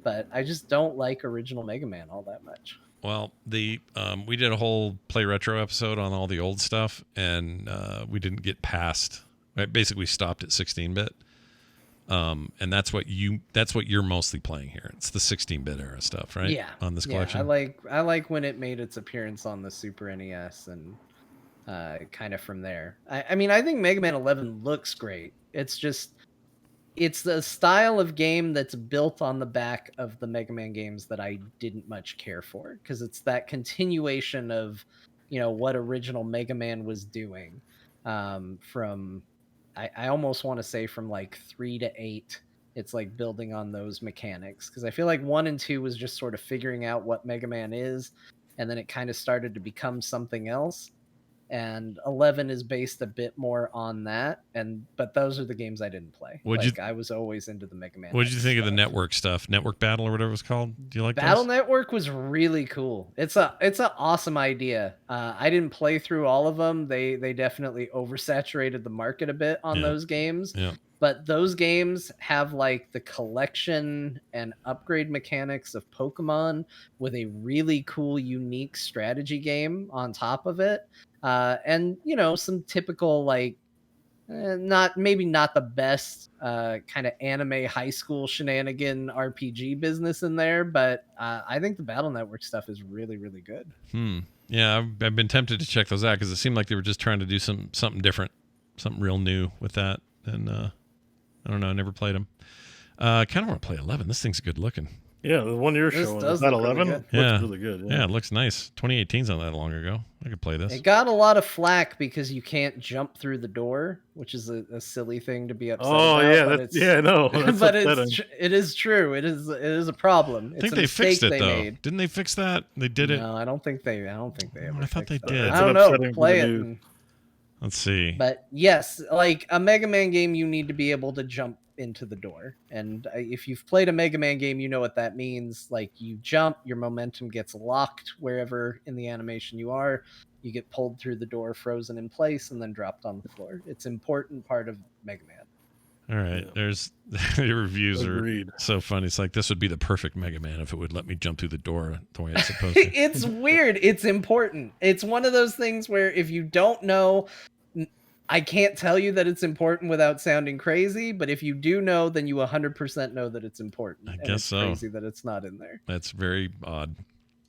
But I just don't like original Mega Man all that much. Well, we did a whole Play Retro episode on all the old stuff, and we didn't get past. I basically stopped at 16-bit. And that's what you're mostly playing here. It's the 16-bit era stuff, right? Yeah. On this collection. I like when it made its appearance on the Super NES and kind of from there. I mean, I think Mega Man 11 looks great. It's the style of game that's built on the back of the Mega Man games that I didn't much care for, because it's that continuation of, what original Mega Man was doing. From I almost want to say from like 3 to 8, it's like building on those mechanics, because I feel like 1 and 2 was just sort of figuring out what Mega Man is, and then it kind of started to become something else. And 11 is based a bit more on that, but those are the games I didn't play. I was always into the Mega Man. What did you think of the network stuff? Network Battle or whatever it was called? Do you like Battle those? Network was really cool. It's an awesome idea. I didn't play through all of them. They definitely oversaturated the market a bit on those games. Yeah. But those games have like the collection and upgrade mechanics of Pokemon with a really cool, unique strategy game on top of it. And some typical not the best kind of anime high school shenanigan RPG business in there, but I think the Battle Network stuff is really, really good. Yeah, I've been tempted to check those out because it seemed like they were just trying to do something different, something real new with that. And I don't know, I never played them. I kind of want to play 11. This thing's good looking. Yeah, the one you're showing, is that 11? Really looks really good. Yeah, it looks nice. 2018's not that long ago. I could play this. It got a lot of flack because you can't jump through the door, which is a silly thing to be upset about. No. But it is true. It is a problem. I think they fixed it though. Didn't they fix that? They did it. No, I don't think they ever. I thought they did. I don't know. Play it. Let's see. But yes, like a Mega Man game, you need to be able to jump into the door. And if you've played a Mega Man game, you know what that means. Like you jump, your momentum gets locked wherever in the animation you are. You get pulled through the door, frozen in place, and then dropped on the floor. It's an important part of Mega Man. All right. There's the reviews are so funny. It's like, this would be the perfect Mega Man if it would let me jump through the door the way it's supposed to. It's weird. It's important. It's one of those things where if you don't know, I can't tell you that it's important without sounding crazy, but if you do know, then you 100% know that it's important. I and guess it's so. Crazy that it's not in there. That's very odd.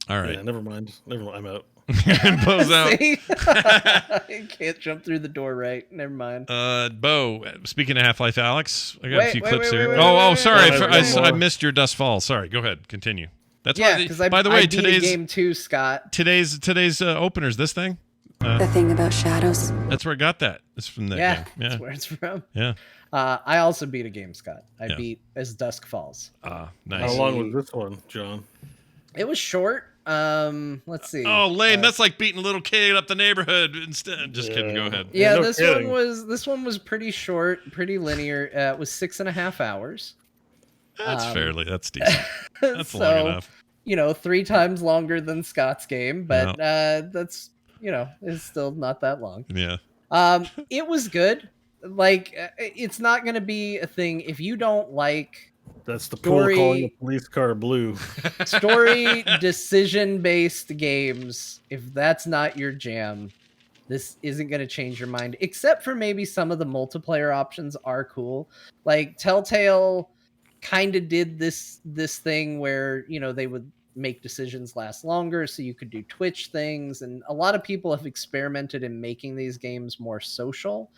All right. Yeah, never mind. I'm out. Bo's out. You can't jump through the door right. Never mind. Bo, speaking of Half-Life Alyx, I got a few clips here. Sorry. I missed your Dust Falls. Sorry. Go ahead. Continue. That's because by the way, beat today's game too, Scott. Today's opener's this thing. The thing about shadows. That's where I got that. It's from that game. Yeah, that's where it's from. Yeah. I also beat a game, Scott. I beat as Dusk Falls. Nice. How long was this one, John? It was short. Let's see. Oh, lame. That's like beating a little kid up the neighborhood instead. Just kidding. Go ahead. Yeah, this one was pretty short, pretty linear. It was 6.5 hours. That's decent. That's long enough. 3 times longer than Scott's game, but that's it's still not that long. Yeah. It was good. Like, it's not going to be a thing if you don't like. That's the pool calling a police car blue. Story decision-based games. If that's not your jam, this isn't going to change your mind. Except for maybe some of the multiplayer options are cool. Like Telltale kind of did this thing where they would make decisions last longer, so you could do Twitch things, and a lot of people have experimented in making these games more social.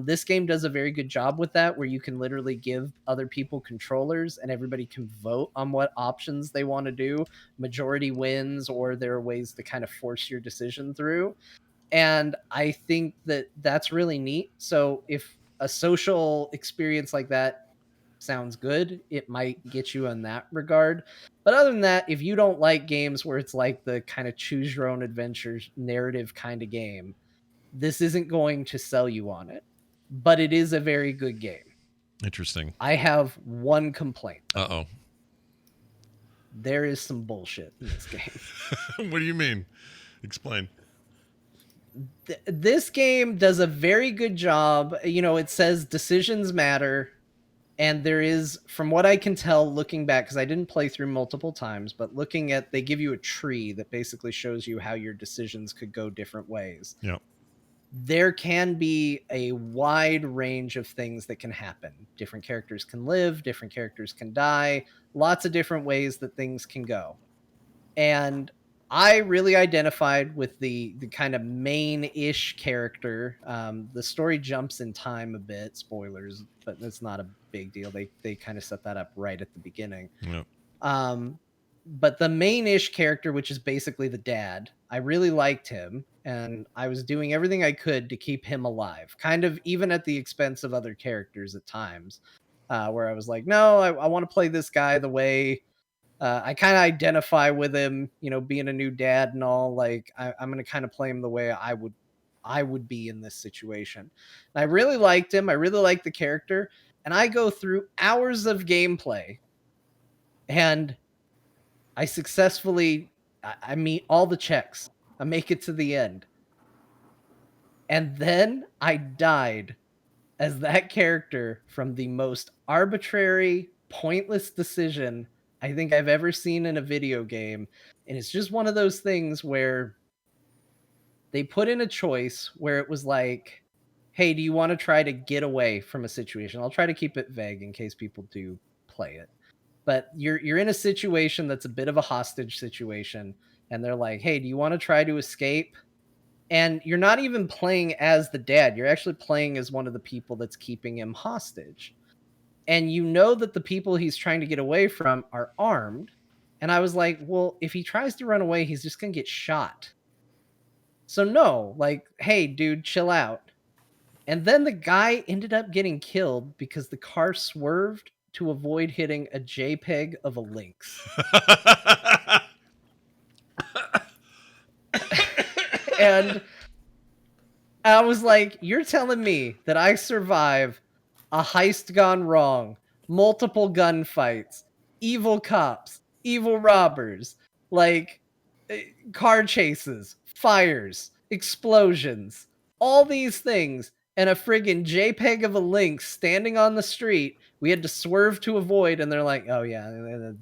This game does a very good job with that, where you can literally give other people controllers and everybody can vote on what options they want to do. Majority wins, or there are ways to kind of force your decision through, and I think that's really neat. So if a social experience like that sounds good, it might get you in that regard. But other than that, if you don't like games where it's like the kind of choose your own adventures narrative kind of game, this isn't going to sell you on it. But it is a very good game. Interesting. I have one complaint. Uh-oh. There is some bullshit in this game. What do you mean? Explain. This game does a very good job. It says decisions matter. And there is, from what I can tell, looking back, because I didn't play through multiple times, but they give you a tree that basically shows you how your decisions could go different ways. Yeah. there can be a wide range of things that can happen. Different characters can live, different characters can die, lots of different ways that things can go. And I really identified with the kind of main-ish character. The story jumps in time a bit, spoilers, but it's not a big deal. They kind of set that up right at the beginning. Yep. But the main-ish character, which is basically the dad, I really liked him, and I was doing everything I could to keep him alive, kind of even at the expense of other characters at times, where I was like, no, I want to play this guy the way I kind of identify with him, you know, being a new dad and all. Like, I'm going to kind of play him the way I would be in this situation. And I really liked him. I really liked the character, and I go through hours of gameplay, and I successfully, I meet all the checks. I make it to the end. And then I died as that character from the most arbitrary, pointless decision I think I've ever seen in a video game. And it's just one of those things where they put in a choice where it was like, hey, do you want to try to get away from a situation? I'll try to keep it vague in case people do play it. But you're in a situation that's a bit of a hostage situation, and they're like, hey, do you want to try to escape? And you're not even playing as the dad. You're actually playing as one of the people that's keeping him hostage. And you know that the people he's trying to get away from are armed. And I was like, well, if he tries to run away, he's just going to get shot. So no, like, hey, dude, chill out. And then the guy ended up getting killed because the car swerved to avoid hitting a JPEG of a lynx. And I was like, you're telling me that I survive a heist gone wrong, multiple gunfights, evil cops, evil robbers, like car chases, fires, explosions, all these things, and a friggin' JPEG of a lynx standing on the street we had to swerve to avoid, and they're like, oh yeah,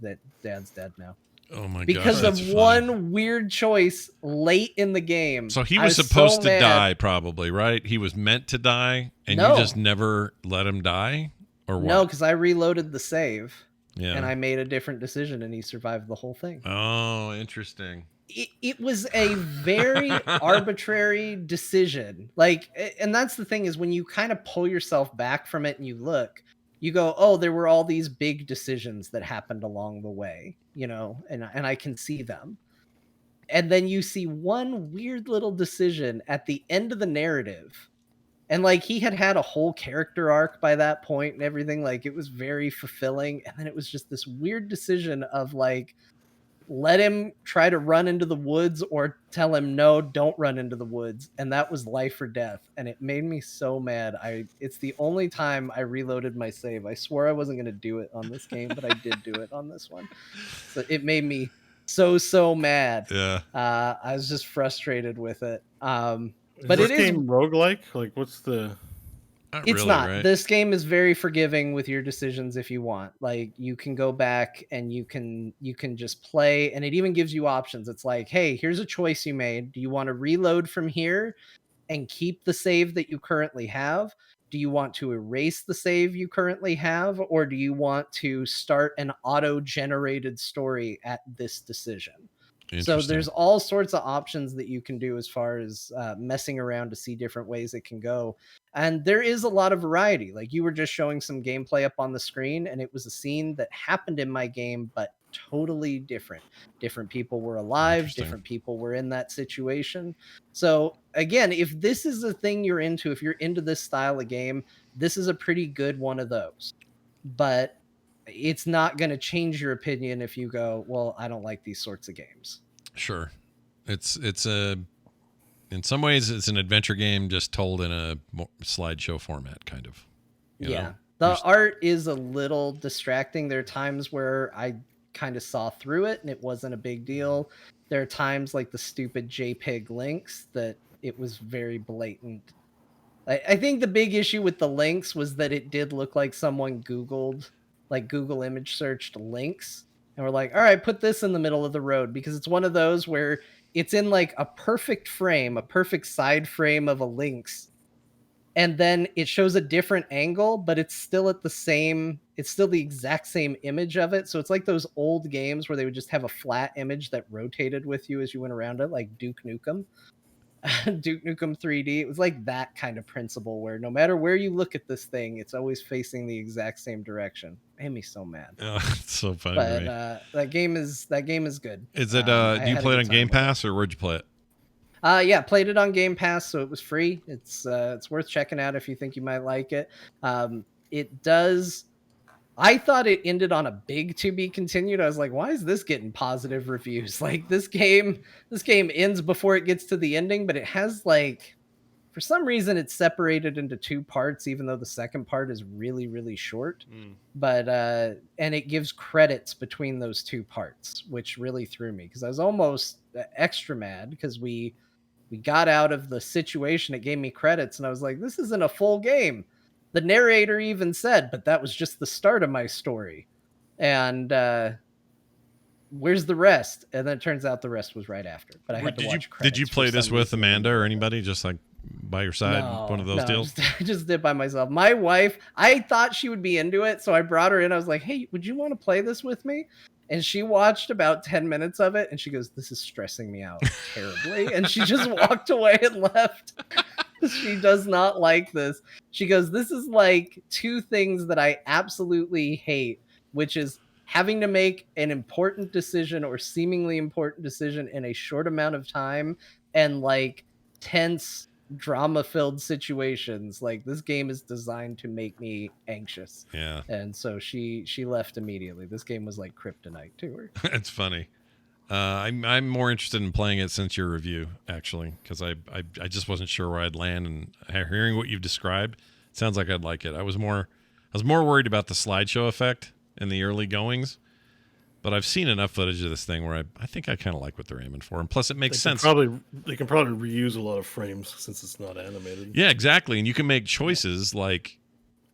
that dad's dead now. Oh my god! Because of one weird choice late in the game. So he was supposed to die, probably, right? He was meant to die, and you just never let him die, or what? No, because I reloaded the save, and I made a different decision, and he survived the whole thing. Oh, interesting. It was a very arbitrary decision. Like, and that's the thing, is when you kind of pull yourself back from it and you look, you go, oh, there were all these big decisions that happened along the way, you know, and I can see them. And then you see one weird little decision at the end of the narrative. And like, he had a whole character arc by that point and everything. Like, it was very fulfilling. And then it was just this weird decision of like, let him try to run into the woods or tell him, no, don't run into the woods. And that was life or death. And it made me so mad. It's the only time I reloaded my save. I swore I wasn't going to do it on this game, but I did do it on this one. So it made me so mad. Yeah. I was just frustrated with it. But is this game roguelike? Like, what's the... It's really, not. Right? This game is very forgiving with your decisions if you want. Like, you can go back and you can just play, and it even gives you options. It's like, hey, here's a choice you made. Do you want to reload from here and keep the save that you currently have? Do you want to erase the save you currently have? Or do you want to start an auto-generated story at this decision? So there's all sorts of options that you can do as far as messing around to see different ways it can go. And there is a lot of variety. Like, you were just showing some gameplay up on the screen, and it was a scene that happened in my game, but totally different. Different people were alive. Different people were in that situation. So again, if this is a thing you're into, if you're into this style of game, this is a pretty good one of those. But it's not going to change your opinion if you go, well, I don't like these sorts of games. Sure. In some ways it's an adventure game just told in a slideshow format, kind of. You know? The art is a little distracting. There are times where I kind of saw through it and it wasn't a big deal. There are times like the stupid JPEG links that it was very blatant. I think the big issue with the links was that it did look like someone Googled, like Google image searched links, and we're like, all right, put this in the middle of the road, because it's one of those where it's in like a perfect frame, a perfect side frame of a lynx, and then it shows a different angle, but it's still it's still the exact same image of it. So it's like those old games where they would just have a flat image that rotated with you as you went around it, like Duke Nukem. Duke Nukem 3D. It was like that kind of principle where no matter where you look at this thing, it's always facing the exact same direction. Made me so mad. Oh, it's so funny But to me. that game is good. Is it? Do you play it on Game Pass or where'd you play it? Yeah, played it on Game Pass, so it was free. It's worth checking out if you think you might like it. It does. I thought it ended on a big to be continued. I was like, why is this getting positive reviews? Like this game ends before it gets to the ending, but it has like, for some reason it's separated into two parts, even though the second part is really, really short. But and it gives credits between those two parts, which really threw me because I was almost extra mad because we got out of the situation. It gave me credits and I was like, this isn't a full game. The narrator even said, but that was just the start of my story. And where's the rest? And then it turns out the rest was right after. But I had to watch credits. Did you play this with Amanda or anybody? Just like by your side? One of those deals? I just did by myself. My wife, I thought she would be into it. So I brought her in. I was like, hey, would you want to play this with me? And she watched about 10 minutes of it. And she goes, this is stressing me out terribly. And she just walked away and left. She does not like this. She goes, this is like two things that I absolutely hate, which is having to make an important decision or seemingly important decision in a short amount of time and like tense drama-filled situations. Like this game is designed to make me anxious. Yeah. And so she left immediately. This game was like kryptonite to her. It's funny. I'm more interested in playing it since your review, actually, because I just wasn't sure where I'd land, and hearing what you've described, it sounds like I'd like it. I was more worried about the slideshow effect in the early goings, but I've seen enough footage of this thing where I think I kind of like what they're aiming for, and plus it makes sense. They can probably reuse a lot of frames since it's not animated. Yeah, exactly, and you can make choices like,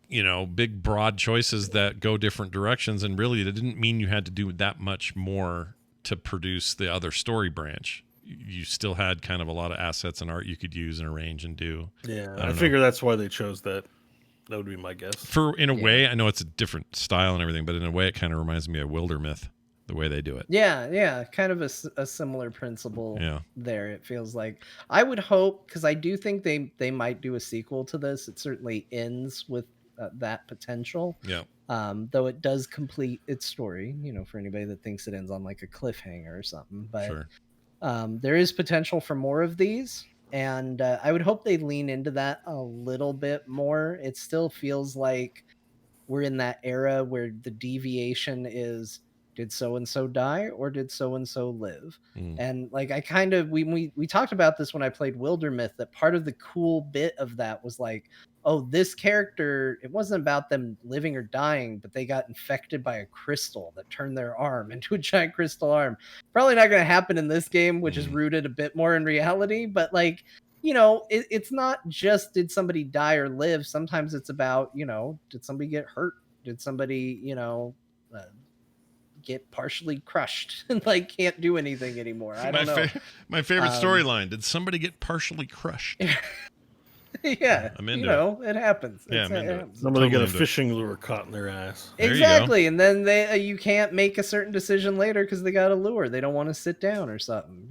big broad choices that go different directions, and really it didn't mean you had to do that much more to produce the other story branch. You still had kind of a lot of assets and art you could use and arrange and do. Yeah, I figure that's why they chose that. That would be my guess. In a way, I know it's a different style and everything, but in a way it kind of reminds me of Wildermyth, the way they do it. Yeah, kind of a similar principle there, it feels like. I would hope, because I do think they might do a sequel to this. It certainly ends with that potential. Yeah. Though it does complete its story, for anybody that thinks it ends on like a cliffhanger or something. But sure. There is potential for more of these. And I would hope they lean into that a little bit more. It still feels like we're in that era where the deviation is, did so-and-so die or did so-and-so live? And like we talked about this when I played Wildermyth, that part of the cool bit of that was like, oh, this character, it wasn't about them living or dying, but they got infected by a crystal that turned their arm into a giant crystal arm. Probably not going to happen in this game, which is rooted a bit more in reality, but like, it's not just did somebody die or live. Sometimes it's about, did somebody get hurt? Did somebody, get partially crushed and like can't do anything anymore? I don't know. My favorite storyline, did somebody get partially crushed? Yeah, I'm into it happens. Yeah, it happens. Somebody got a fishing lure caught in their ass. Exactly, and then you can't make a certain decision later because they got a lure. They don't want to sit down or something.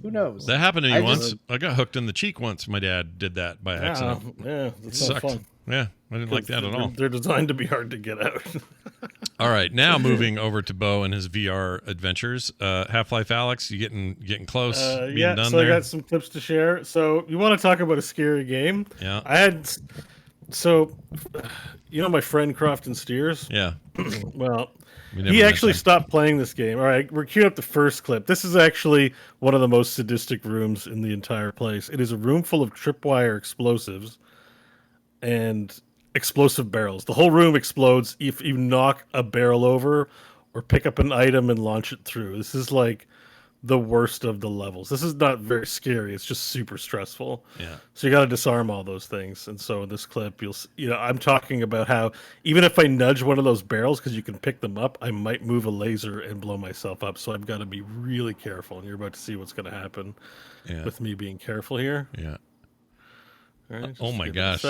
Who knows? That happened to me once. I got hooked in the cheek once. My dad did that by accident. Yeah, it's not fun. Yeah, I didn't like that at all. They're designed to be hard to get out. All right, now moving over to Bo and his VR adventures. Half-Life Alyx, you getting close? Yeah, so I got some clips to share. So you want to talk about a scary game? Yeah. My friend Crofton Steers? Yeah. Well, he actually stopped playing this game. All right, we're queuing up the first clip. This is actually one of the most sadistic rooms in the entire place. It is a room full of tripwire explosives and explosive barrels. The whole room explodes if you knock a barrel over or pick up an item and launch it through. This is like the worst of the levels. This is not very scary. It's just super stressful. Yeah. So you got to disarm all those things. And so in this clip, I'm talking about how even if I nudge one of those barrels, because you can pick them up, I might move a laser and blow myself up. So I've got to be really careful. And you're about to see what's going to happen with me being careful here. Yeah. All right, oh my gosh.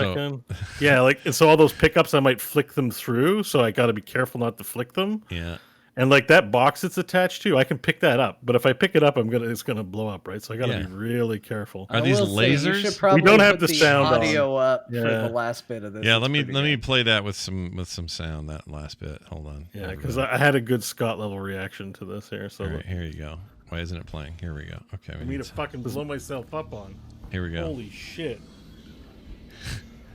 Yeah, and so all those pickups, I might flick them through. So I got to be careful not to flick them. Yeah. And like that box it's attached to, I can pick that up. But if I pick it up, it's gonna blow up, right? So I gotta be really careful. Are these lasers? We don't have the sound audio up for the last bit of this. Yeah, let me play that with some sound. That last bit. Hold on. Yeah, because I had a good Scott level reaction to this here. So here you go. Why isn't it playing? Here we go. Okay. I need to fucking blow myself up on. Here we go. Holy shit!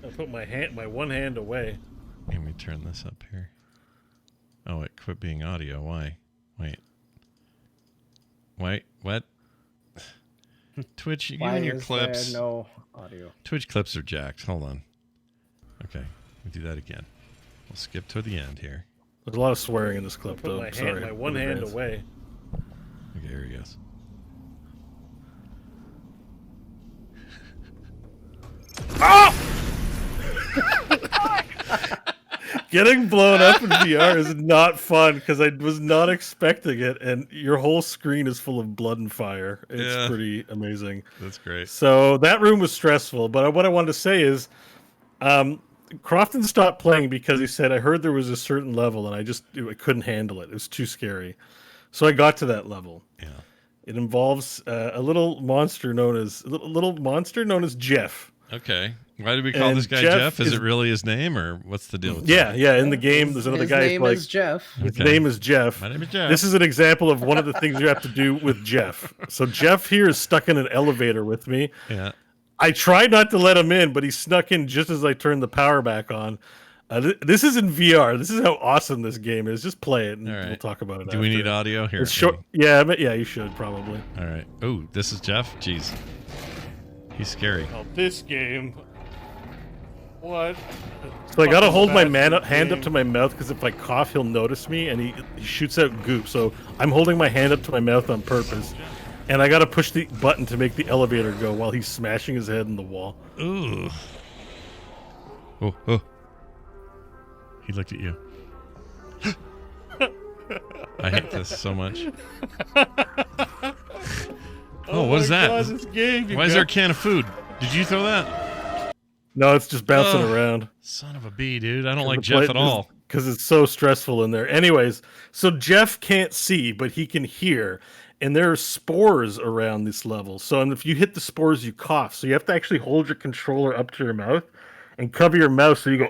I put my one hand away. Let me turn this up here. Oh, it quit being audio. Why? Wait, what? Twitch, you and your clips. There no audio. Twitch clips are jacked. Hold on. Okay, we do that again. We'll skip to the end here. There's a lot of swearing in this clip, though. Sorry, my one hand away. Okay, here he goes. Oh! Getting blown up in VR is not fun because I was not expecting it, and your whole screen is full of blood and fire. It's pretty amazing. That's great. So that room was stressful, but what I wanted to say is, Crofton stopped playing because he said, I heard there was a certain level, and I couldn't handle it. It was too scary. So I got to that level. Yeah. It involves a little monster known as Jeff. Okay. Why did we call this guy Jeff? Is it really his name, or what's the deal with that? Yeah. In the game, there's another guy. His name is Jeff. His name is Jeff. My name is Jeff. This is an example of one of the things you have to do with Jeff. So Jeff here is stuck in an elevator with me. Yeah. I tried not to let him in, but he snuck in just as I turned the power back on. This is in VR. This is how awesome this game is. Just play it, and we'll talk about it. Do we need audio here? It's short. Yeah, you should probably. All right. Oh, this is Jeff. Jeez, he's scary. Oh, this game. What? So I gotta hold my hand up to my mouth because if I cough, he'll notice me, and he shoots out goop. So I'm holding my hand up to my mouth on purpose, and I gotta push the button to make the elevator go while he's smashing his head in the wall. Ooh. Oh. He looked at you. I hate this so much. Oh, what is that? God, this game, why is there a can of food? Did you throw that? No, it's just bouncing around. Son of a bee, dude. I don't like Jeff at all. Because it's so stressful in there. Anyways, so Jeff can't see, but he can hear. And there are spores around this level. So if you hit the spores, you cough. So you have to actually hold your controller up to your mouth and cover your mouth so you go...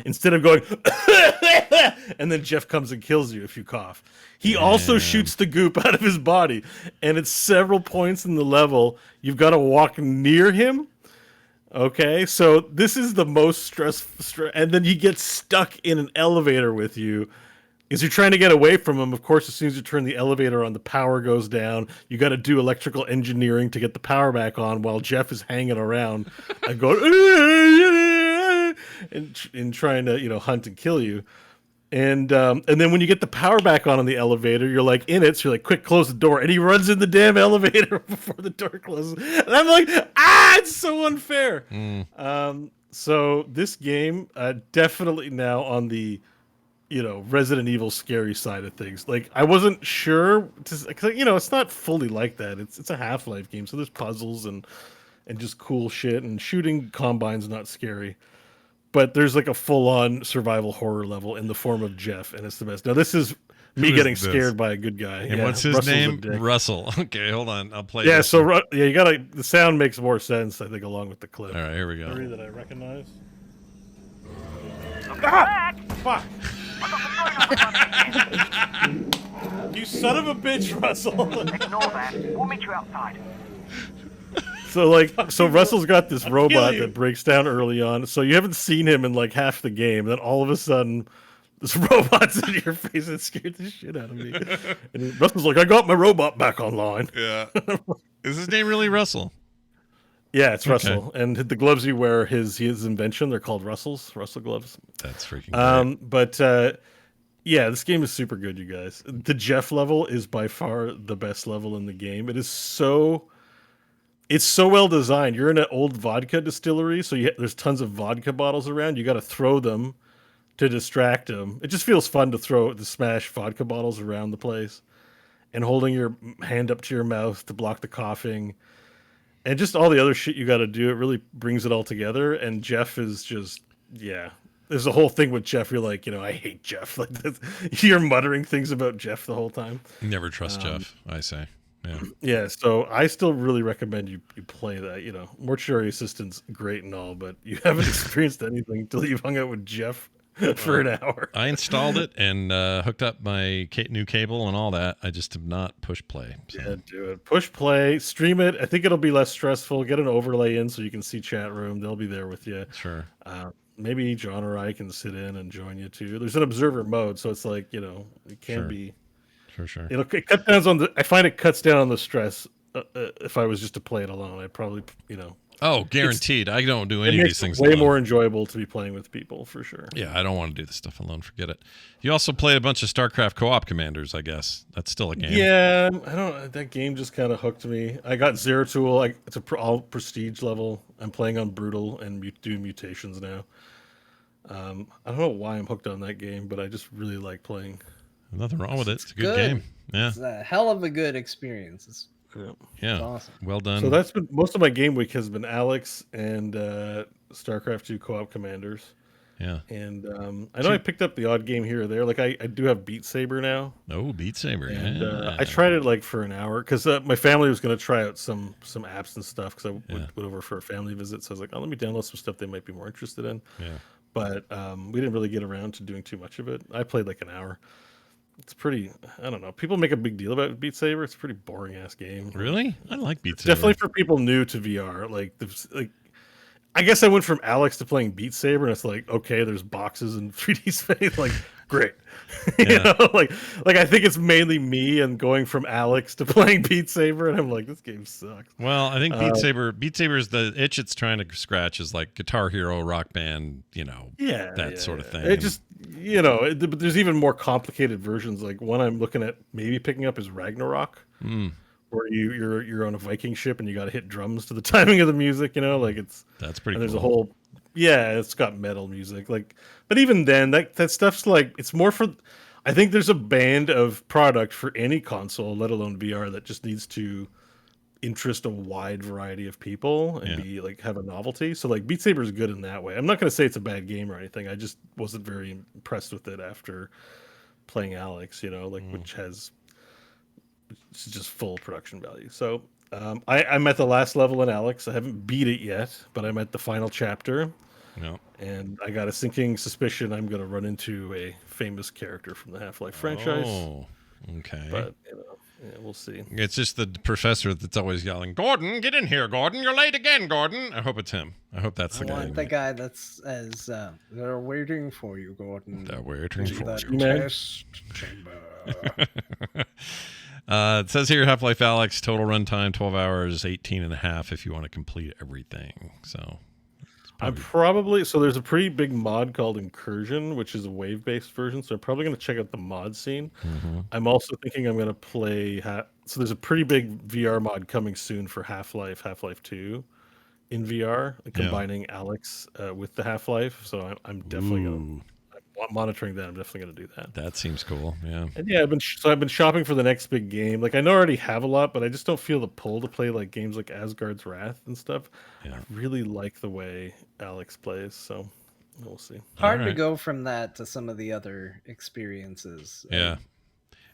instead of going... and then Jeff comes and kills you if you cough. He also shoots the goop out of his body. And it's several points in the level. You've got to walk near him. Okay, so this is the most stressful, and then he gets stuck in an elevator with you. As you're trying to get away from him, of course, as soon as you turn the elevator on, the power goes down. You got to do electrical engineering to get the power back on while Jeff is hanging around and going and trying to hunt and kill you. And then when you get the power back on the elevator, you're like in it. So you're like, quick, close the door. And he runs in the damn elevator before the door closes. And I'm like, it's so unfair. So this game definitely now on the, Resident Evil scary side of things. Like I wasn't sure, cause, it's not fully like that. It's a Half-Life game. So there's puzzles and just cool shit, and shooting Combine's not scary. But there's like a full-on survival horror level in the form of Jeff, and it's the best. Now this is me getting scared by a good guy. And what's his Russell's name? Russell. Okay, hold on. I'll play. Yeah, this so you gotta. The sound makes more sense, I think, along with the clip. All right, here we go. Three that I recognize. Fuck! You son of a bitch, Russell! Ignore that. We'll meet you outside. So Russell's got this robot that breaks down early on. So you haven't seen him in like half the game. Then all of a sudden, this robot's in your face and scared the shit out of me. And Russell's like, I got my robot back online. Yeah. Is his name really Russell? Yeah, it's Russell. And the gloves you wear, his invention, they're called Russell gloves. That's freaking great. But Yeah, this game is super good, you guys. The Jeff level is by far the best level in the game. It's so well designed. You're in an old vodka distillery, so there's tons of vodka bottles around. You got to throw them to distract them. It just feels fun to smash vodka bottles around the place, and holding your hand up to your mouth to block the coughing, and just all the other shit you got to do. It really brings it all together. And Jeff is just, yeah. There's a whole thing with Jeff. You're like, I hate Jeff. Like this. You're muttering things about Jeff the whole time. Never trust Jeff, I say. Yeah. Yeah, so I still really recommend you play that. Mortuary Assistant's great and all, but you haven't experienced anything until you've hung out with Jeff for an hour. I installed it and hooked up my new cable and all that. I just have not pushed play. So. Yeah, do it. Push play, stream it. I think it'll be less stressful. Get an overlay in so you can see chat room. They'll be there with you. Sure. Maybe John or I can sit in and join you too. There's an observer mode, so it's like, it can be. Sure. It cuts down I find it cuts down on the stress. If I was just to play it alone, I'd probably, Oh, guaranteed. I don't do any of these things way alone. more enjoyable to be playing with people, for sure. Yeah, I don't want to do this stuff alone. Forget it. You also played a bunch of StarCraft co-op commanders, I guess. That's still a game. Yeah, that game just kind of hooked me. I got Zero Tool. It's all prestige level. I'm playing on Brutal and doing mutations now. I don't know why I'm hooked on that game, but I just really like playing. Nothing wrong with it. It's a good game. Yeah. It's a hell of a good experience. Yeah. It's awesome. Well done. So that's been most of my game week has been Alyx and StarCraft 2 co-op commanders. Yeah. And I know I picked up the odd game here or there. Like I do have Beat Saber now. Oh, Beat Saber. And I tried it like for an hour because my family was going to try out some apps and stuff because I went over for a family visit. So I was like, let me download some stuff they might be more interested in. Yeah. But we didn't really get around to doing too much of it. I played like an hour. It's pretty, I don't know. People make a big deal about Beat Saber. It's a pretty boring ass game. Really? I like Beat Saber. Definitely for people new to VR. Like I guess I went from Alyx to playing Beat Saber, and it's like, okay, there's boxes and 3D space. Like, great. Like I think it's mainly me and going from Alyx to playing Beat Saber, and I'm like, this game sucks. Well, I think Beat Saber is the itch it's trying to scratch is like Guitar Hero, Rock Band, that sort of thing. It just, but there's even more complicated versions. Like one I'm looking at maybe picking up is Ragnarok. Where you're on a Viking ship and you got to hit drums to the timing of the music, that's pretty. There's cool. a whole, it's got metal music, but even then that stuff's like it's more for. I think there's a band of product for any console, let alone VR, that just needs to interest a wide variety of people and be like have a novelty. So like Beat Saber is good in that way. I'm not going to say it's a bad game or anything. I just wasn't very impressed with it after playing Alyx, which has. It's just full production value. So I'm at the last level in Alyx. I haven't beat it yet, but I'm at the final chapter. No. And I got a sinking suspicion I'm going to run into a famous character from the Half-Life franchise. Oh, okay. But we'll see. It's just the professor that's always yelling, "Gordon, get in here, Gordon! You're late again, Gordon!" I hope it's him. I hope that's the guy. I want the guy that's as they're waiting for you, Gordon. They're waiting for that you. test chamber. It says here Half-Life Alyx total runtime 12 hours, 18 and a half if you want to complete everything. So there's a pretty big mod called Incursion, which is a wave-based version. So I'm probably going to check out the mod scene. Mm-hmm. I'm also thinking I'm going to play. So there's a pretty big VR mod coming soon for Half-Life 2 in VR, combining Alyx with the Half-Life. So I'm definitely going to. Monitoring that, I'm definitely going to do that. That seems cool. Yeah. And I've been shopping for the next big game. Like I know I already have a lot, but I just don't feel the pull to play like games like Asgard's Wrath and stuff. Yeah. I really like the way Alyx plays, so we'll see. Hard to go from that to some of the other experiences. Yeah.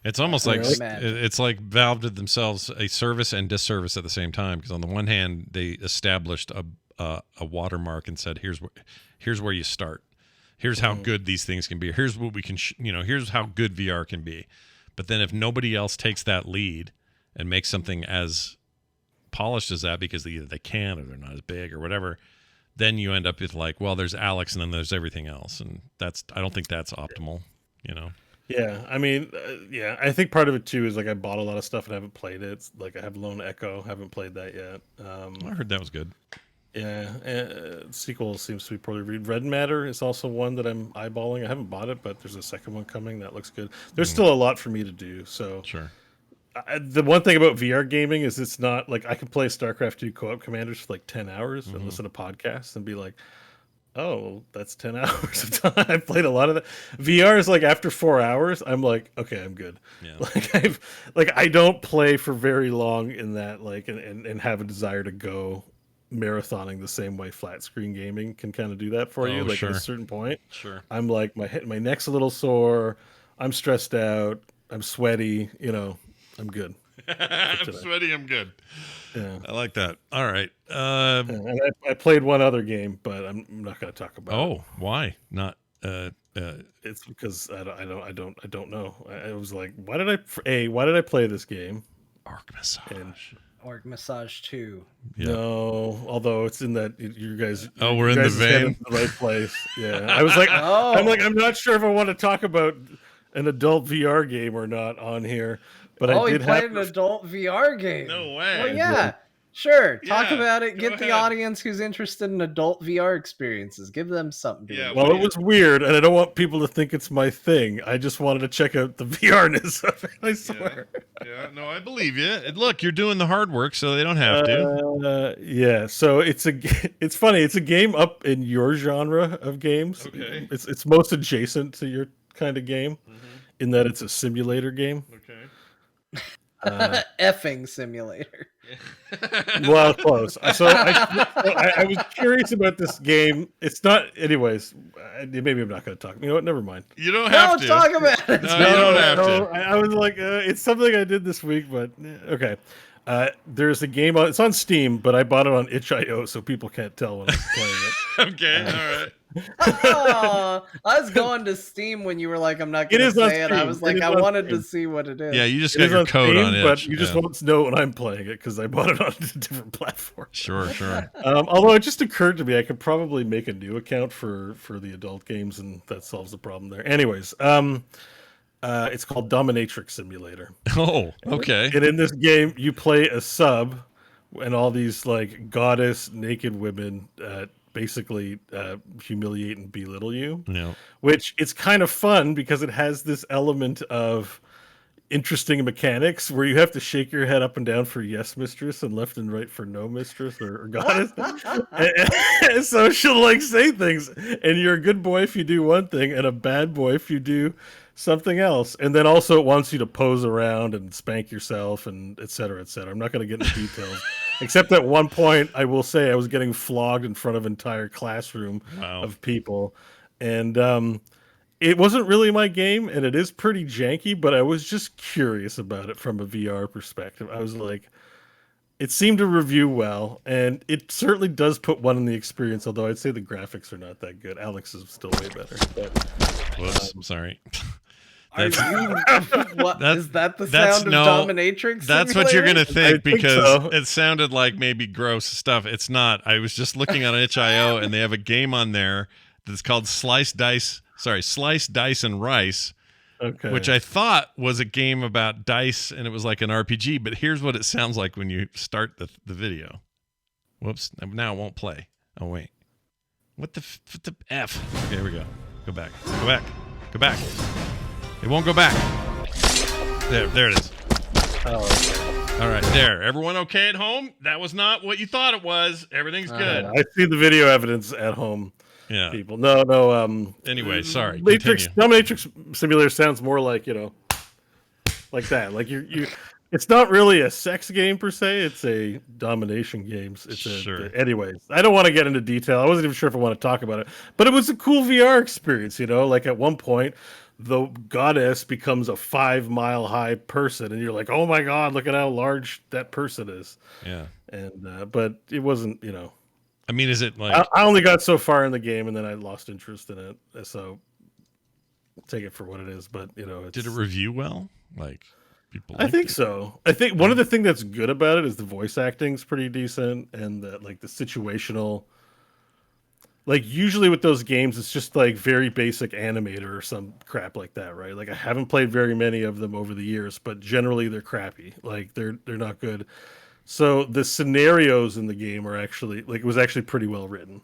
It's almost like it's like Valve did themselves a service and disservice at the same time, because on the one hand they established a watermark and said here's where you start. Here's how good these things can be. Here's what we can, here's how good VR can be. But then if nobody else takes that lead and makes something as polished as that, because either they can or they're not as big or whatever, then you end up with like, well, there's Alyx and then there's everything else. And I don't think that's optimal, Yeah, I mean, I think part of it too is like I bought a lot of stuff and haven't played it. It's like I have Lone Echo, haven't played that yet. I heard that was good. Yeah, sequel seems to be poorly reviewed. Red Matter is also one that I'm eyeballing. I haven't bought it, but there's a second one coming that looks good. There's still a lot for me to do. So Sure. the one thing about VR gaming is it's not like I can play StarCraft 2 co-op commanders for like 10 hours and listen to podcasts and be like, oh, well, that's 10 hours of time. I've played a lot of that. VR is like after 4 hours, I'm like, okay, I'm good. Yeah. I don't play for very long in that, like, and have a desire to go marathoning the same way flat screen gaming can kind of do that for you. Like sure. at a certain point, Sure. I'm like my neck's a little sore. I'm stressed out. I'm sweaty. I'm good. I'm sweaty. I'm good. Yeah. I like that. All right. And I played one other game, but I'm not going to talk about it. Oh, why not? It's because I don't know. I was like, why did I play this game? Arc Massage. Orc Massage 2. Yeah. No, although it's in that you guys. Oh, we're in the vein. The right place. Yeah, I was like, Oh. I'm not sure if I want to talk about an adult VR game or not on here, but I did he played have an adult VR game. No way. Well, yeah. Sure. Talk Yeah, about it. go Get the ahead. audience who's interested in adult VR experiences. Give them something to Yeah, do. Well, it was weird, and I don't want people to think it's my thing. I just wanted to check out the VRness of it. I swear. Yeah. No, I believe you. Look, you're doing the hard work, so they don't have to. Yeah. So it's funny. It's a game up in your genre of games. Okay. It's most adjacent to your kind of game, in that it's a simulator game. Okay. Effing simulator. Well, close. So I was curious about this game. It's not, anyways. Maybe I'm not going to talk. You know what? Never mind. You don't have No, to. talk about it. No, you don't have to. I was like, it's something I did this week, but okay. There's a game on. It's on Steam, but I bought it on itch.io, so people can't tell when I'm playing it. Okay. All right. Oh, I was going to Steam when you were like, I'm not going to is on say it. I Steam. was It like, is I on wanted Steam. to see what it is. Yeah, you just It got is your on code Steam, on it. but you just won't know when I'm playing it because I bought it on a different platform. Sure. Although it just occurred to me, I could probably make a new account for the adult games, and that solves the problem there. Anyways, it's called Dominatrix Simulator. Oh, okay. And in this game, you play a sub, and all these like goddess naked women basically humiliate and belittle you. No. Which it's kind of fun because it has this element of interesting mechanics where you have to shake your head up and down for yes, mistress, and left and right for no, mistress or goddess. And so she'll like say things, and you're a good boy if you do one thing, and a bad boy if you do something else. And then also it wants you to pose around and spank yourself and et cetera, et cetera. I'm not going to get into details, except at one point I will say I was getting flogged in front of an entire classroom of people. And it wasn't really my game, and it is pretty janky, but I was just curious about it from a VR perspective. I was like, it seemed to review well, and it certainly does put one in the experience, although I'd say the graphics are not that good. Alyx is still way better. But Whoops. I'm sorry. Are you, what, is that the that's- sound of no, Dominatrix? That's what you're going to think, think because so. it sounded like maybe gross stuff. It's not. I was just looking on itch.io, and they have a game on there that's called Slice, Dice, and Rice, okay. which I thought was a game about dice, and it was like an RPG. But here's what it sounds like when you start the video. Whoops. Now it won't play. Oh, wait. What the F? Okay, here we go. Go back. It won't go back. There it is. Oh, okay. All right, there. Everyone okay at home? That was not what you thought it was. Everything's good. I see the video evidence at home. Yeah. People. No. Anyway, sorry. Dominatrix Simulator sounds more like, like that. Like you. It's not really a sex game per se. It's a domination game. Sure. Anyways, I don't want to get into detail. I wasn't even sure if I want to talk about it, but it was a cool VR experience. Like at one point, the goddess becomes a 5-mile high person, and you're like, oh my god, look at how large that person is. Yeah. And but it wasn't. I mean, is it like I only got so far in the game, and then I lost interest in it. So take it for what it is. But did it review well? Like people? I think so. I think one of the things that's good about it is the voice acting's pretty decent, and the situational. Like usually with those games, it's just like very basic animator or some crap like that, right? Like I haven't played very many of them over the years, but generally they're crappy. Like they're not good. So the scenarios in the game are actually it was actually pretty well written.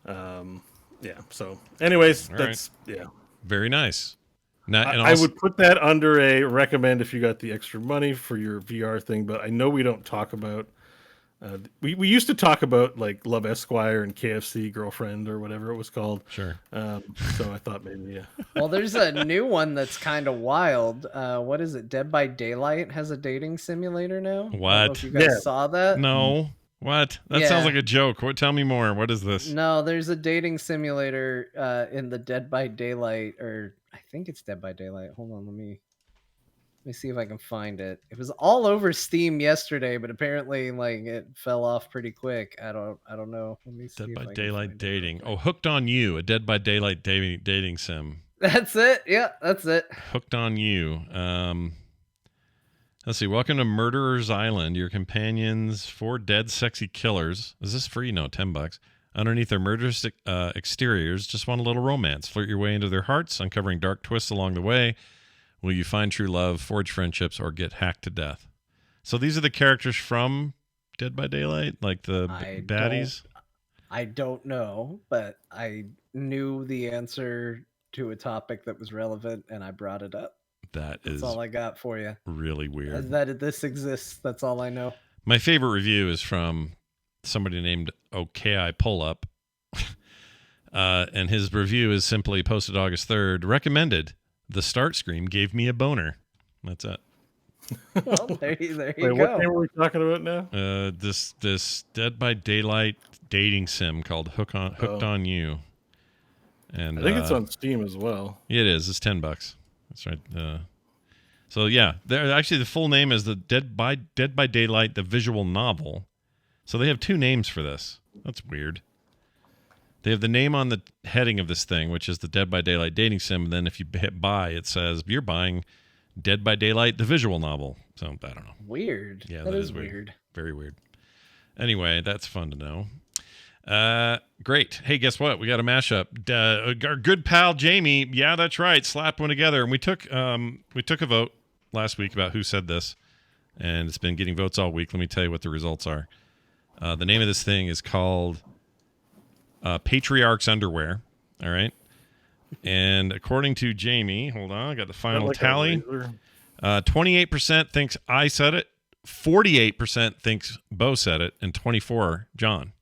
Yeah. So, anyways, yeah. Very nice. Now, I would put that under a recommend if you got the extra money for your VR thing. But I know we don't talk about. We used to talk about like Love Esquire and KFC Girlfriend or whatever it was called. Sure. So I thought maybe yeah. Well, there's a new one that's kind of wild. What is it? Dead by Daylight has a dating simulator now. I don't know if you guys saw that? No. What? That sounds like a joke. Tell me more. What is this? No, there's a dating simulator in the Dead by Daylight, or I think it's Dead by Daylight. Hold on, let me see if I can find it. It was all over Steam yesterday, but apparently like it fell off pretty quick. I don't know. Let me see. Dead by Daylight dating. Oh, Hooked on You, a Dead by Daylight dating sim. That's it. Yeah, that's it. Hooked on You. Let's see. Welcome to Murderer's Island. Your companions, 4 dead, sexy killers. Is this free? No, $10. Underneath their murderous exteriors, just want a little romance. Flirt your way into their hearts, uncovering dark twists along the way. Will you find true love, forge friendships, or get hacked to death? So these are the characters from Dead by Daylight, like the baddies? I don't know, but I knew the answer to a topic that was relevant, and I brought it up. That's all I got for you. Really weird. That this exists. That's all I know. My favorite review is from somebody named OKI Pullup. And his review is simply posted August 3rd. Recommended. The start screen gave me a boner. That's it. Well, there you Wait, go. what game are we talking about now? This Dead by Daylight dating sim called Hooked on You. And I think it's on Steam as well. Yeah, it is. It's $10. That's right. So yeah, actually the full name is the Dead by Daylight, the visual novel. So they have 2 names for this. That's weird. They have the name on the heading of this thing, which is the Dead by Daylight dating sim. And then if you hit buy, it says you're buying Dead by Daylight, the visual novel. So I don't know. Weird. Yeah, that is weird. Very weird. Anyway, that's fun to know. Great. Hey, guess what? We got a mashup. Our good pal Jamie. Yeah, that's right. Slapped one together, and we took a vote last week about who said this, and it's been getting votes all week. Let me tell you what the results are. The name of this thing is called Patriarch's Underwear. All right. And according to Jamie, hold on, I got the final tally. 28% thinks I said it, 48% thinks Bo said it, and 24% John.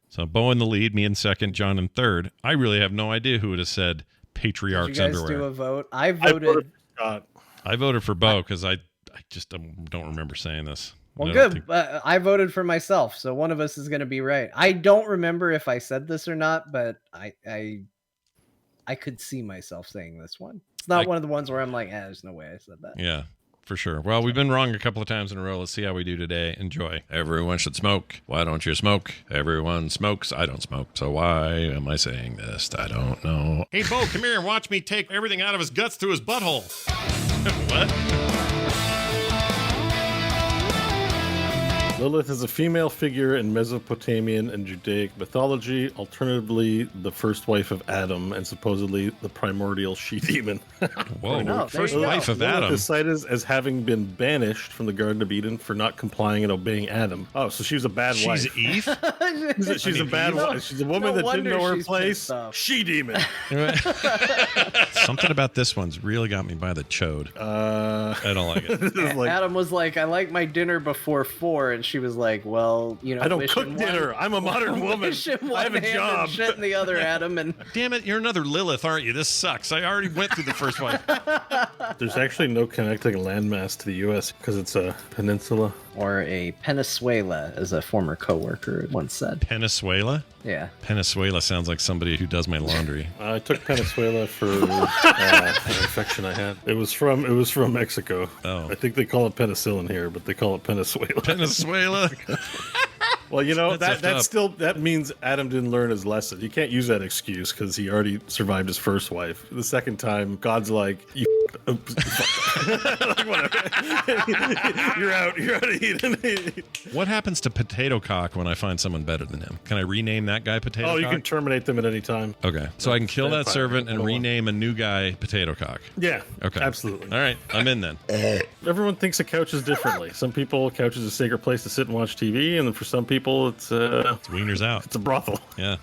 So Bo in the lead, me in second, John in third. I really have no idea who would have said Patriarch's Underwear. Did you guys do a vote? I voted for Scott. I voted for Bo because I just don't remember saying this. Well, good. I voted for myself, so one of us is going to be right. I don't remember if I said this or not, but I could see myself saying this one. It's not one of the ones where I'm like, there's no way I said that. Yeah, for sure. Well, we've been wrong a couple of times in a row. Let's see how we do today. Enjoy. Everyone should smoke. Why don't you smoke? Everyone smokes. I don't smoke. So why am I saying this? I don't know. Hey, Bo, come here and watch me take everything out of his guts through his butthole. What? Lilith is a female figure in Mesopotamian and Judaic mythology, alternatively the first wife of Adam and supposedly the primordial she-demon. Whoa, No, first there you wife go. of Lilith Adam. is cited as having been banished from the Garden of Eden for not complying and obeying Adam. Oh, so she was a bad wife. She's Eve? She's a bad wife. She's a woman that didn't know her place. She-demon. Something about this one's really got me by the chode. I don't like it. Adam was like, I like my dinner before 4, and she was like, well, I don't cook dinner. I'm a modern woman. I have a job. Shit in the other, Adam. And Damn it, you're another Lilith, aren't you? This sucks. I already went through the first one. There's actually no connecting landmass to the U.S. because it's a peninsula. Or a Venezuela, as a former coworker once said. Venezuela? Yeah. Venezuela sounds like somebody who does my laundry. I took Venezuela for an infection I had. It was from Mexico. Oh. I think they call it penicillin here, but they call it Venezuela. Venezuela? Well, you know, That's effed up. that still that means Adam didn't learn his lesson. You can't use that excuse because he already survived his first wife. The second time, God's like, you like, whatever. You're out. You're out of Eden. What happens to Potato Cock when I find someone better than him? Can I rename that guy Potato Cock? Oh, you can terminate them at any time. Okay, so I can kill that fine. servant and rename a new guy Potato Cock. Yeah. Okay, Absolutely. All right, I'm in then. Everyone thinks of couches differently. Some people, couch is a sacred place to sit and watch TV, and for some people, it's Wieners out. it's a brothel. Yeah.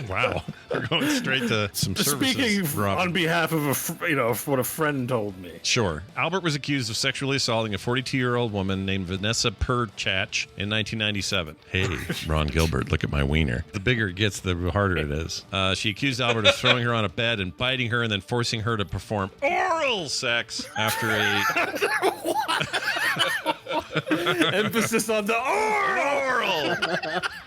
Wow, we're going straight to some services. Speaking Robert. on behalf of what a friend told me. Sure. Albert was accused of sexually assaulting a 42-year-old woman named Vanessa Perchach in 1997. Hey, Ron Gilbert, look at my wiener. The bigger it gets, the harder it is. She accused Albert of throwing her on a bed and biting her and then forcing her to perform oral sex after a... Emphasis on the oral.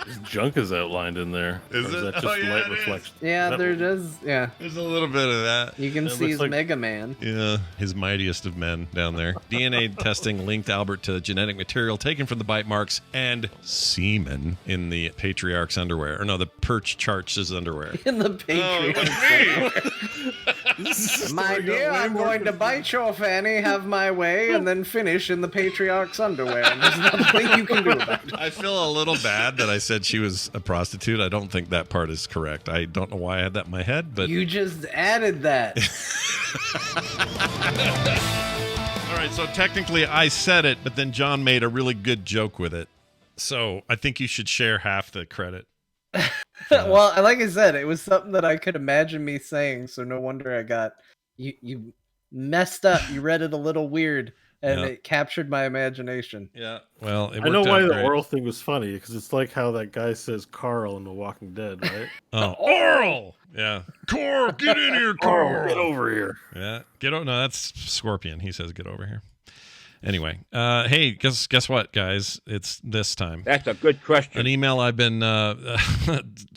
His junk is outlined in there. Is Or it? that just Oh, yeah, light it is. reflection? Yeah, That- there does. Yeah, There's a little bit of that. you can It see looks his like- Mega Man. Yeah, his mightiest of men down there. DNA testing linked Albert to genetic material taken from the bite marks and semen in the patriarch's underwear. Or no, the Perchach's underwear. In the Oh, Patreon. My dear, I'm going to bite your fanny, have my way, and then finish in the patriarch's underwear. And there's nothing you can do about it. I feel a little bad that I said she was a prostitute. I don't think that part is correct. I don't know why I had that in my head, but... You just added that. All right, so technically I said it, but then John made a really good joke with it. So I think you should share half the credit. Well, like I said, it was something that I could imagine me saying, so no wonder I got... You messed up. You read it a little weird, and Yeah. it captured my imagination. Yeah. Well, it I know worked why out the great. oral thing was funny because it's like how that guy says Carl in The Walking Dead, right? Oh, oral. Yeah. Carl, get in here, Carl. Get over here. Yeah. Get over. No, that's Scorpion. He says, "Get over here." Anyway, hey, guess what, guys? It's this time. That's a good question. An email I've been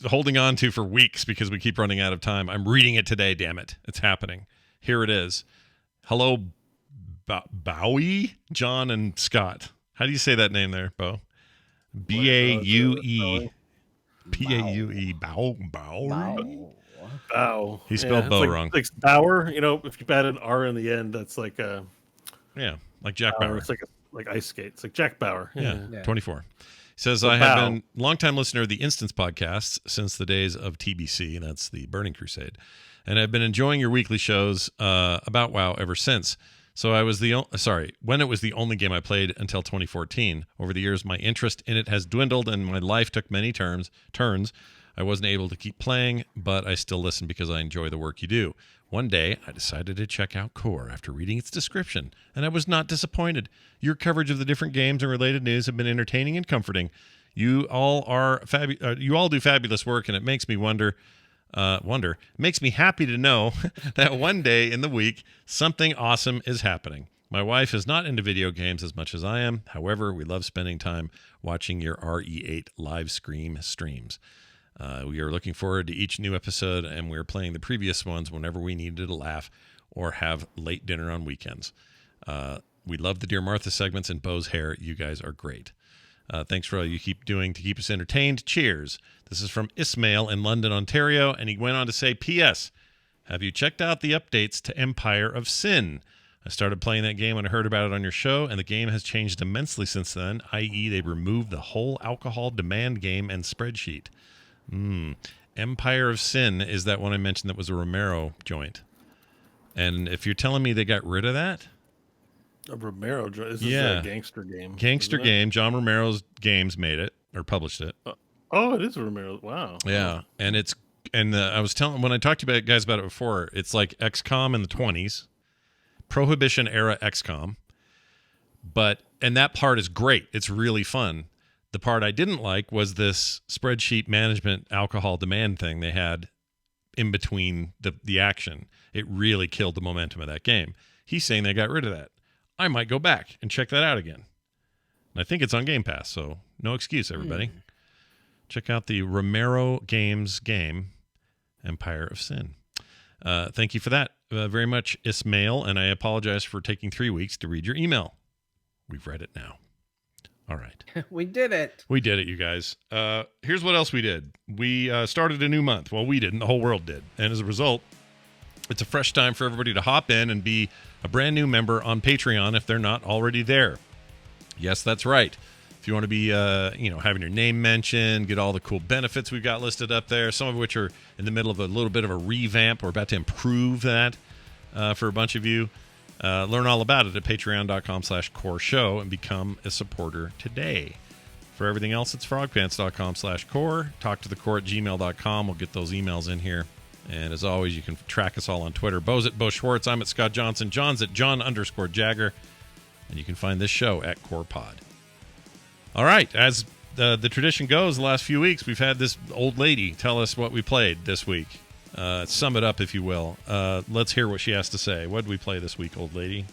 holding on to for weeks because we keep running out of time. I'm reading it today. Damn it, it's happening. Here it is. Hello, Bowie, John, and Scott. How do you say that name there, Bo? B-A-U-E. B-A-U-E. Bow. Bow. He spelled Bo it's wrong. Like Bauer, you know, if you add an R in the end, that's like a Yeah, like Jack Bauer. Bauer. It's like ice skate. It's like Jack Bauer. Yeah, Yeah. 24. He says, So I have Bow. been longtime listener of the Instance podcasts since the days of TBC, that's the Burning Crusade, and I've been enjoying your weekly shows about WoW ever since. So I was when it was the only game I played until 2014. Over the years, my interest in it has dwindled and my life took many turns. I wasn't able to keep playing, but I still listen because I enjoy the work you do. One day, I decided to check out Core after reading its description, and I was not disappointed. Your coverage of the different games and related news have been entertaining and comforting. You all do fabulous work, and it makes me makes me happy to know that one day in the week, something awesome is happening. My wife is not into video games as much as I am. However, we love spending time watching your RE8 live streams. We are looking forward to each new episode, and we're playing the previous ones whenever we needed a laugh or have late dinner on weekends. We love the Dear Martha segments and Bo's hair. You guys are great. Thanks for all you keep doing to keep us entertained. Cheers. This is from Ismail in London, Ontario, and he went on to say, P.S. Have you checked out the updates to Empire of Sin? I started playing that game when I heard about it on your show, and the game has changed immensely since then, i.e. they removed the whole alcohol demand game and spreadsheet. Empire of Sin is that one I mentioned that was a Romero joint. And if you're telling me they got rid of that? A Romero. This is Yeah. a gangster game. Gangster isn't it? game. John Romero's games made it, or published it. Oh, it is a Romero. Wow. Yeah. And I was telling, when I talked to you guys about it before, it's like XCOM in the 20s, Prohibition era XCOM. And that part is great. It's really fun. The part I didn't like was this spreadsheet management alcohol demand thing they had in between the action. It really killed the momentum of that game. He's saying they got rid of that. I might go back and check that out again. And I think it's on Game Pass, so no excuse, everybody. Check out the Romero Games game, Empire of Sin. Thank you for that very much, Ismail, and I apologize for taking 3 weeks to read your email. We've read it now. All right. We did it. We did it, you guys. Here's what else we did. We started a new month. Well, we didn't. The whole world did. And as a result, it's a fresh time for everybody to hop in and be a brand new member on Patreon if they're not already there. Yes, that's right. If you want to be, having your name mentioned, get all the cool benefits we've got listed up there, some of which are in the middle of a little bit of a revamp. We're about to improve that for a bunch of you. Learn all about it at patreon.com/core show and become a supporter today. For everything else, it's frogpants.com/core. Talk to the core at gmail.com. We'll get those emails in here. And as always, you can track us all on Twitter. Bo's at Bo Schwartz. I'm at Scott Johnson. John's at John_Jagger. And you can find this show at CorePod. All right. As the tradition goes, the last few weeks, we've had this old lady tell us what we played this week. Sum it up, if you will. Let's hear what she has to say. What did we play this week, old lady?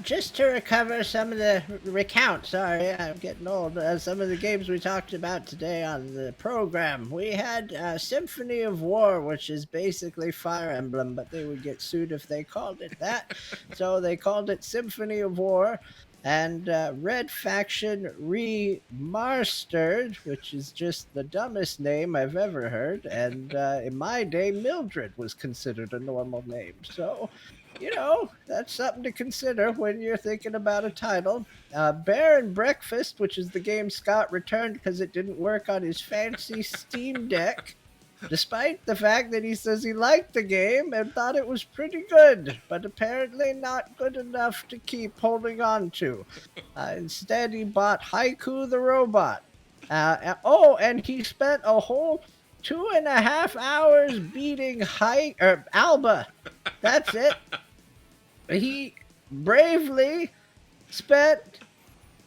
Just to recover some of the recount, sorry, I'm getting old. Some of the games we talked about today on the program. We had Symphony of War, which is basically Fire Emblem, but they would get sued if they called it that. So they called it Symphony of War. And Red Faction Remastered, which is just the dumbest name I've ever heard. And in my day, Mildred was considered a normal name. So, that's something to consider when you're thinking about a title. Bear and Breakfast, which is the game Scott returned because it didn't work on his fancy Steam Deck. Despite the fact that he says he liked the game and thought it was pretty good, but apparently not good enough to keep holding on to. Instead, he bought Haiku the Robot. And he spent a whole 2.5 hours beating Alba. That's it. He bravely spent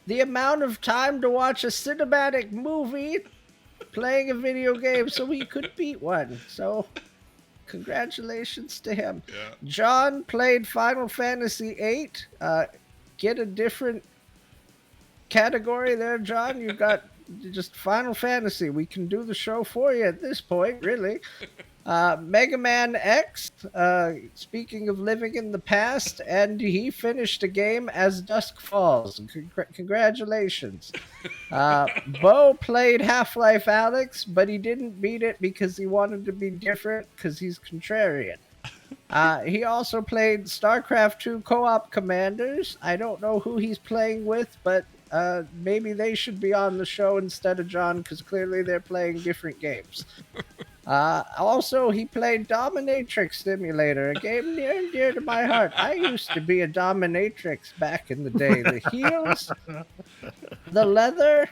the amount of time to watch a cinematic movie playing a video game so he could beat one. So, congratulations to him. Yeah. John played Final Fantasy VIII. Get a different category there, John. You got just Final Fantasy. We can do the show for you at this point, really. Mega Man X, speaking of living in the past, and he finished a game as Dusk Falls. Congratulations. Bo played Half-Life Alyx, but he didn't beat it because he wanted to be different because he's contrarian. He also played StarCraft 2 Co-op Commanders. I don't know who he's playing with, but maybe they should be on the show instead of John because clearly they're playing different games. Also, he played Dominatrix Simulator, a game near and dear to my heart. I used to be a Dominatrix back in the day. The heels, the leather,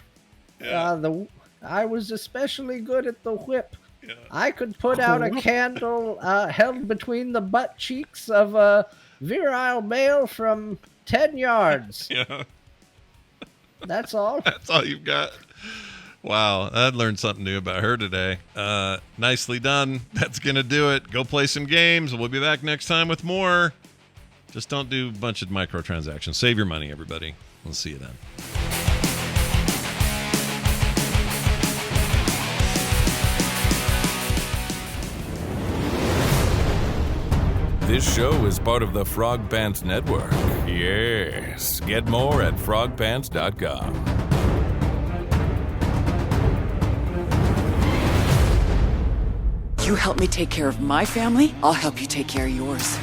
I was especially good at the whip. Yeah. I could put out a candle held between the butt cheeks of a virile male from 10 yards. Yeah. That's all. That's all you've got. Wow, I learned something new about her today. Nicely done. That's going to do it. Go play some games. We'll be back next time with more. Just don't do a bunch of microtransactions. Save your money, everybody. We'll see you then. This show is part of the Frog Pants Network. Yes. Get more at frogpants.com. You help me take care of my family, I'll help you take care of yours.